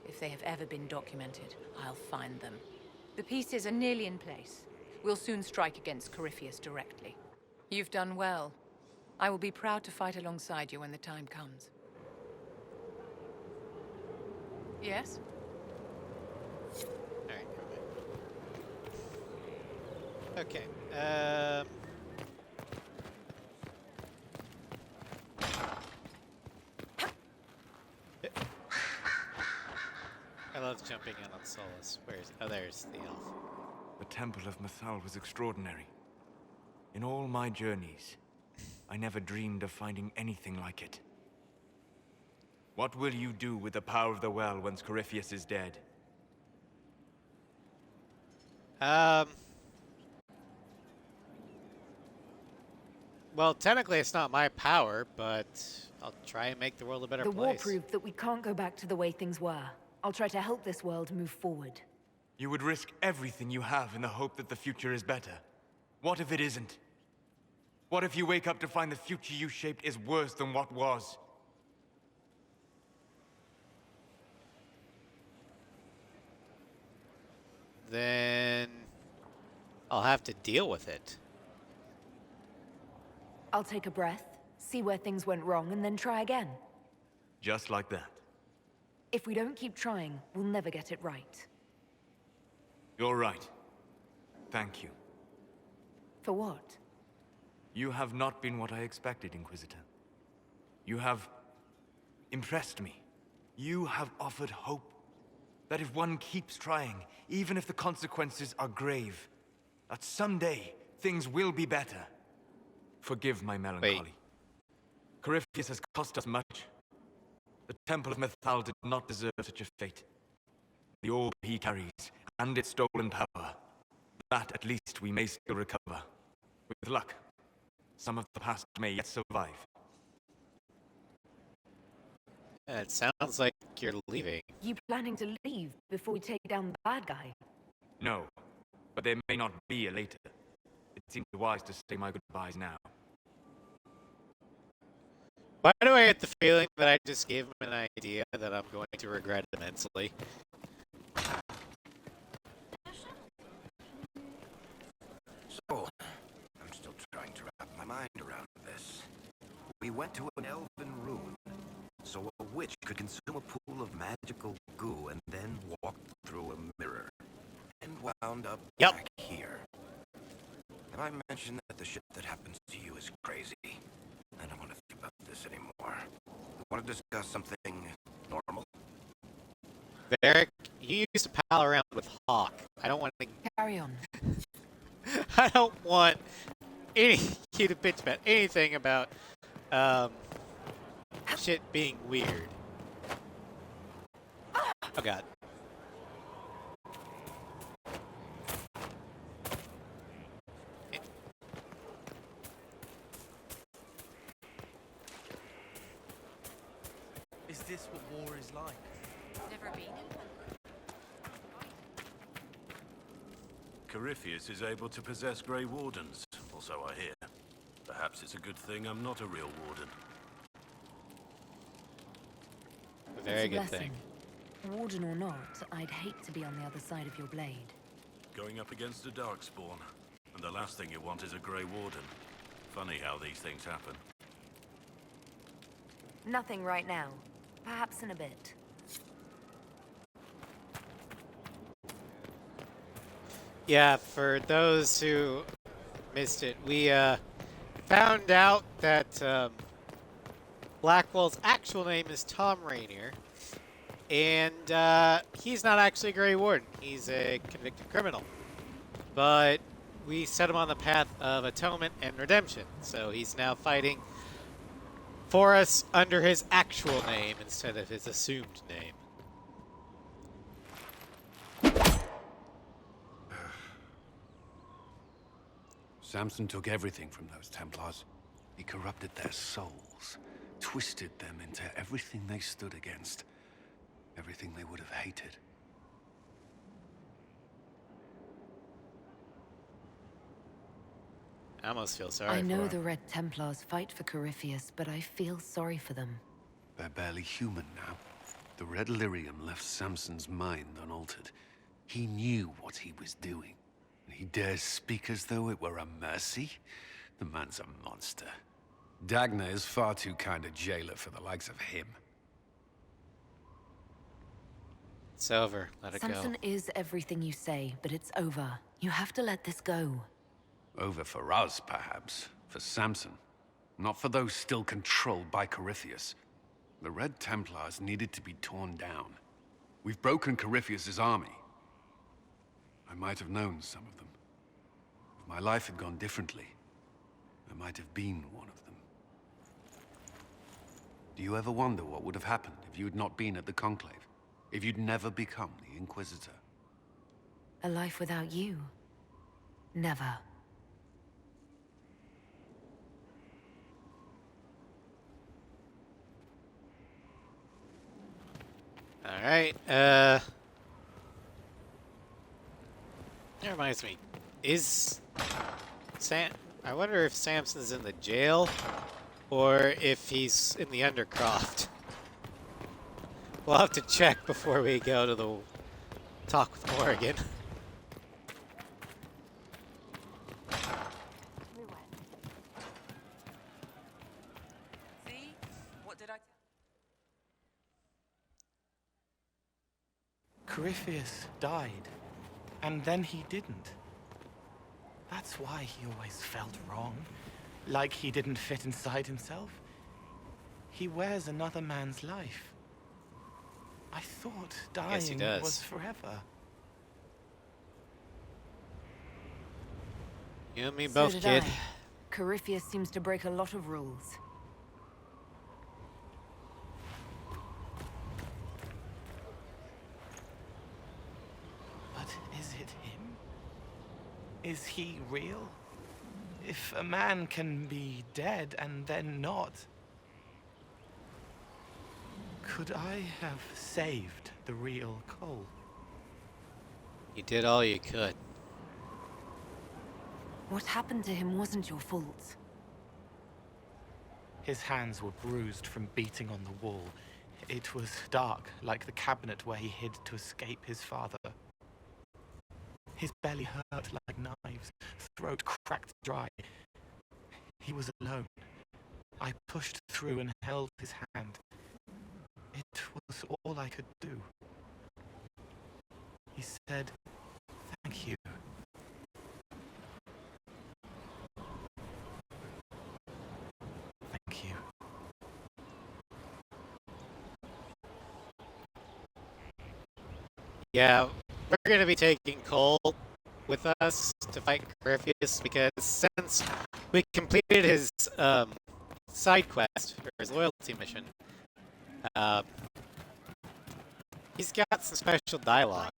If they have ever been documented, I'll find them. The pieces are nearly in place. We'll soon strike against Corypheus directly. You've done well. I will be proud to fight alongside you when the time comes. Yes? Alright, okay. I love jumping in on Solus. Where is it? Oh, there's the elf. The Temple of Mythal was extraordinary. In all my journeys, I never dreamed of finding anything like it. What will you do with the power of the well once Corypheus is dead? Well, technically it's not my power, but I'll try and make the world a better place. The war proved that we can't go back to the way things were. I'll try to help this world move forward. You would risk everything you have in the hope that the future is better. What if it isn't? What if you wake up to find the future you shaped is worse than what was? Then I'll have to deal with it. I'll take a breath, see where things went wrong, and then try again. Just like that. If we don't keep trying, we'll never get it right. You're right. Thank you. For what? You have not been what I expected, Inquisitor. You have impressed me. You have offered hope. That if one keeps trying, even if the consequences are grave, that someday things will be better. Forgive my melancholy. Corypheus has cost us much. The Temple of Mythal did not deserve such a fate. The orb he carries, and its stolen power, that at least we may still recover. With luck, some of the past may yet survive. It sounds like you're leaving. You planning to leave before we take down the bad guy? No, but there may not be a later. It seems wise to say my goodbyes now. Why do I get the feeling that I just gave him an idea that I'm going to regret immensely? So, I'm still trying to wrap my mind around this. We went to an elven ruin, so a witch could consume a pool of magical goo and then walk through a mirror. And wound up back here. Have I mentioned that the shit that happens to you is crazy? I don't want to think about this anymore. I want to discuss something normal. Varric, you used to pal around with Hawk. I don't want to... Carry on. I don't want you to bitch about anything about shit being weird. Oh god. Is this what war is like? Never been in one. Corypheus is able to possess Grey Wardens, or so I hear. Perhaps it's a good thing I'm not a real warden. A very good thing. Warden or not, I'd hate to be on the other side of your blade. Going up against a Darkspawn, and the last thing you want is a Grey Warden. Funny how these things happen. Nothing right now. Perhaps in a bit. Yeah, for those who missed it, we found out that Blackwell's actual name is Tom Rainier, and he's not actually a Grey Warden. He's a convicted criminal. But we set him on the path of atonement and redemption, so he's now fighting for us under his actual name instead of his assumed name. Samson took everything from those Templars. He corrupted their souls, twisted them into everything they stood against, everything they would have hated. I almost feel sorry I know for him. the Red Templars fight for Corypheus, but I feel sorry for them. They're barely human now. The Red Lyrium left Samson's mind unaltered. He knew what he was doing. And he dares speak as though it were a mercy? The man's a monster. Dagna is far too kind a jailer for the likes of him. It's over. Let it Samson go. is everything you say, but it's over. You have to let this go. Over for us, perhaps. For Samson. Not for those still controlled by Corypheus. The Red Templars needed to be torn down. We've broken Corypheus's army. I might have known some of them. If my life had gone differently, I might have been one of them. Do you ever wonder what would have happened if you had not been at the Conclave? If you'd never become the Inquisitor? A life without you? Never. All right. That reminds me. I wonder if Samson's in the jail or if he's in the Undercroft. We'll have to check before we go to the talk with Morrigan. See? What did I tell Corypheus died, and then he didn't. That's why he always felt wrong, like he didn't fit inside himself. He wears another man's life. I thought Yes, he dying does. was forever. You and me So both, did kid. Corypheus seems to break a lot of rules. But is it him? Is he real? If a man can be dead and then not, could I have saved the real Cole? You did all you could. What happened to him wasn't your fault. His hands were bruised from beating on the wall. It was dark, like the cabinet where he hid to escape his father. His belly hurt like knives, throat cracked dry. He was alone. I pushed through and held his hand. It was all I could do. He said, "Thank you." Thank you. Yeah, we're going to be taking Cole with us to fight Corypheus because since we completed his side quest, or his loyalty mission, he's got some special dialogue.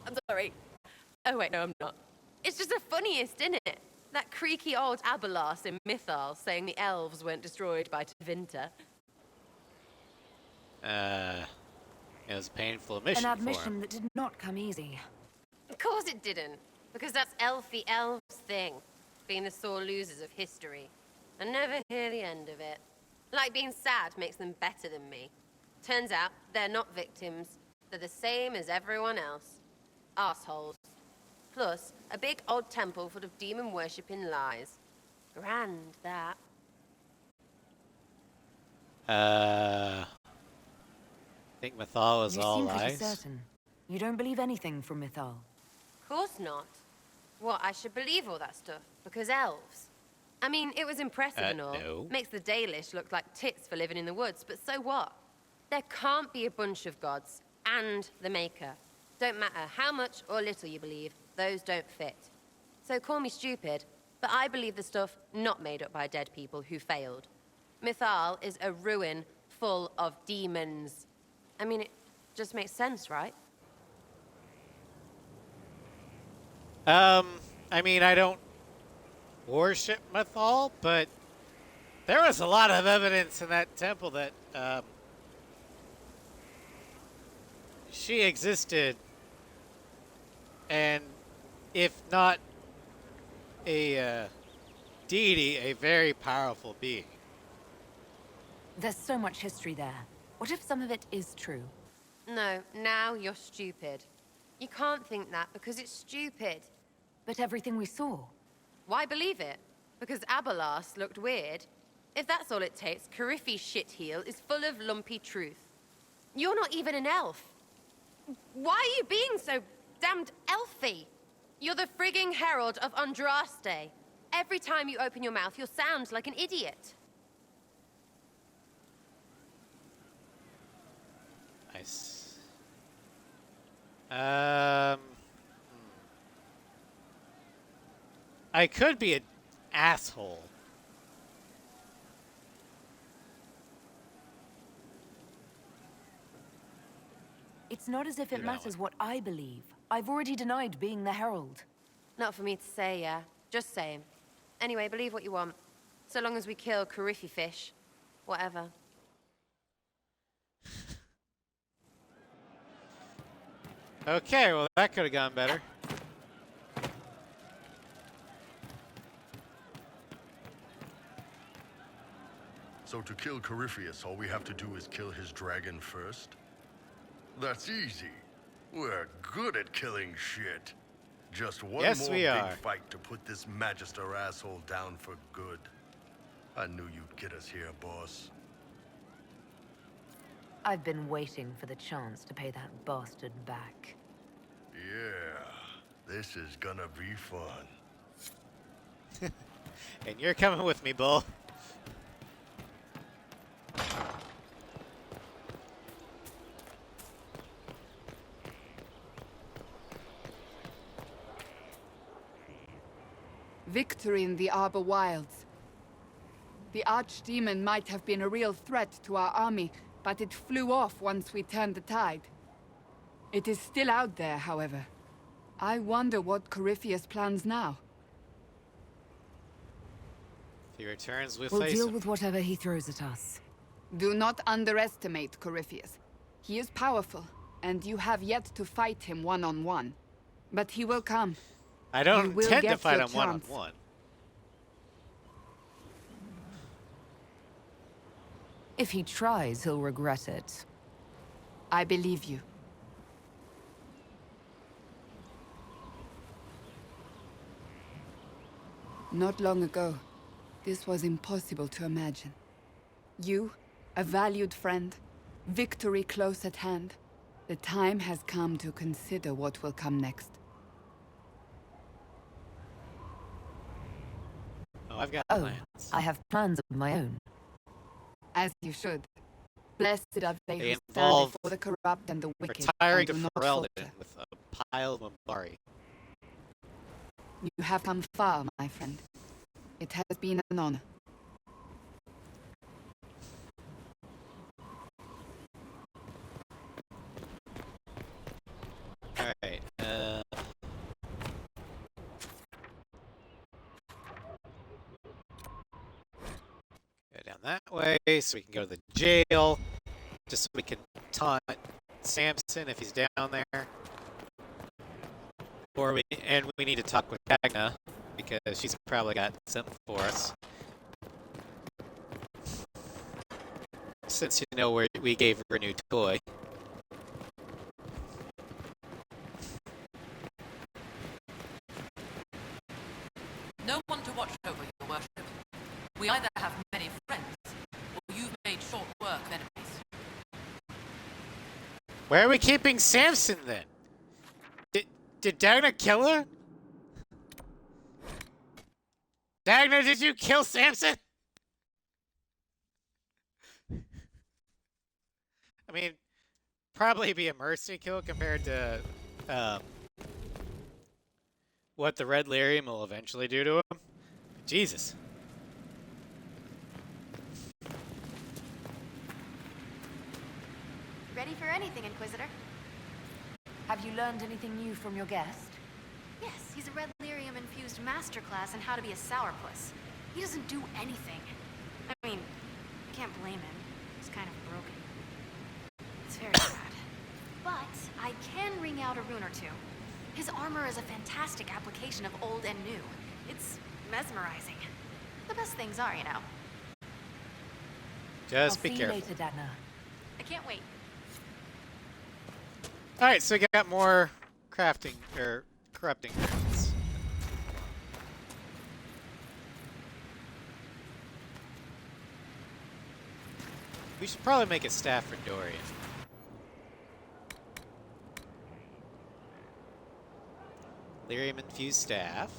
I'm sorry. Oh wait, no, I'm not. It's just the funniest, isn't it? That creaky old Abelas in Mythal saying the elves weren't destroyed by Tevinter. It was a painful admission An for him. admission that did not come easy. Of course it didn't, because that's elfy elves thing, being the sore losers of history. I never hear the end of it. Like being sad makes them better than me. Turns out they're not victims. They're the same as everyone else. Arseholes. Plus, a big old temple full of demon-worshipping lies. Grand, that. I think Mythal is You all seem pretty lies. certain. You don't believe anything from Mythal. Of course not. What, I should believe all that stuff? Because elves? I mean, it was impressive and all. No. Makes the Dalish look like tits for living in the woods, but so what? There can't be a bunch of gods and the Maker. Don't matter how much or little you believe, those don't fit. So call me stupid, but I believe the stuff not made up by dead people who failed. Mythal is a ruin full of demons. I mean, it just makes sense, right? I mean, I don't worship Mythal, but there was a lot of evidence in that temple that she existed, and if not a deity, a very powerful being. There's so much history there. What if some of it is true? No, now you're stupid. You can't think that because it's stupid. But everything we saw. Why believe it? Because Abelas looked weird? If that's all it takes, Coryphe's shitheel is full of lumpy truth. You're not even an elf. Why are you being so damned elfy? You're the frigging herald of Andraste. Every time you open your mouth, you'll sound like an idiot. Nice. I could be an asshole. It's not as if Do it that matters what I believe. I've already denied being the herald. Not for me to say, yeah. Just saying. Anyway, believe what you want. So long as we kill Coryphe fish. Whatever. Okay, well that could have gone better. So to kill Corypheus, all we have to do is kill his dragon first? That's easy. We're good at killing shit. Just one Yes, more we big are. fight to put this Magister asshole down for good. I knew you'd get us here, boss. I've been waiting for the chance to pay that bastard back. Yeah, this is gonna be fun. And you're coming with me, Bull. Victory in the Arbor Wilds. The Archdemon might have been a real threat to our army, but it flew off once we turned the tide. It is still out there, however. I wonder what Corypheus plans now. If he returns, we'll We'll face deal him. with whatever he throws at us. Do not underestimate Corypheus. He is powerful, and you have yet to fight him one-on-one. But he will come. I don't You will intend to get fight your him chance. one-on-one. If he tries, he'll regret it. I believe you. Not long ago, this was impossible to imagine. You, a valued friend, victory close at hand. The time has come to consider what will come next. Oh, I've got Oh, plans. I have plans of my own. As you should. Blessed are they They who stand involve before the corrupt and the wicked, Retiring and do to not Arella falter. with a pile of Mambari. You have come far, my friend. It has been an honor. Alright, go down that way so we can go to the jail. Just so we can taunt Samson if he's down there. And we need to talk with Dagna because she's probably got something for us. Since you know we gave her a new toy. No one to watch over your worship. We either have many friends, or you've made short work of enemies. Where are we keeping Samson then? Did Dagna kill her? Dagna, did you kill Samson? I mean, probably be a mercy kill compared to what the Red Lyrium will eventually do to him. Jesus. Ready for anything, Inquisitor? Have you learned anything new from your guest? Yes, he's a Red Lyrium-infused masterclass in how to be a sourpuss. He doesn't do anything. I mean, I can't blame him. He's kind of broken. It's very sad. But I can wring out a rune or two. His armor is a fantastic application of old and new. It's mesmerizing. The best things are, you know. Just I'll be see careful. you later, Dagna. I can't wait. Alright, so we got more crafting, or corrupting runes. We should probably make a staff for Dorian. Lyrium infused staff.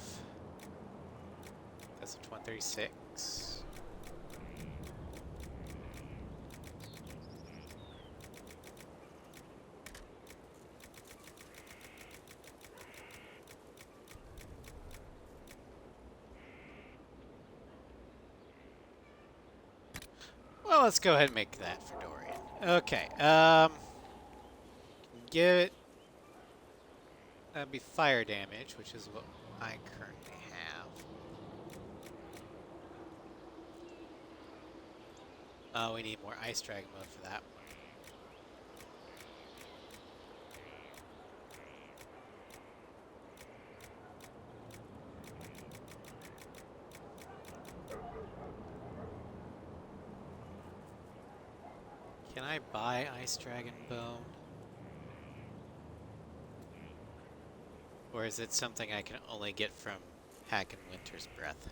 That's a 136. Well, let's go ahead and make that for Dorian. Okay, give it... That'd be fire damage, which is what I currently have. Oh, we need more Ice Dragon mode for that one. Can I buy Ice Dragon Bone? or is it something I can only get from Hack and Winter's Breath?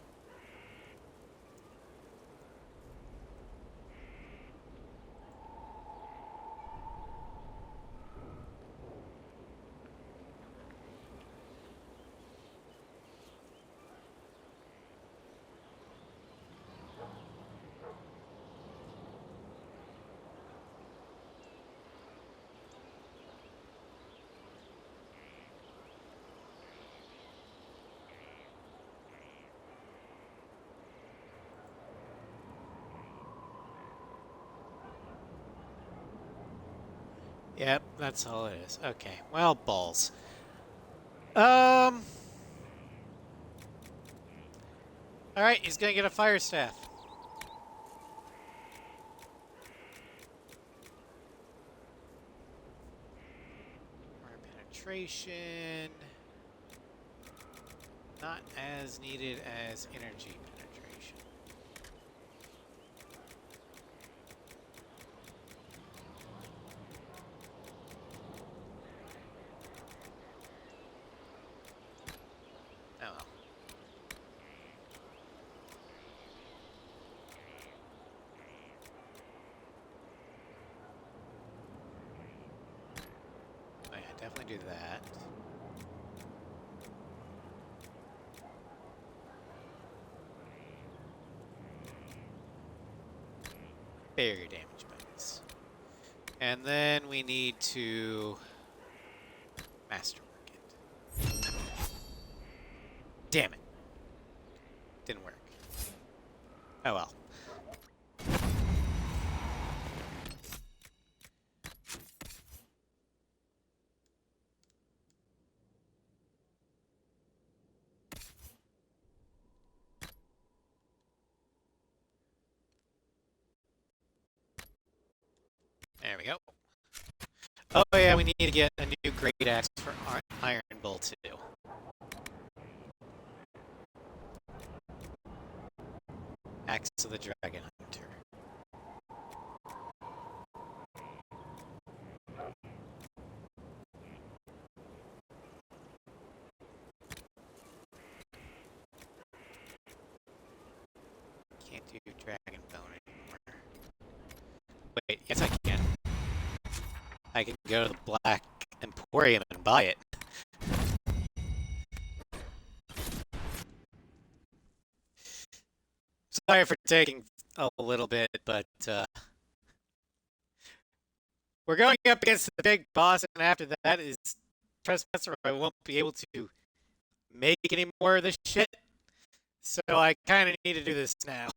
Yep, that's all it is. Okay, well, balls. Alright, he's gonna get a fire staff. More penetration. Not as needed as energy penetration. Oh well. Oh yeah, definitely do that. Barrier damage bonus. And then we need to masterwork it. Damn it. Didn't work. Oh well. There we go. Oh yeah, we need to get a new great axe for Iron Bull too. Axe of the Dragon Hunter. Can't do Dragon Bone anymore. Wait, yes I can. I can go to the Black Emporium and buy it. Sorry for taking a little bit, but we're going up against the big boss, and after that is Trespasser. I won't be able to make any more of this shit, so I kind of need to do this now.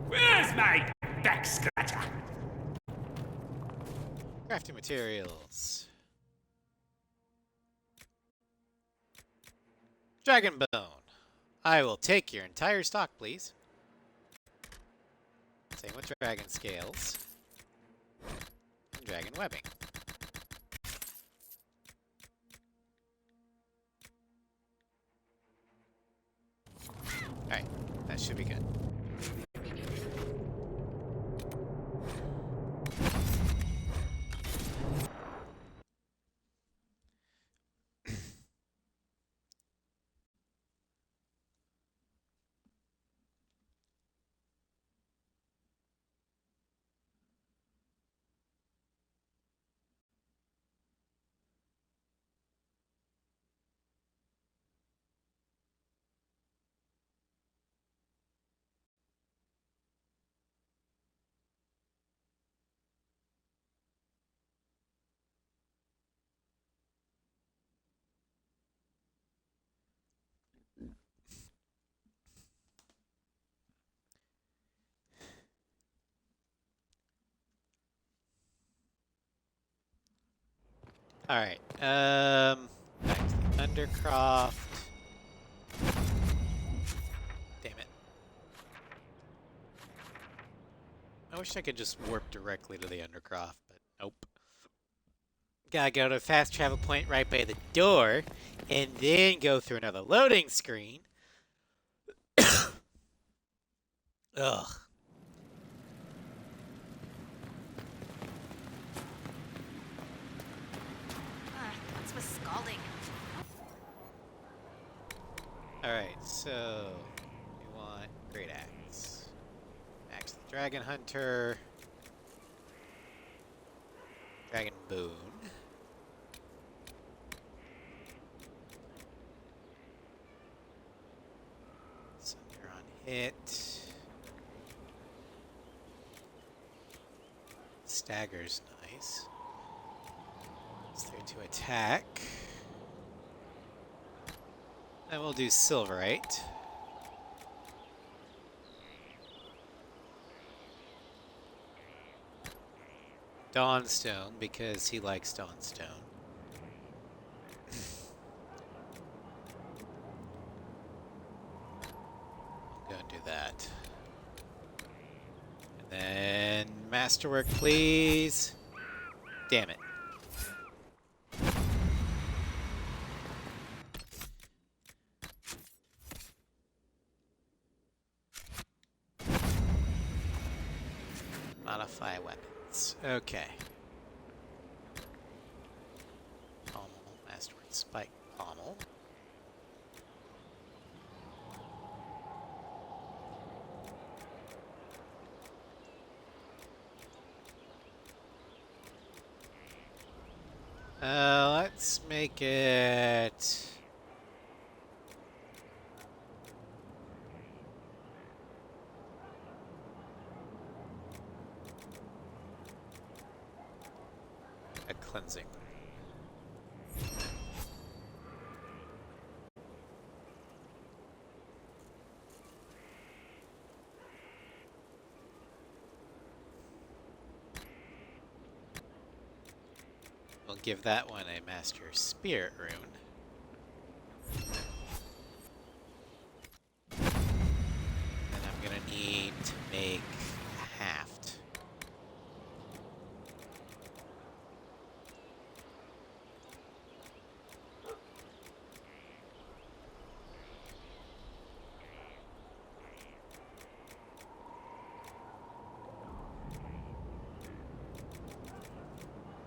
Where's my back scratcher? Crafting materials. Dragon Bone. I will take your entire stock, please. Same with Dragon Scales. And Dragon Webbing. Alright, that should be good. Alright, back to the Undercroft. Damn it. I wish I could just warp directly to the Undercroft, but nope. Gotta go to a fast travel point right by the door, and then go through another loading screen. Ugh. What's with scalding? Alright, so we want Great Axe. Axe the Dragon Hunter. Dragon Boon. Center on hit. Stagger's nice. It's there to attack. And we'll do Silverite. Dawnstone, because he likes Dawnstone. I'm gonna do that. And then Masterwork, please. Damn it. Modify weapons. Okay. Pommel, Masterwork, Spike, Pommel. Let's make it... a cleansing. We'll give that one a Master Spirit rune. And I'm gonna need to make a haft.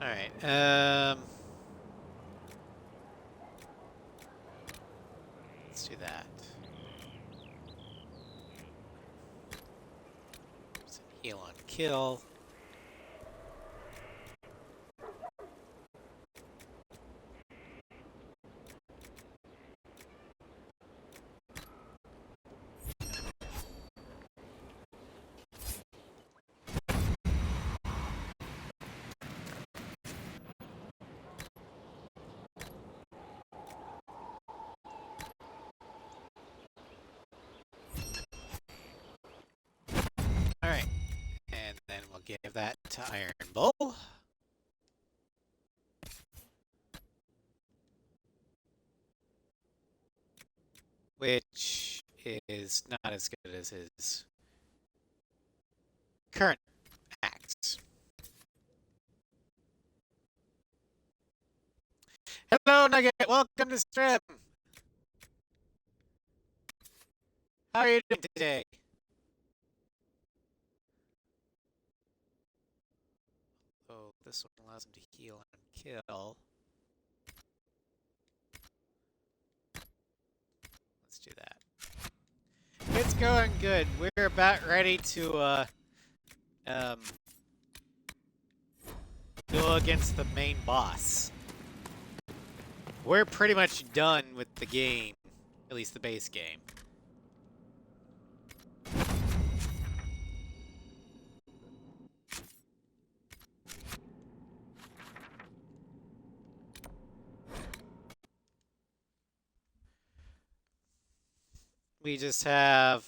Alright, let's do that. Some heal on kill. Alright, and then we'll give that to Iron Bull. Which is not as good as his current axe. Hello, Nugget! Welcome to stream! How are you doing today? Oh, this one allows him to heal and kill. Let's do that. It's going good. We're about ready to go against the main boss. We're pretty much done with the game, at least the base game. We just have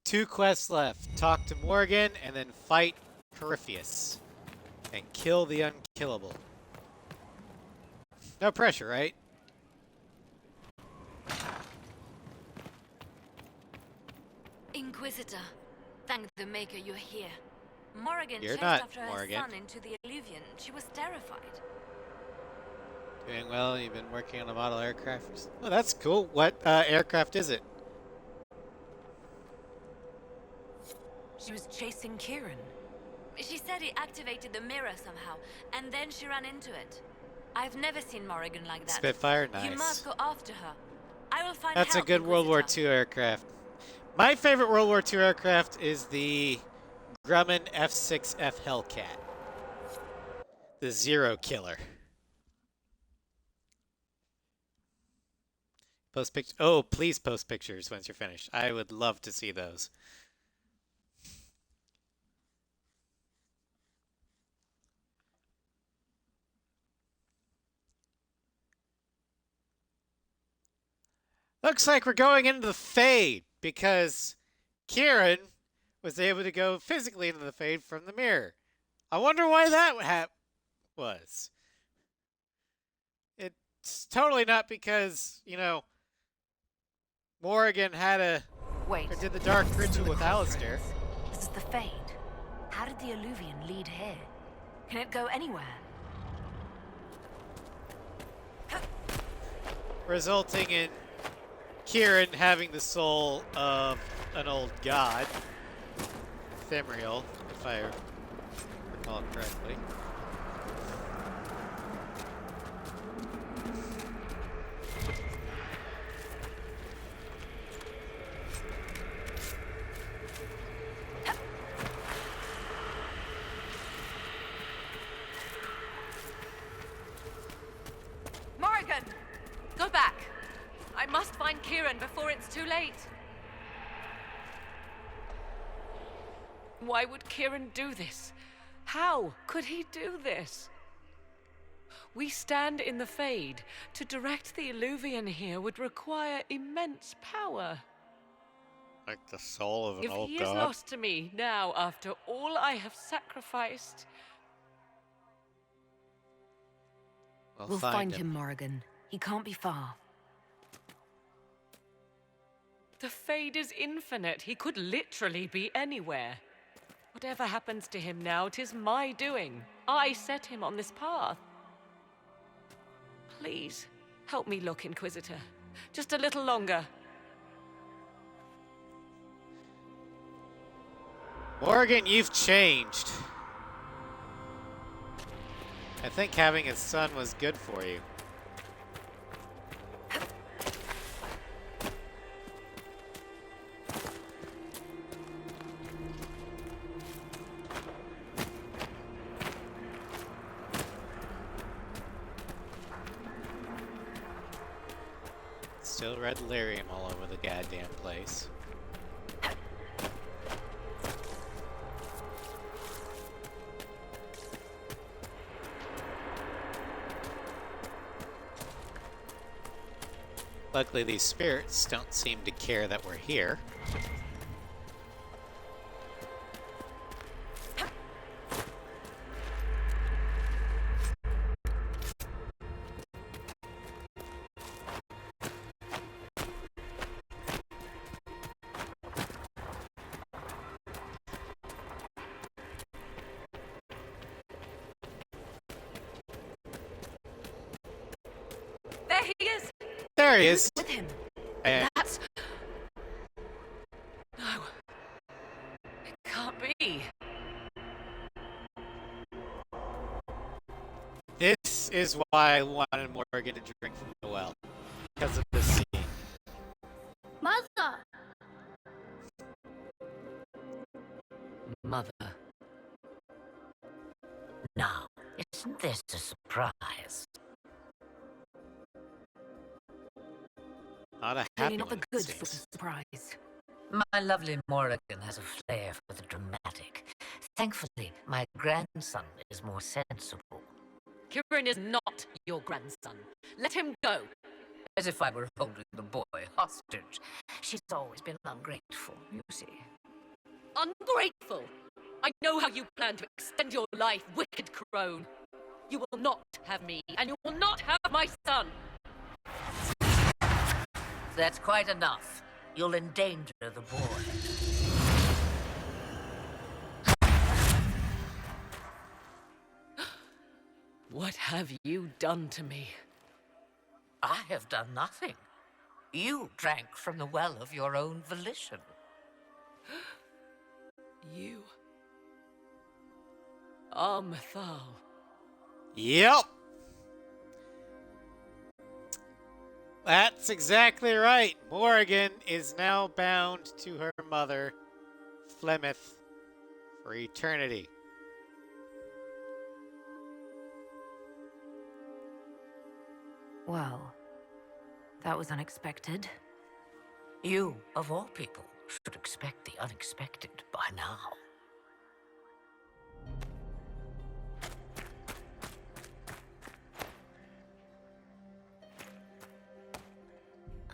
2 quests left. Talk to Morgan and then fight Corypheus. And kill the unkillable. No pressure, right? Inquisitor, thank the Maker you're here. Morrigan You're chased not after her Morrigan. son into the Illuvian. She was terrified. Doing well. You've been working on a model aircraft. Oh, that's cool. What aircraft is it? She was chasing Kieran. She said he activated the mirror somehow, and then she ran into it. I've never seen Morrigan like that. Spitfire, nice. You must go after her. I will find That's a help, good World War Inquisitor. II aircraft. My favorite World War II aircraft is the Grumman F-6F Hellcat. The Zero Killer. Post pictures. Oh, please post pictures once you're finished. I would love to see those. Looks like we're going into the Fade because Kieran was able to go physically into the Fade from the mirror. I wonder why that was. It's totally not because, you know, Morrigan had a... Wait. Or did the dark ritual with Alistair. This is the Fade. How did the Illuvian lead here? Can it go anywhere? Resulting in Kieran having the soul of an old god. Themriel, if I recall it correctly. Morrigan! Go back! I must find Kieran before it's too late. Why would Kieran do this? How could he do this? We stand in the Fade. To direct the Illuvian here would require immense power. Like the soul of an If old he god. is lost to me now, after all I have sacrificed, We'll find him, Morrigan. He can't be far. the Fade is infinite. He could literally be anywhere. Whatever happens to him now, 'tis my doing. I set him on this path. Please, help me look, Inquisitor. Just a little longer. Morrigan, you've changed. I think having a son was good for you. Still red lyrium all over the goddamn place. Luckily, these spirits don't seem to care that we're here. There he is! There he is. With him. And That's... No. It can't be. this is why I wanted Morgan to drink from the well. Because of this scene. Mother! Mother. Now, isn't this a surprise? Not a Clearly happy not the one, it good seems. sort of surprise. My lovely Morrigan has a flair for the dramatic. Thankfully, my grandson is more sensible. Kieran is not your grandson. Let him go. As if I were holding the boy hostage. She's always been ungrateful, you see. Ungrateful! I know how you plan to extend your life, wicked crone. You will not have me, and you will not have my son. That's quite enough. You'll endanger the boy. What have you done to me? I have done nothing. You drank from the well of your own volition. You are Mythal. Yep. That's exactly right. Morrigan is now bound to her mother, Flemeth, for eternity. Well, that was unexpected. You, of all people, should expect the unexpected by now.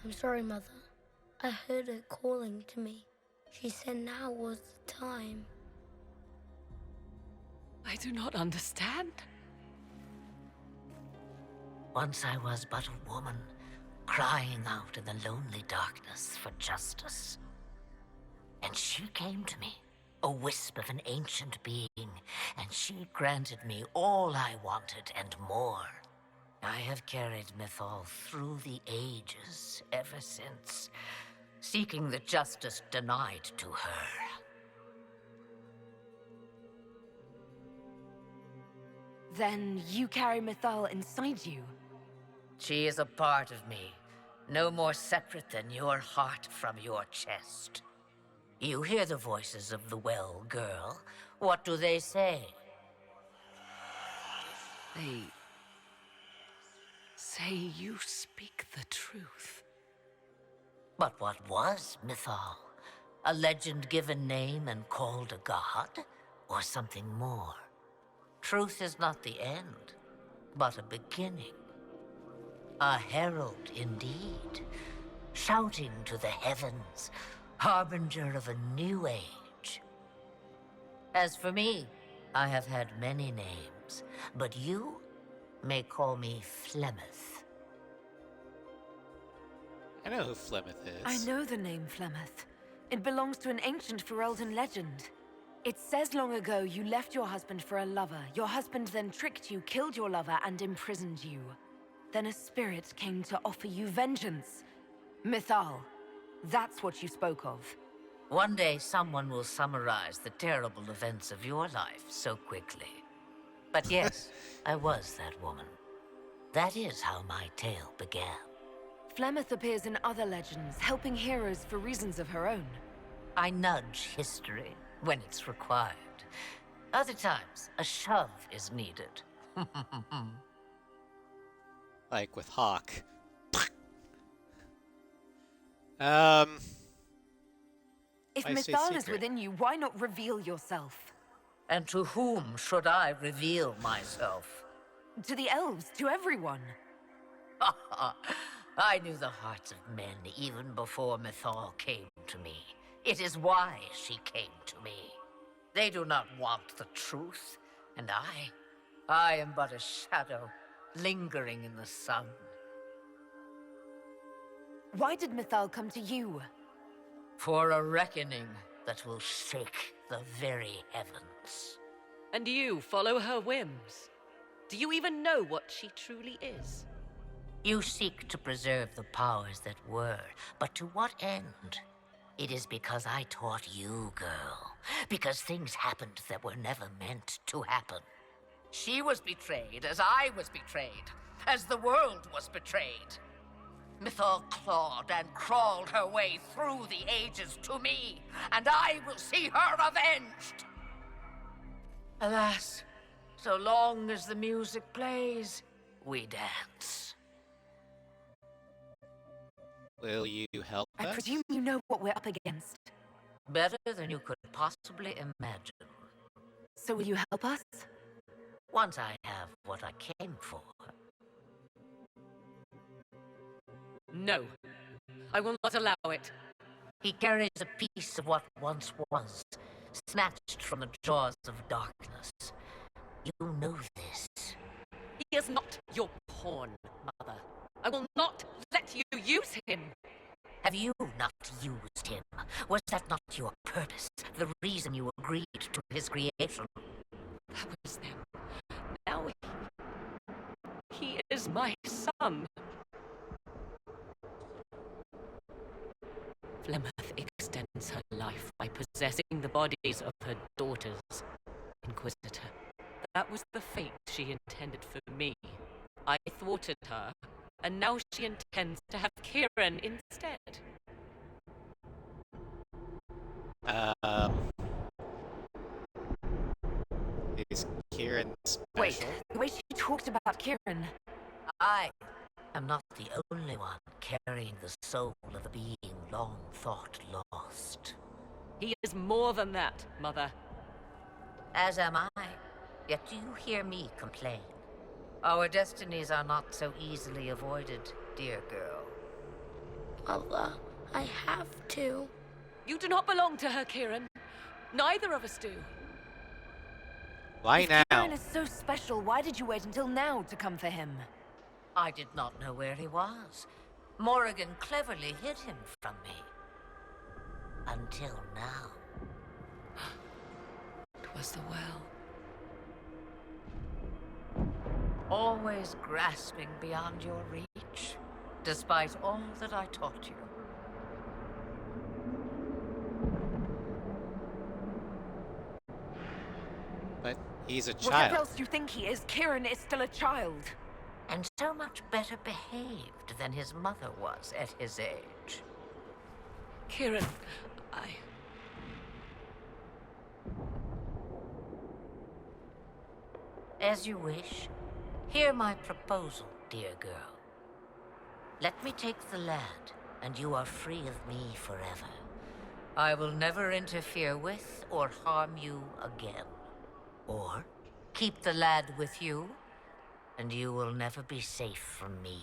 I'm sorry, Mother. I heard her calling to me. She said now was the time. I do not understand. Once I was but a woman, crying out in the lonely darkness for justice. And she came to me, a wisp of an ancient being, and she granted me all I wanted and more. I have carried Mythal through the ages ever since, seeking the justice denied to her. Then you carry Mythal inside you? She is a part of me, no more separate than your heart from your chest. You hear the voices of the well, girl. What do they say? They say you speak the truth. But what was Mythal? A legend given name and called a god? Or something more? Truth is not the end, but a beginning. A herald indeed, shouting to the heavens, harbinger of a new age. As for me, I have had many names, but you may call me Flemeth. I know who Flemeth is. I know the name Flemeth. It belongs to an ancient Ferelden legend. It says long ago you left your husband for a lover. Your husband then tricked you, killed your lover, and imprisoned you. Then a spirit came to offer you vengeance. Mythal, that's what you spoke of. One day someone will summarize the terrible events of your life so quickly. But yes, I was that woman. That is how my tale began. Flemeth appears in other legends, helping heroes for reasons of her own. I nudge history when it's required. Other times, a shove is needed. Like with Hawk. If Mythal is within you, why not reveal yourself? And to whom should I reveal myself? To the elves, to everyone. I knew the hearts of men even before Mythal came to me. It is why she came to me. They do not want the truth, and I am but a shadow, lingering in the sun. Why did Mythal come to you? For a reckoning that will shake the very heavens. And you follow her whims. Do you even know what she truly is? You seek to preserve the powers that were, but to what end? It is because I taught you, girl. Because things happened that were never meant to happen. She was betrayed as I was betrayed, as the world was betrayed. Mythal clawed and crawled her way through the ages to me, and I will see her avenged. Alas, so long as the music plays, we dance. Will you help us? I presume you know what we're up against. Better than you could possibly imagine. So will you help us? Once I have what I came for. No. I will not allow it. He carries a piece of what once was, snatched from the jaws of darkness. You know this. He is not your pawn, Mother. I will not let you use him. Have you not used him? Was that not your purpose? The reason you agreed to his creation? That was then. Now my son. Flemeth extends her life by possessing the bodies of her daughters. Inquisitor, that was the fate she intended for me. I thwarted her, and now she intends to have Kieran instead. Is Kieran special? Wait, the way she talked about Kieran. I am not the only one carrying the soul of a being long thought lost. He is more than that, Mother. As am I. Yet do you hear me complain? Our destinies are not so easily avoided, dear girl. Mother, I have to. You do not belong to her, Kieran. Neither of us do. Why now? Kieran is so special. Why did you wait until now to come for him? I did not know where he was. Morrigan cleverly hid him from me. Until now. It was the well. Always grasping beyond your reach, despite all that I taught you. But he's a Whatever child. else you think he is, Kieran is still a child. And so much better behaved than his mother was at his age. Kieran, As you wish. Hear my proposal, dear girl. Let me take the lad, and you are free of me forever. I will never interfere with or harm you again. Or keep the lad with you, and you will never be safe from me.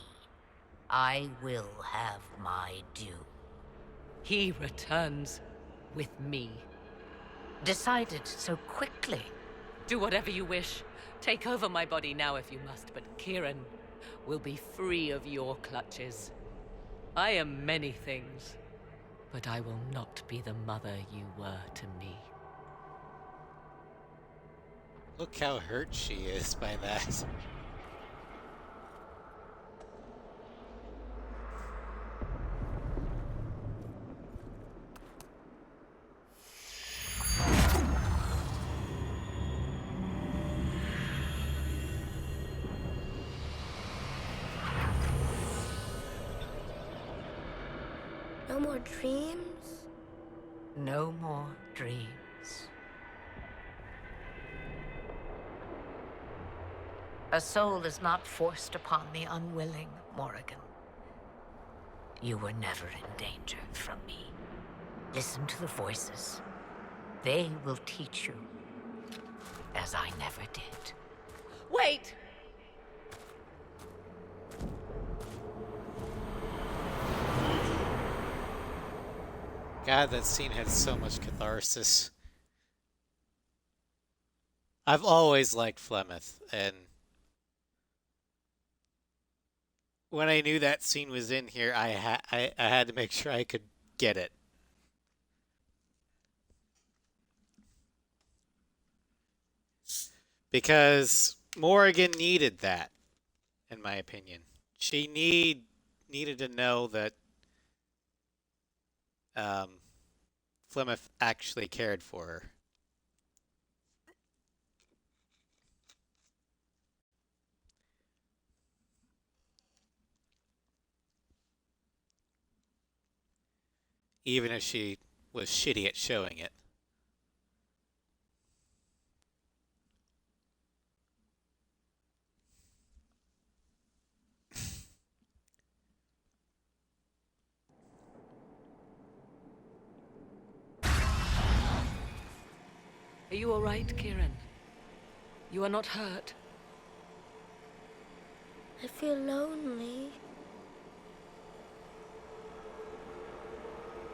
I will have my due. he returns with me. Decided so quickly. Do whatever you wish. Take over my body now if you must, but Kieran will be free of your clutches. I am many things, but I will not be the mother you were to me. Look how hurt she is by that. No more dreams? No more dreams. A soul is not forced upon the unwilling, Morrigan. You were never in danger from me. Listen to the voices. They will teach you, as I never did. Wait! God, that scene had so much catharsis. I've always liked Flemeth, and when I knew that scene was in here, I had to make sure I could get it. Because Morrigan needed that, in my opinion. She needed to know that Flemeth actually cared for her. Even if she was shitty at showing it. Are you all right, Kieran? You are not hurt? I feel lonely.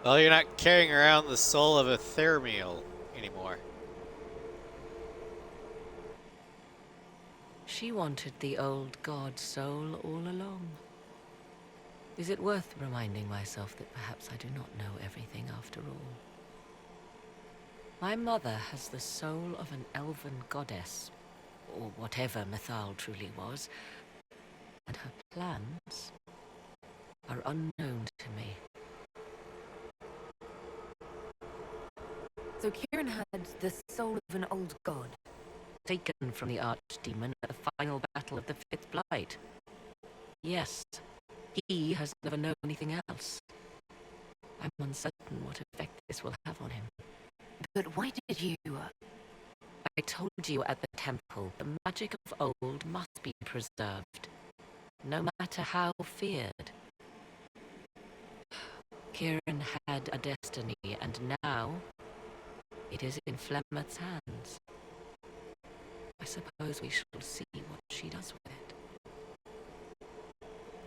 Well, you're not carrying around the soul of a Thermiel anymore. She wanted the old god soul all along. Is it worth reminding myself that perhaps I do not know everything after all? My mother has the soul of an elven goddess, or whatever Mythal truly was, and her plans are unknown to me. So Kieran had the soul of an old god. Taken from the Archdemon at the final battle of the Fifth Blight. Yes, he has never known anything else. I'm uncertain what effect this will have on him. But why did you... I told you at the temple, the magic of old must be preserved, no matter how feared. Kieran had a destiny, and now it is in Flemeth's hands. I suppose we shall see what she does with it.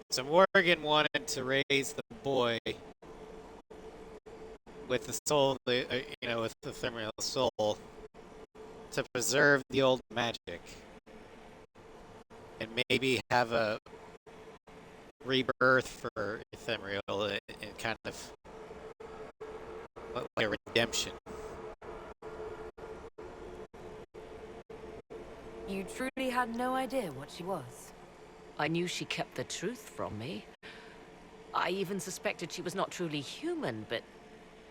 So Morgan wanted to raise the boy with the soul, with the Themriel soul, to preserve the old magic, and maybe have a rebirth for Themriel in kind of like a redemption. You truly had no idea what she was? I knew she kept the truth from me. I even suspected she was not truly human, but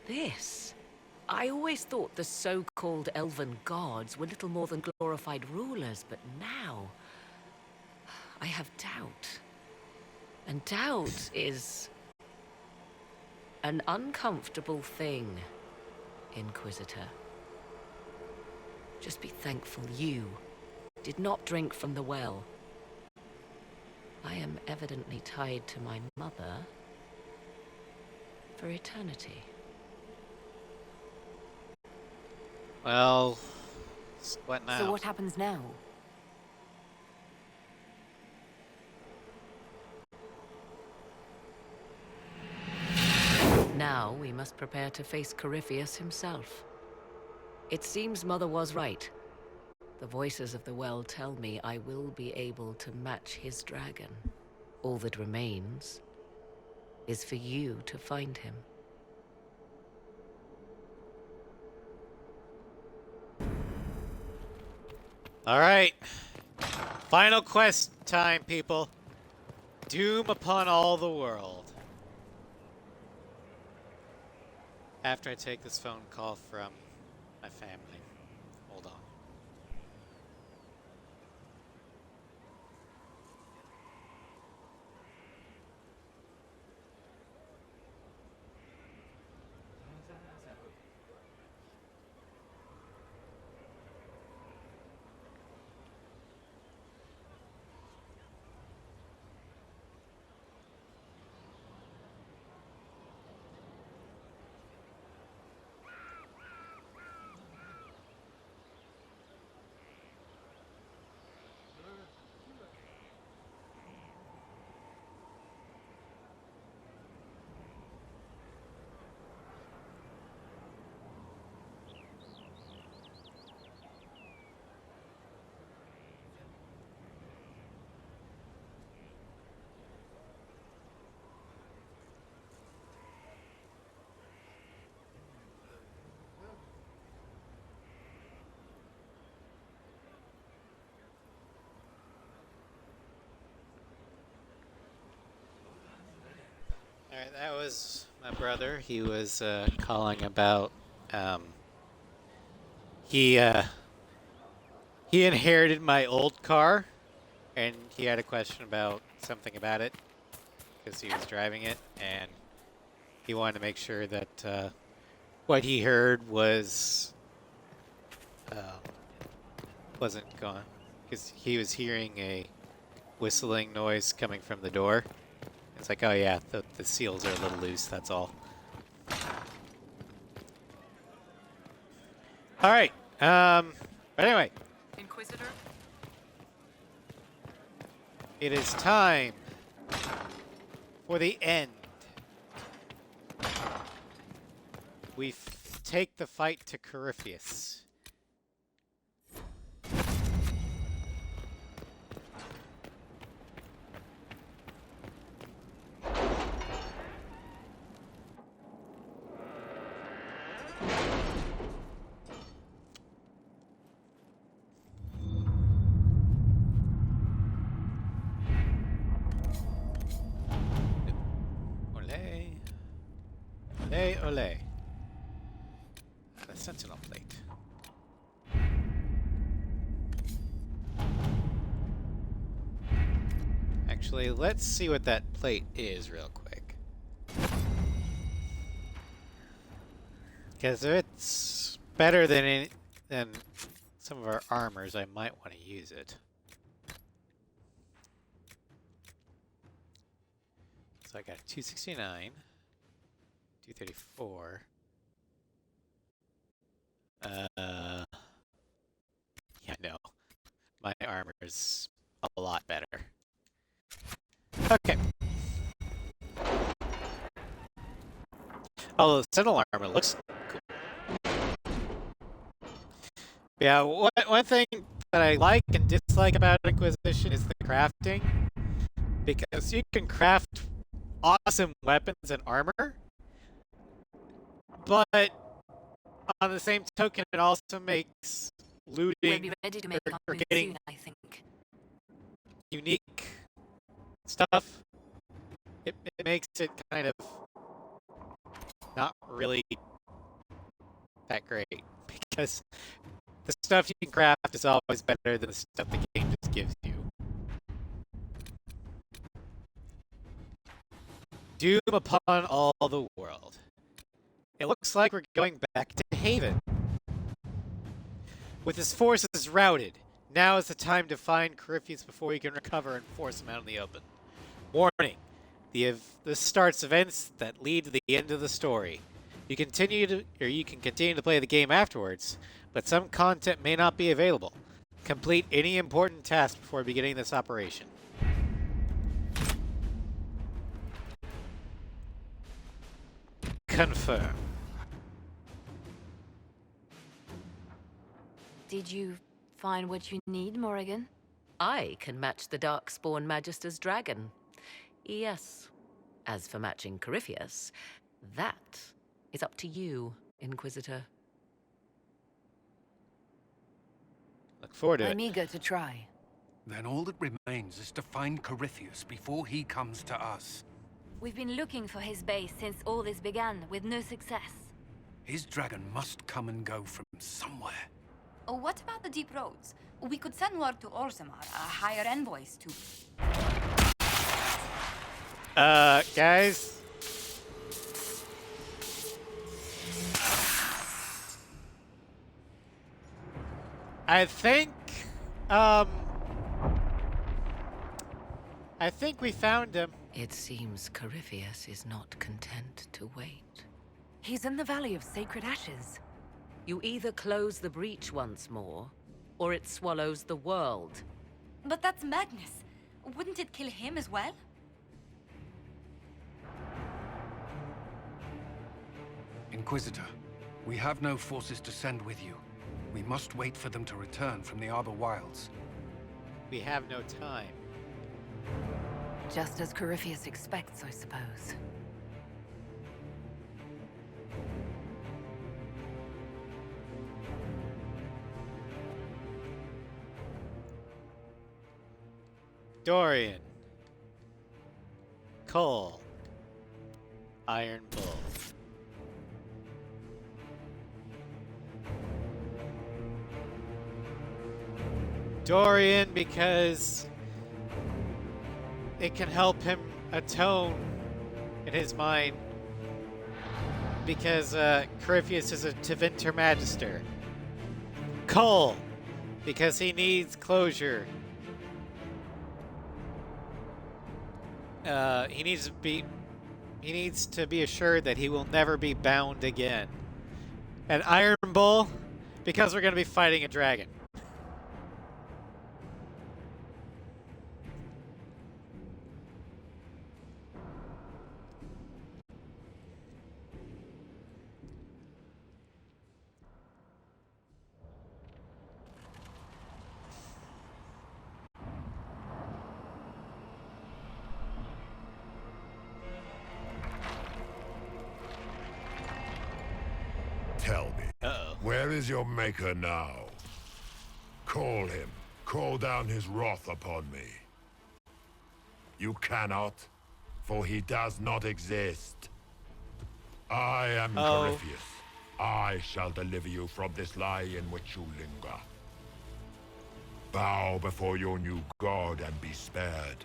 this... I always thought the so-called elven gods were little more than glorified rulers, but now... I have doubt. And doubt is... an uncomfortable thing, Inquisitor. Just be thankful you did not drink from the well. I am evidently tied to my mother for eternity. Well, what now? So what happens now? Now we must prepare to face Corypheus himself. It seems Mother was right. The voices of the well tell me I will be able to match his dragon. All that remains is for you to find him. All right. Final quest time, people. Doom upon all the world. After I take this phone call from my family. Hold on. Alright, that was my brother. He was calling about he inherited my old car, and he had a question about something about it because he was driving it, and he wanted to make sure that what he heard was wasn't gone, because he was hearing a whistling noise coming from the door. It's like, oh yeah, the seals are a little loose, that's all. Alright, but anyway. Inquisitor? It is time for the end. We take the fight to Corypheus. Ole, ole. The sentinel plate. Actually, let's see what that plate is real quick. Because if it's better than some of our armors, I might want to use it. So I got 269, 234. Yeah, no. My armor is a lot better. Okay. Although the sentinel armor looks cool. Yeah, one thing that I like and dislike about Inquisition is the crafting. Because you can craft awesome weapons and armor, but on the same token, it also makes looting We'll be ready to make or our getting soon, I think. unique stuff. It makes it kind of not really that great, because the stuff you can craft is always better than the stuff the game just gives you. Doom upon all the world. It looks like we're going back to Haven. With his forces routed, now is the time to find Corypheus before he can recover and force him out in the open. Warning: this starts events that lead to the end of the story. You can continue to play the game afterwards, but some content may not be available. Complete any important task before beginning this operation. Confirm. Did you find what you need, Morrigan? I can match the Darkspawn Magister's dragon. Yes. As for matching Corypheus, that is up to you, Inquisitor. Look forward to it. I'm eager to try. Then all that remains is to find Corypheus before he comes to us. We've been looking for his base since all this began, with no success. His dragon must come and go from somewhere. Oh, what about the deep roads? We could send word to Orzammar, hire envoys to... Guys? I think we found him. It seems Corypheus is not content to wait. He's in the Valley of Sacred Ashes. You either close the breach once more, or it swallows the world. But that's madness. Wouldn't it kill him as well? Inquisitor, we have no forces to send with you. We must wait for them to return from the Arbor Wilds. We have no time. Just as Corypheus expects, I suppose. Dorian. Cole. Iron Bull. Dorian, because it can help him atone in his mind, because Corypheus is a Tevinter Magister. Cole, because he needs closure. He needs to be assured that he will never be bound again. And Iron Bull, because we're going to be fighting a dragon. Tell me, where is your maker now? Call him. Call down his wrath upon me. You cannot, for he does not exist. I am Oh. Corypheus. I shall deliver you from this lie in which you linger. Bow before your new god and be spared.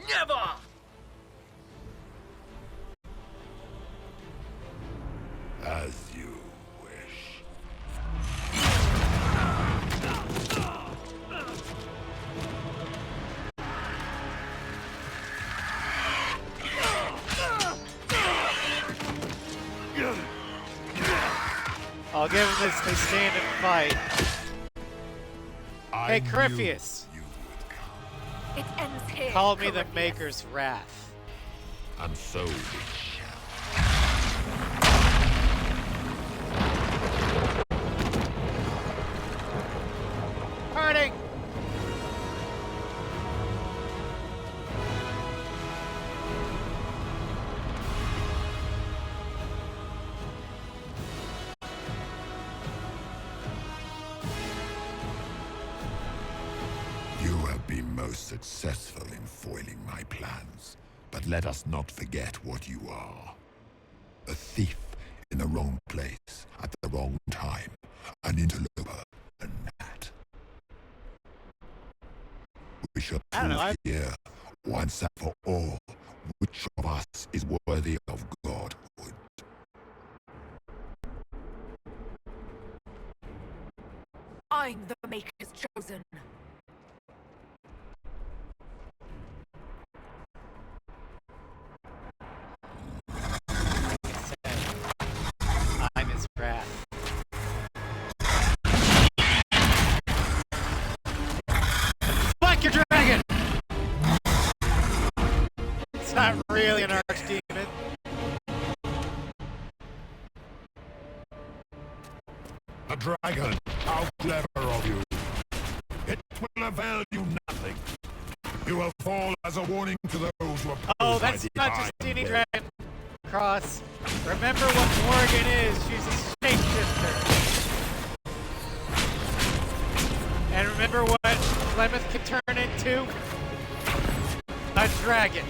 Never! As you wish. I'll give him this to stand and fight. Hey, Corypheus. It ends here. Call me the Corypheus. Maker's Wrath. And so we Parting! You have been most successful in foiling my plans, but let us not forget what you are. A thief in the wrong place at the wrong time, an interloper, a gnat. We shall prove here, once and for all, which of us is worthy of godhood. I'm the Maker's chosen. I'm his wrath. Fuck your dragon! It's not really an archdemon. A dragon! How clever of you! It will avail you nothing. You will fall as a warning to those who oppose Oh, my that's not divine just any will. dragon. Cross. Remember what Morgan is. She's a shapeshifter. And remember what Plymouth can turn into? A dragon.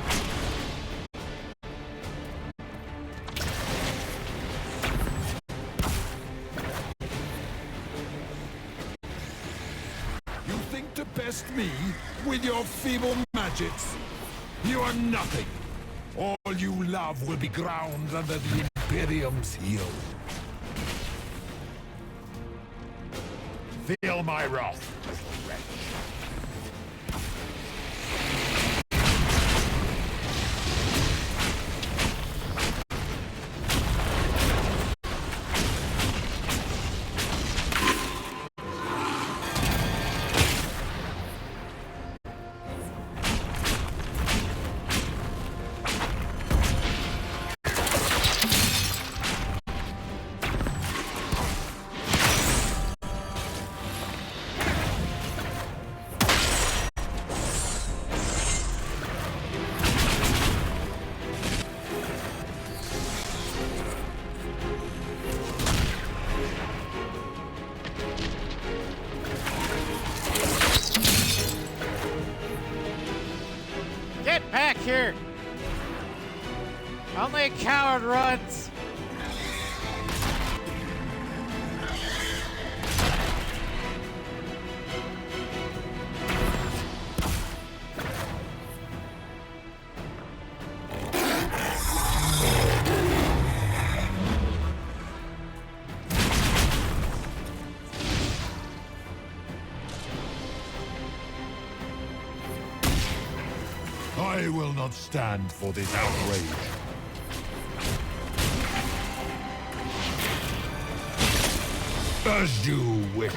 You think to best me with your feeble magics? You are nothing. All you love will be ground under the Imperium's heel. Feel my wrath, little wretch. Get back here! Only a coward runs. I will not stand for this outrage. As you wish.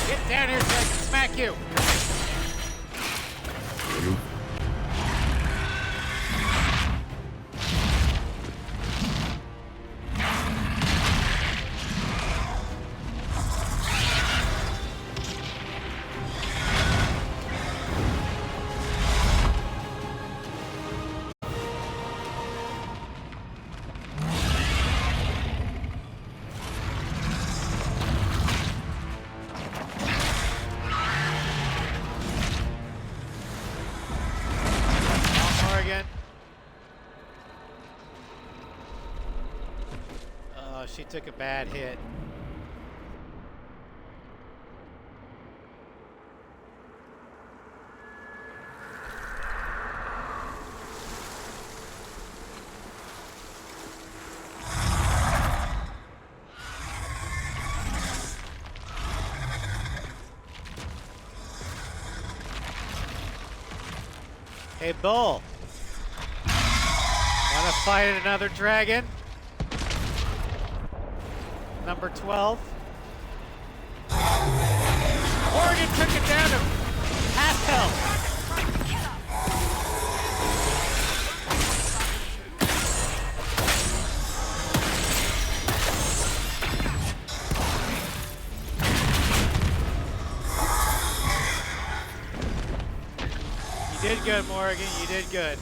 Get down here so I can smack you. You she took a bad hit. Hey, Bull. Wanna fight another dragon? Number 12. Morgan took it down to half health. You did good, Morgan. You did good.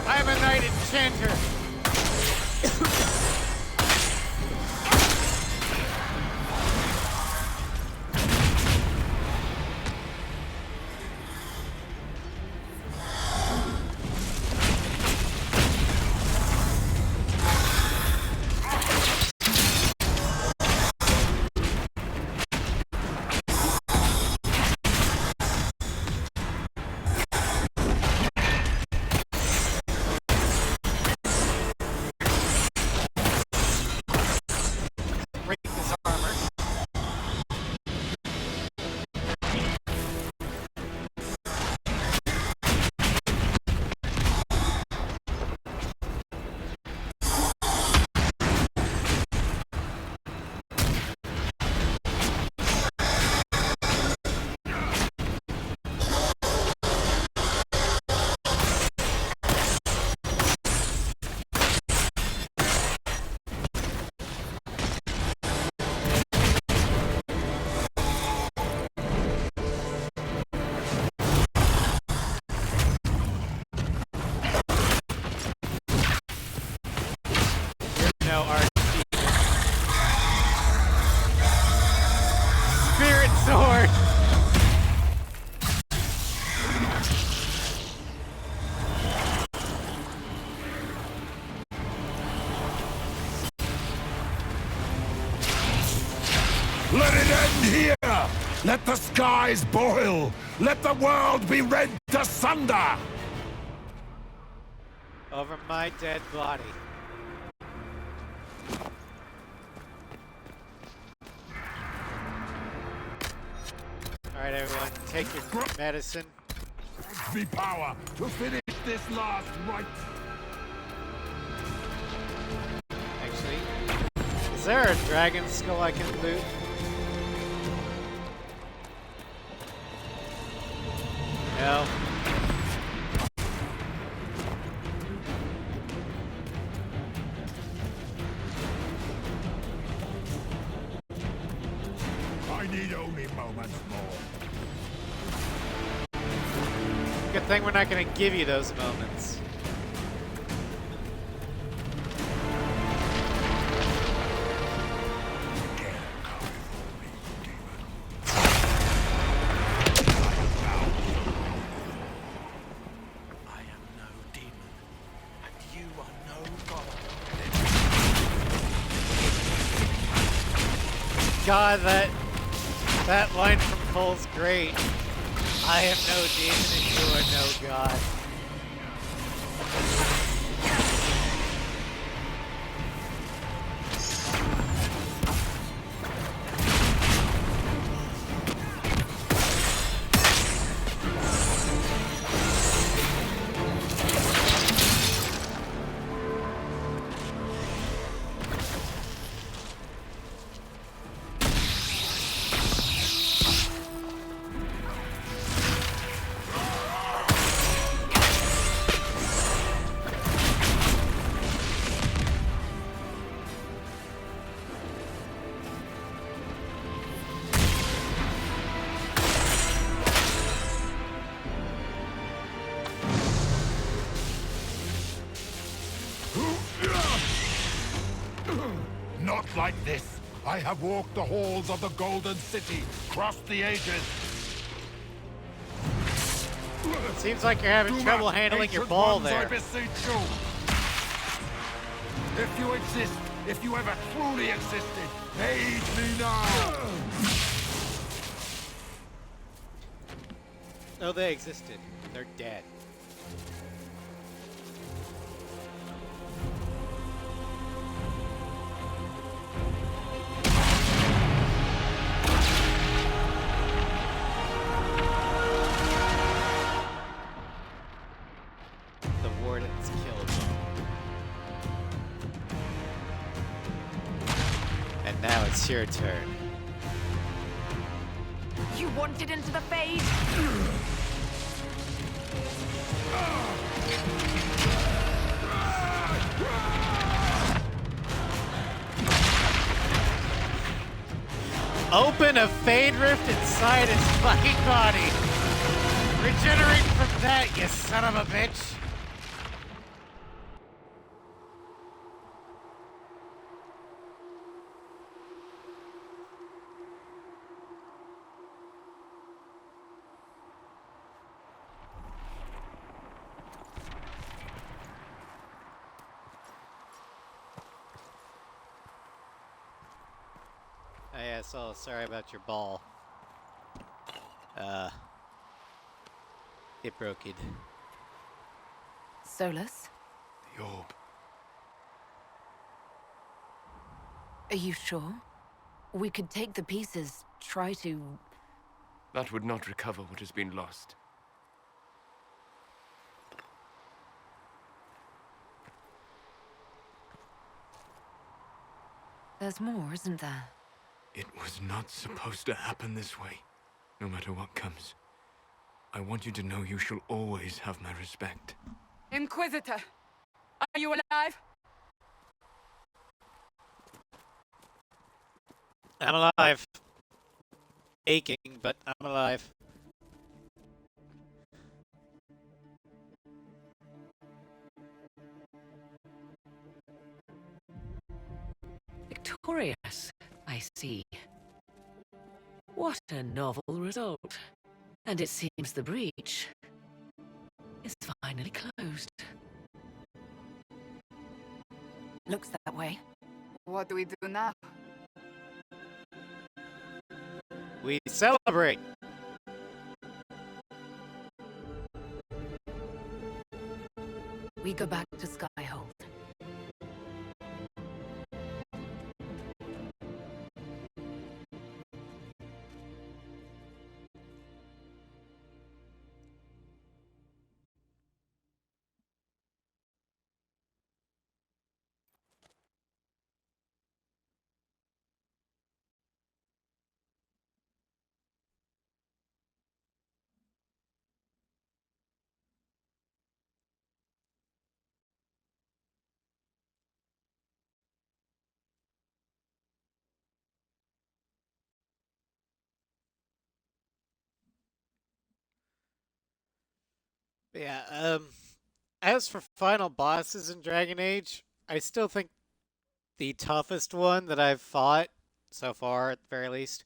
I'm a knight enchanter. Spirit sword. Let it end here! Let the skies boil! Let the world be rent asunder! Over my dead body. Alright, everyone, take your medicine. Be power to finish this last rite. Actually, is there a dragon skull I can loot? No. I need only moments more. Good thing we're not going to give you those moments. God, that line from Cole's great. I am no demon and you are no god. I have walked the halls of the Golden City, crossed the ages. Seems like you're having trouble handling your ball there. I beseech you. If you exist, if you ever truly existed, aid me now. No, they existed. They're dead. The warden's killed them. And now it's your turn. You wanted into the Fade? Open a Fade Rift inside its fucking body. Regenerate from that, you son of a bitch. Oh yeah, so sorry about your ball. It broke it. Solus? The orb. Are you sure? We could take the pieces, try to... That would not recover what has been lost. There's more, isn't there? It was not supposed to happen this way. No matter what comes. I want you to know you shall always have my respect. Inquisitor, are you alive? I'm alive. Aching, but I'm alive. Victorious, I see. What a novel result. And it seems the breach is finally closed. Looks that way. What do we do now? We celebrate. We go back to Skyhold. Yeah, as for final bosses in Dragon Age, I still think the toughest one that I've fought so far, at the very least,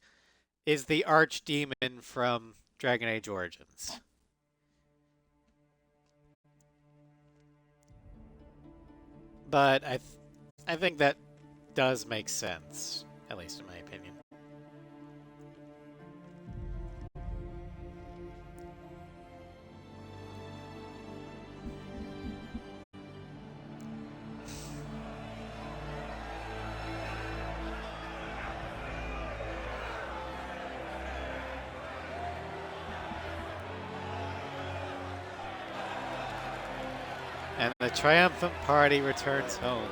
is the Archdemon from Dragon Age Origins. But I think that does make sense, at least in my opinion. And the triumphant party returns home.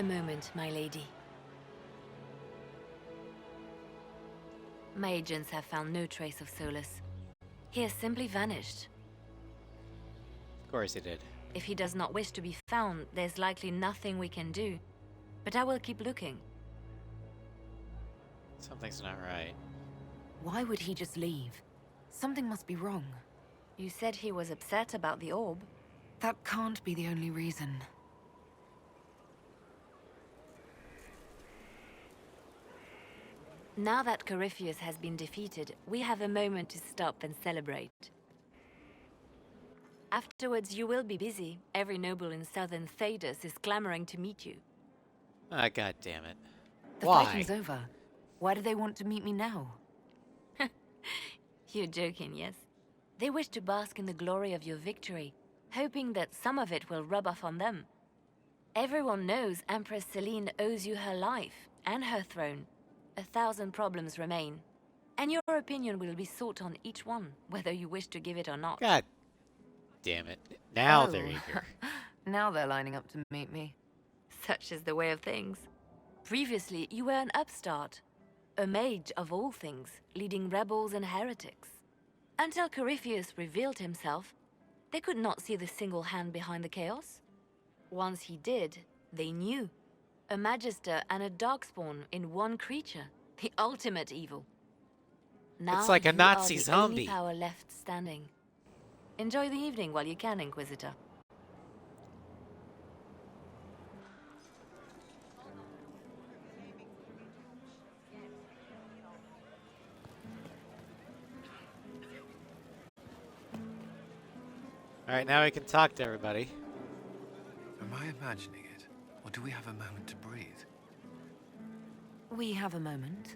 A moment, my lady. My agents have found no trace of Solus. He has simply vanished. Of course he did. If he does not wish to be found, there's likely nothing we can do. But I will keep looking. Something's not right. Why would he just leave? Something must be wrong. You said he was upset about the orb. That can't be the only reason. Now that Corypheus has been defeated, we have a moment to stop and celebrate. Afterwards, you will be busy. Every noble in southern Thedas is clamoring to meet you. Ah, God damn it. The Why? fighting's over. Why do they want to meet me now? You're joking, yes? They wish to bask in the glory of your victory, hoping that some of it will rub off on them. Everyone knows Empress Celine owes you her life and her throne. 1,000 problems remain, and your opinion will be sought on each one, whether you wish to give it or not. God damn it. Now they're eager. Now they're lining up to meet me. Such is the way of things. Previously, you were an upstart, a mage of all things, leading rebels and heretics. Until Corypheus revealed himself, they could not see the single hand behind the chaos. Once he did, they knew. A Magister and a Darkspawn in one creature. The ultimate evil. Now It's like a Nazi you are the zombie. only power left standing. Enjoy the evening while you can, Inquisitor. Alright, now we can talk to everybody. Am I imagining it? Or do we have a moment to breathe? We have a moment.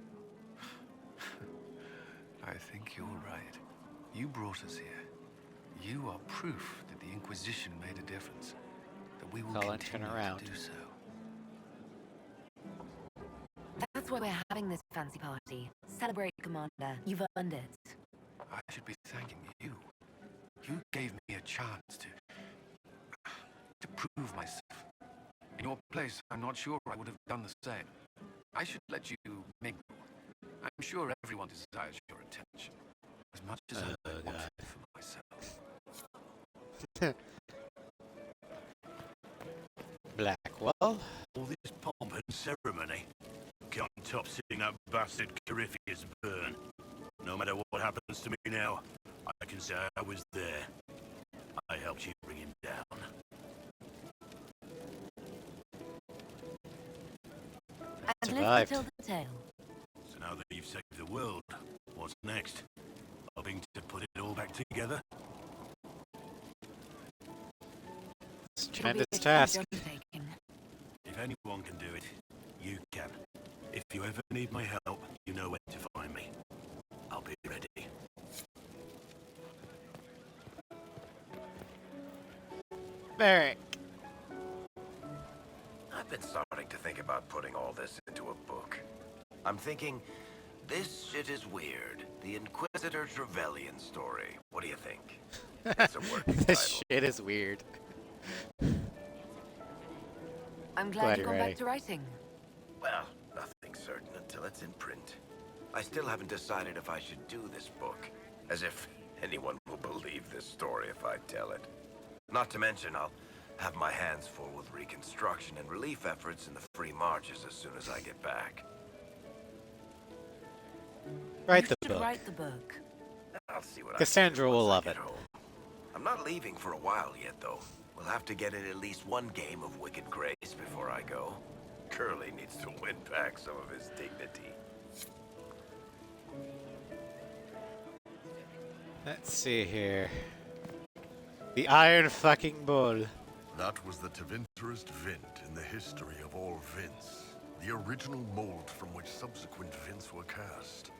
I think you're right. You brought us here. You are proof that the Inquisition made a difference. That we will Colin, continue turn around. to do so. That's why we're having this fancy party. Celebrate, Commander. You've earned it. I should be thanking you. You gave me a chance to prove myself. In your place, I'm not sure I would have done the same. I should let you mingle. I'm sure everyone desires your attention. As much as I want it for myself. Blackwell? All this pomp and ceremony. Can't top seeing that bastard Corypheus burn. No matter what happens to me now, I can say I was there. I helped you bring him down. I've lived Survived. to tell the tale. So now that you've saved the world, what's next? Hoping to put it all back together? It's a tremendous task. If anyone can do it, you can. If you ever need my help, you know where to find me. I'll be ready. Merrick. I've been starting to think about putting all this into a book. I'm thinking, this shit is weird. The Inquisitor's Rebellion story. What do you think? It's a working This title. shit is weird. I'm Glad glad you're you got ready. back to writing. Well, nothing's certain until it's in print. I still haven't decided if I should do this book. As if anyone will believe this story if I tell it. Not to mention, I'll have my hands full with reconstruction and relief efforts in the free marches as soon as I get back. Write the You should book. write the book. I'll see what Cassandra will love it. I'm not leaving for a while yet, though. We'll have to get in at least one game of Wicked Grace before I go. Curly needs to win back some of his dignity. Let's see here. The Iron fucking Bull. That was the Tevinterest Vint in the history of all Vints. The original mold from which subsequent Vints were cast.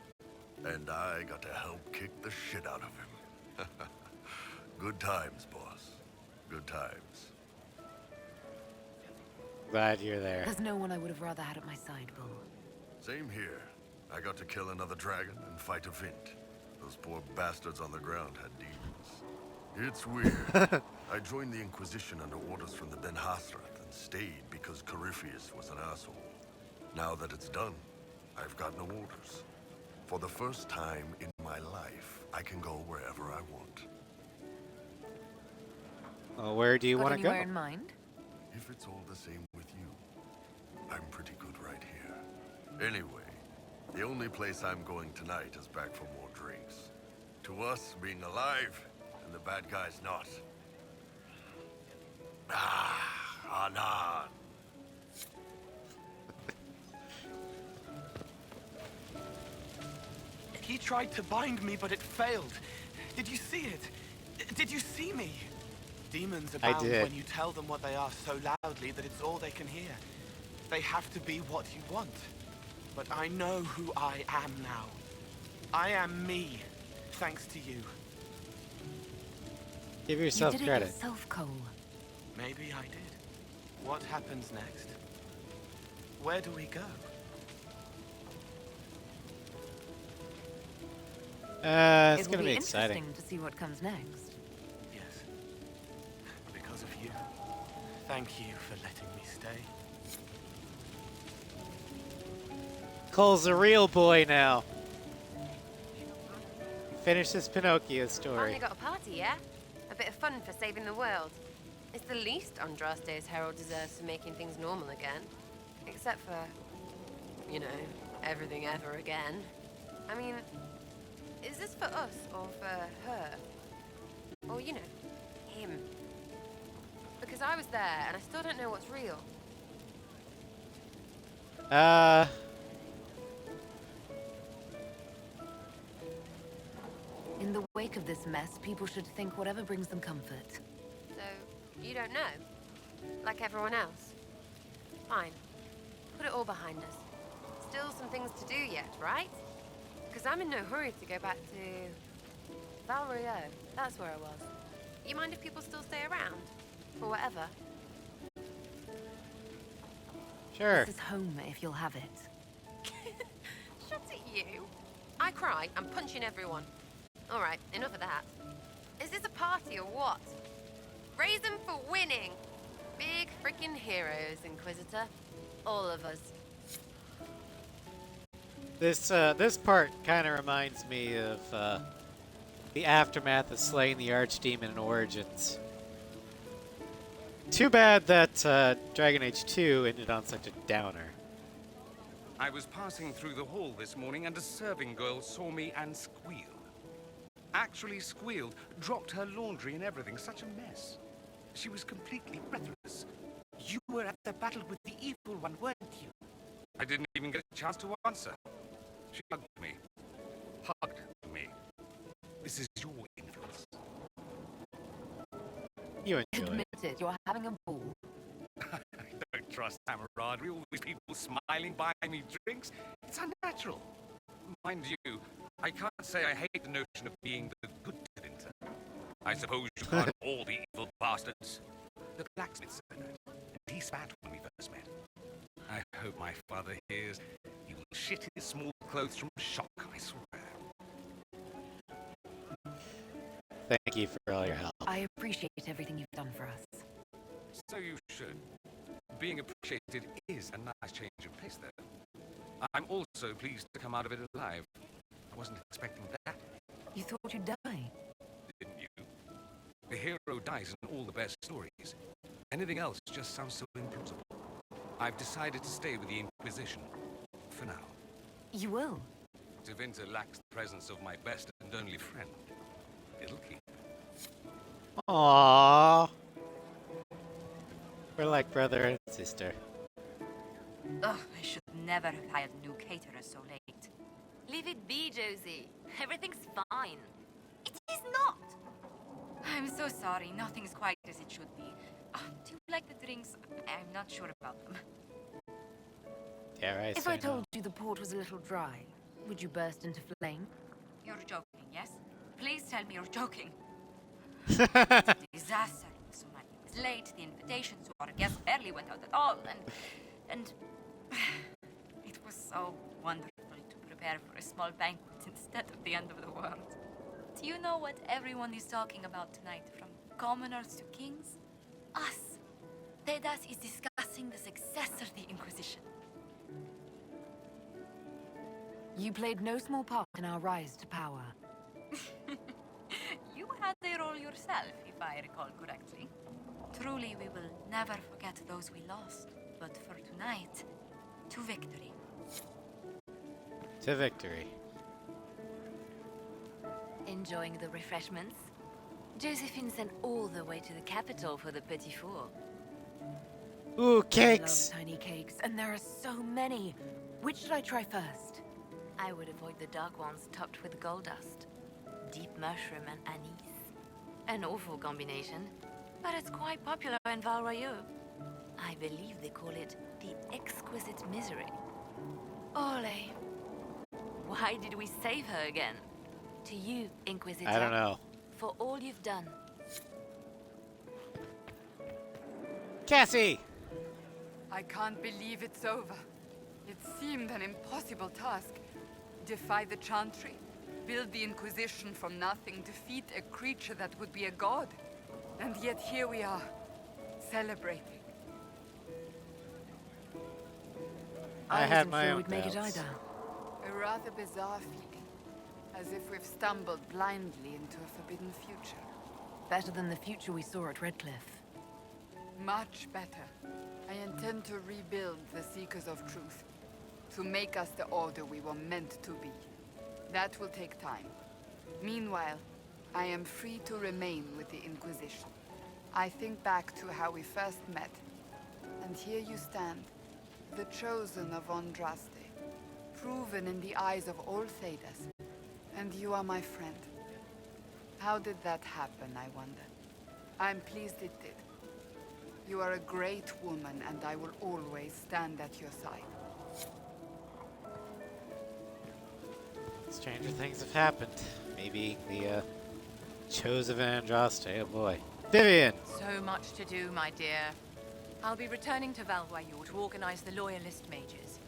And I got to help kick the shit out of him. Good times, boss. Good times. Glad you're there. There's no one I would have rather had at my side, Bull. Same here. I got to kill another dragon and fight a Vint. Those poor bastards on the ground had demons. It's weird. I joined the Inquisition under orders from the Ben Hasrath and stayed because Corypheus was an asshole. Now that it's done, I've got no orders. For the first time in my life, I can go wherever I want. Well, where do you want to go? Anywhere in mind? If it's all the same with you, I'm pretty good right here. Anyway, the only place I'm going tonight is back for more drinks. To us, being alive, and the bad guys not. Anan. He tried to bind me, but it failed. Did you see it? Did you see me? Demons abound when you tell them what they are so loudly that it's all they can hear. They have to be what you want. But I know who I am now. I am me, thanks to you. Give yourself you did credit. It yourself, Cole. Maybe I did. What happens next? Where do we go? It's gonna be exciting. Interesting to see what comes next. Yes. Because of you. Thank you for letting me stay. Cole's a real boy now. Finish this Pinocchio story. Finally got a party, yeah? A bit of fun for saving the world. It's the least Andraste's herald deserves for making things normal again. Except for, you know, everything ever again. I mean, is this for us or for her? Or, you know, him? Because I was there and I still don't know what's real. In the wake of this mess, people should think whatever brings them comfort. So, you don't know? Like everyone else? Fine. Put it all behind us. Still some things to do yet, right? Because I'm in no hurry to go back to... Valrio. That's where I was. You mind if people still stay around? For whatever? Sure. This is home, if you'll have it. Shut it, you. I cry, I'm punching everyone. Alright, enough of that. Is this a party or what? Raise them for winning! Big freaking heroes, Inquisitor. All of us. This part kind of reminds me of the aftermath of slaying the Archdemon in Origins. Too bad that Dragon Age 2 ended on such a downer. I was passing through the hall this morning and a serving girl saw me and squealed. Actually squealed, dropped her laundry and everything, such a mess. She was completely breathless. You were at the battle with the evil one, weren't you? I didn't even get a chance to answer. She hugged me. Hugged me. This is your influence. You enjoy Admit it, you're having a ball. I don't trust camaraderie, all these people smiling, buying me drinks. It's unnatural. Mind you, I can't say I hate the notion of being the good Winter. I suppose you can't all the evil bastards. The blacksmith said that, and he spat when we first met. I hope my father hears. He will shit his small clothes from shock, I swear. Thank you for all your help. I appreciate everything you've done for us. So you should. Being appreciated is a nice change of pace, though. I'm also pleased to come out of it alive. I wasn't expecting that. You thought you'd die? Didn't you? The hero dies in all the best stories. Anything else just sounds so implausible. I've decided to stay with the Inquisition. For now. You will? Tevinter lacks the presence of my best and only friend. It'll keep. Aww. We're like brother and sister. Ugh, I should never have hired new caterers so late. Leave it be, Josie. Everything's fine. It is not! I'm so sorry, nothing's quite as it should be. Do you like the drinks? I'm not sure about them. Yeah, right. If I told you the port was a little dry, would you burst into flame? You're joking, yes? Please tell me you're joking. It's a disaster. So much was late, the invitations to our guests barely went out at all, and it was so wonderful to prepare for a small banquet instead of the end of the world. Do you know what everyone is talking about tonight, from commoners to kings? Us. Thedas is discussing the success of the Inquisition. You played no small part in our rise to power. You had a role yourself, if I recall correctly. Truly, we will never forget those we lost. But for tonight, to victory. To victory. Enjoying the refreshments? Josephine sent all the way to the capital for the petit four. Ooh, I cakes! love tiny cakes, and there are so many. Which should I try first? I would avoid the dark ones topped with gold dust. Deep mushroom and anise. An awful combination, but it's quite popular in Val Royeaux. I believe they call it the exquisite misery. Ole. Why did we save her again? To you, Inquisitor. I don't know. For all you've done. Cassie! I can't believe it's over. It seemed an impossible task. Defy the Chantry, build the Inquisition from nothing, defeat a creature that would be a god. And yet here we are, celebrating. I had wasn't my sure own we'd make it doubts. either. A rather bizarre feeling, as if we've stumbled blindly into a forbidden future. Better than the future we saw at Redcliffe. Much better. I intend to rebuild the Seekers of Truth, to make us the order we were meant to be. That will take time. Meanwhile, I am free to remain with the Inquisition. I think back to how we first met, and here you stand, the chosen of Andraste, proven in the eyes of all Thedas, and you are my friend. How did that happen, I wonder? I'm pleased it did. You are a great woman, and I will always stand at your side. Stranger things have happened. Maybe the chosen of Andraste. Oh boy. Vivian! So much to do, my dear. I'll be returning to Val Royeaux to organize the Loyalist mages.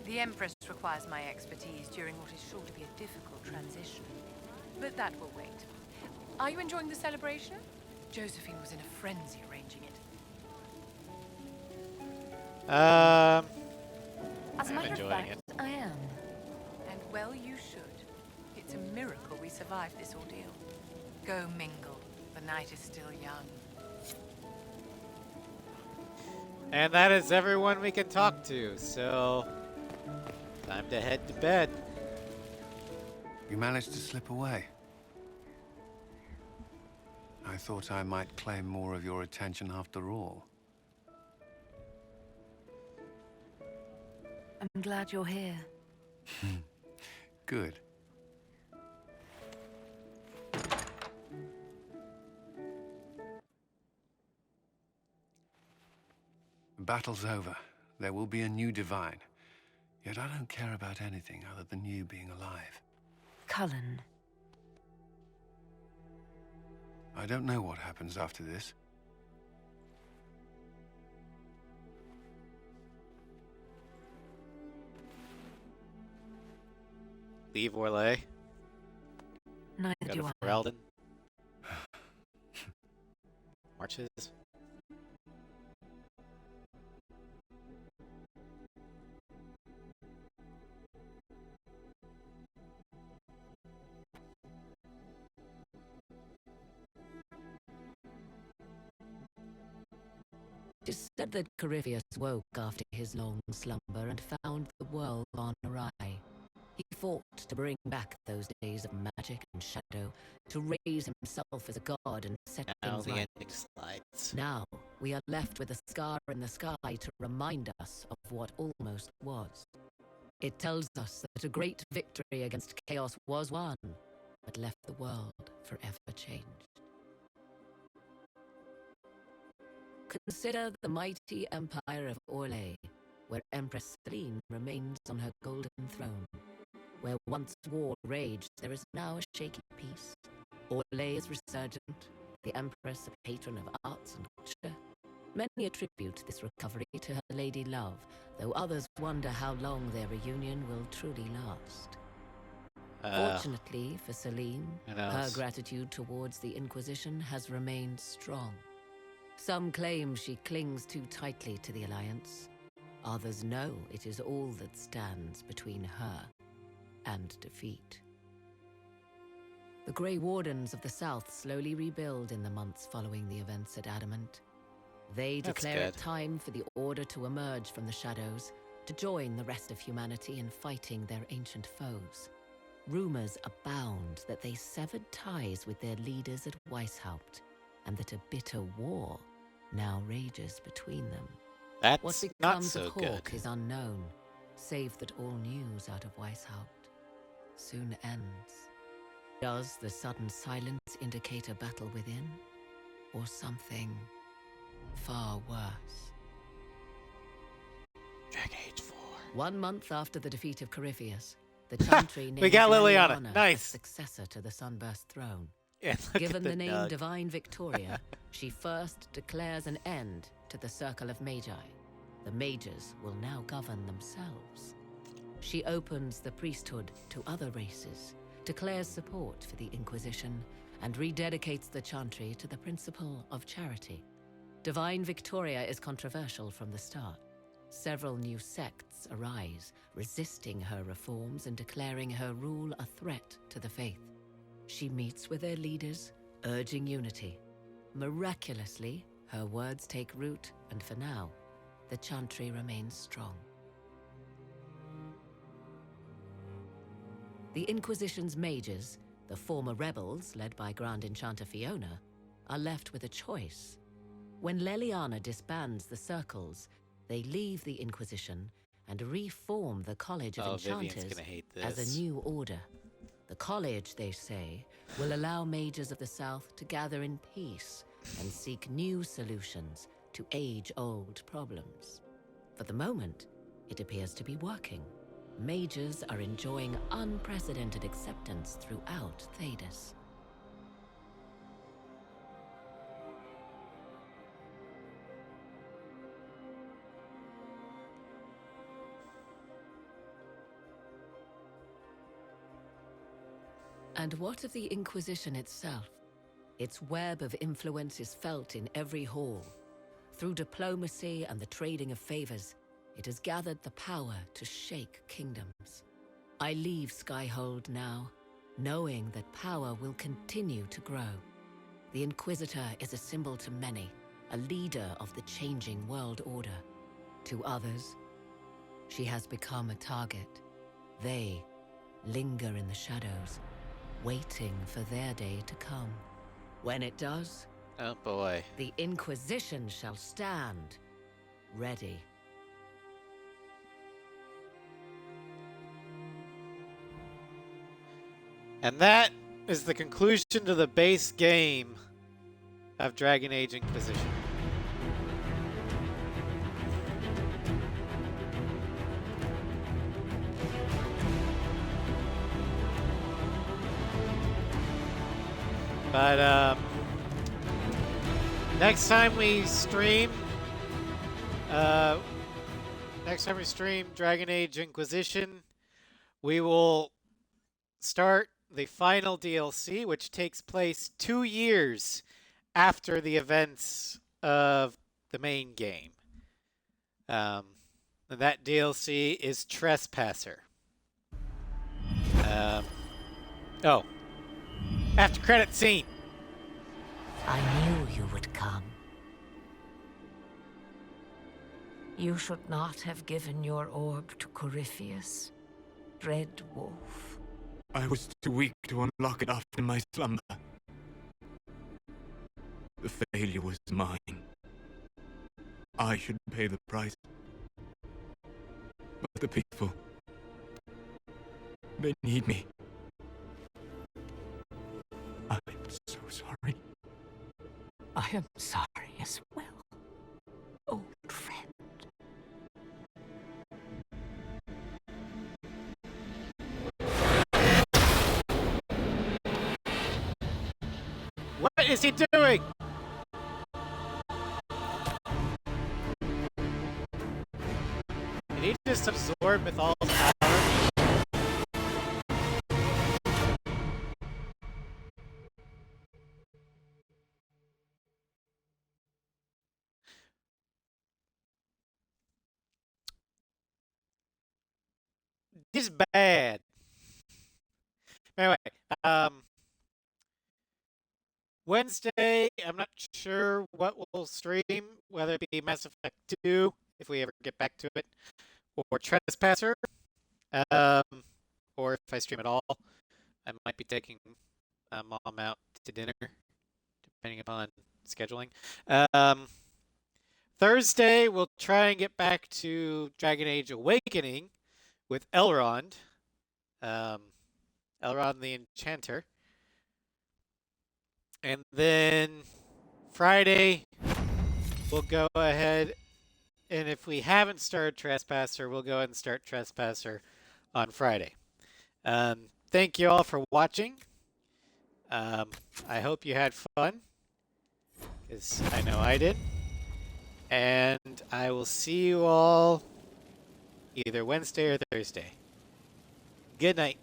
The Empress requires my expertise during what is sure to be a difficult transition. But that will wait. Are you enjoying the celebration? Josephine was in a frenzy arranging it. As a I'm matter of enjoying fact, it. I am. And well, you should. It's a miracle we survived this ordeal. Go mingle. The night is still young. And that is everyone we can talk to, so time to head to bed. You managed to slip away. I thought I might claim more of your attention after all. I'm glad you're here. Good. The battle's over. There will be a new divine. Yet I don't care about anything other than you being alive. Cullen. I don't know what happens after this. Leave Orlais. Neither Go do to I. Ferelden. Marches. It is said that Corypheus woke after his long slumber and found the world gone awry. He fought to bring back those days of magic and shadow, to raise himself as a god and set Now things the right. ending slides. Now, we are left with a scar in the sky to remind us of what almost was. It tells us that a great victory against chaos was won, but left the world forever changed. Consider the mighty empire of Orlais, where Empress Celine remains on her golden throne. Where once war raged, there is now a shaky peace. Orlais is resurgent, the Empress a patron of arts and culture. Many attribute this recovery to her lady love, though others wonder how long their reunion will truly last. Fortunately for Celine, her gratitude towards the Inquisition has remained strong. Some claim she clings too tightly to the Alliance. Others know it is all that stands between her and defeat. The Grey Wardens of the South slowly rebuild in the months following the events at Adamant. They declare it time for the Order to emerge from the shadows, to join the rest of humanity in fighting their ancient foes. Rumors abound that they severed ties with their leaders at Weishaupt, and that a bitter war now rages between them. That's what becomes not so of Hawk good. is unknown, save that all news out of Weishaupt soon ends. Does the sudden silence indicate a battle within, or something far worse? Dragon Age 4. 1 month after the defeat of Corypheus, the Chantry named We got Liliana. Liliana Nice. as successor to the Sunburst throne. Yeah, look Given at the the name nug. Divine Victoria, she first declares an end to the Circle of Magi. The mages will now govern themselves. She opens the priesthood to other races, declares support for the Inquisition, and rededicates the Chantry to the principle of charity. Divine Victoria is controversial from the start. Several new sects arise, resisting her reforms and declaring her rule a threat to the faith. She meets with their leaders, urging unity. Miraculously, her words take root, and for now, the Chantry remains strong. The Inquisition's mages, the former rebels led by Grand Enchanter Fiona, are left with a choice. When Liliana disbands the circles, they leave the Inquisition and reform the College of Vivian's Enchanters gonna hate as this. a new order. The college, they say, will allow mages of the South to gather in peace and seek new solutions to age-old problems. For the moment, it appears to be working. Mages are enjoying unprecedented acceptance throughout Thedas. And what of the Inquisition itself? Its web of influence is felt in every hall. Through diplomacy and the trading of favors, it has gathered the power to shake kingdoms. I leave Skyhold now, knowing that power will continue to grow. The Inquisitor is a symbol to many, a leader of the changing world order. To others, she has become a target. They linger in the shadows, waiting for their day to come. When it does, oh boy, the Inquisition shall stand ready. And that is the conclusion to the base game of Dragon Age Inquisition. But next time we stream Dragon Age Inquisition, we will start the final DLC, which takes place 2 years after the events of the main game. And that DLC is Trespasser. Oh. After credit scene. I knew you would come. You should not have given your orb to Corypheus, Red Wolf. I was too weak to unlock it after my slumber. The failure was mine. I should pay the price. But the people, they need me. I'm so sorry. I am sorry as well, old friend. What is he doing? Did he just absorb Mythal's power? She's bad. Anyway, Wednesday, I'm not sure what we'll stream, whether it be Mass Effect 2, if we ever get back to it, or Trespasser, or if I stream at all. I might be taking Mom out to dinner, depending upon scheduling. Thursday, we'll try and get back to Dragon Age Awakening with Elrond. Elrond the Enchanter. And then Friday, we'll go ahead, and if we haven't started Trespasser, we'll go ahead and start Trespasser on Friday. Thank you all for watching. I hope you had fun, because I know I did. And I will see you all either Wednesday or Thursday. Good night.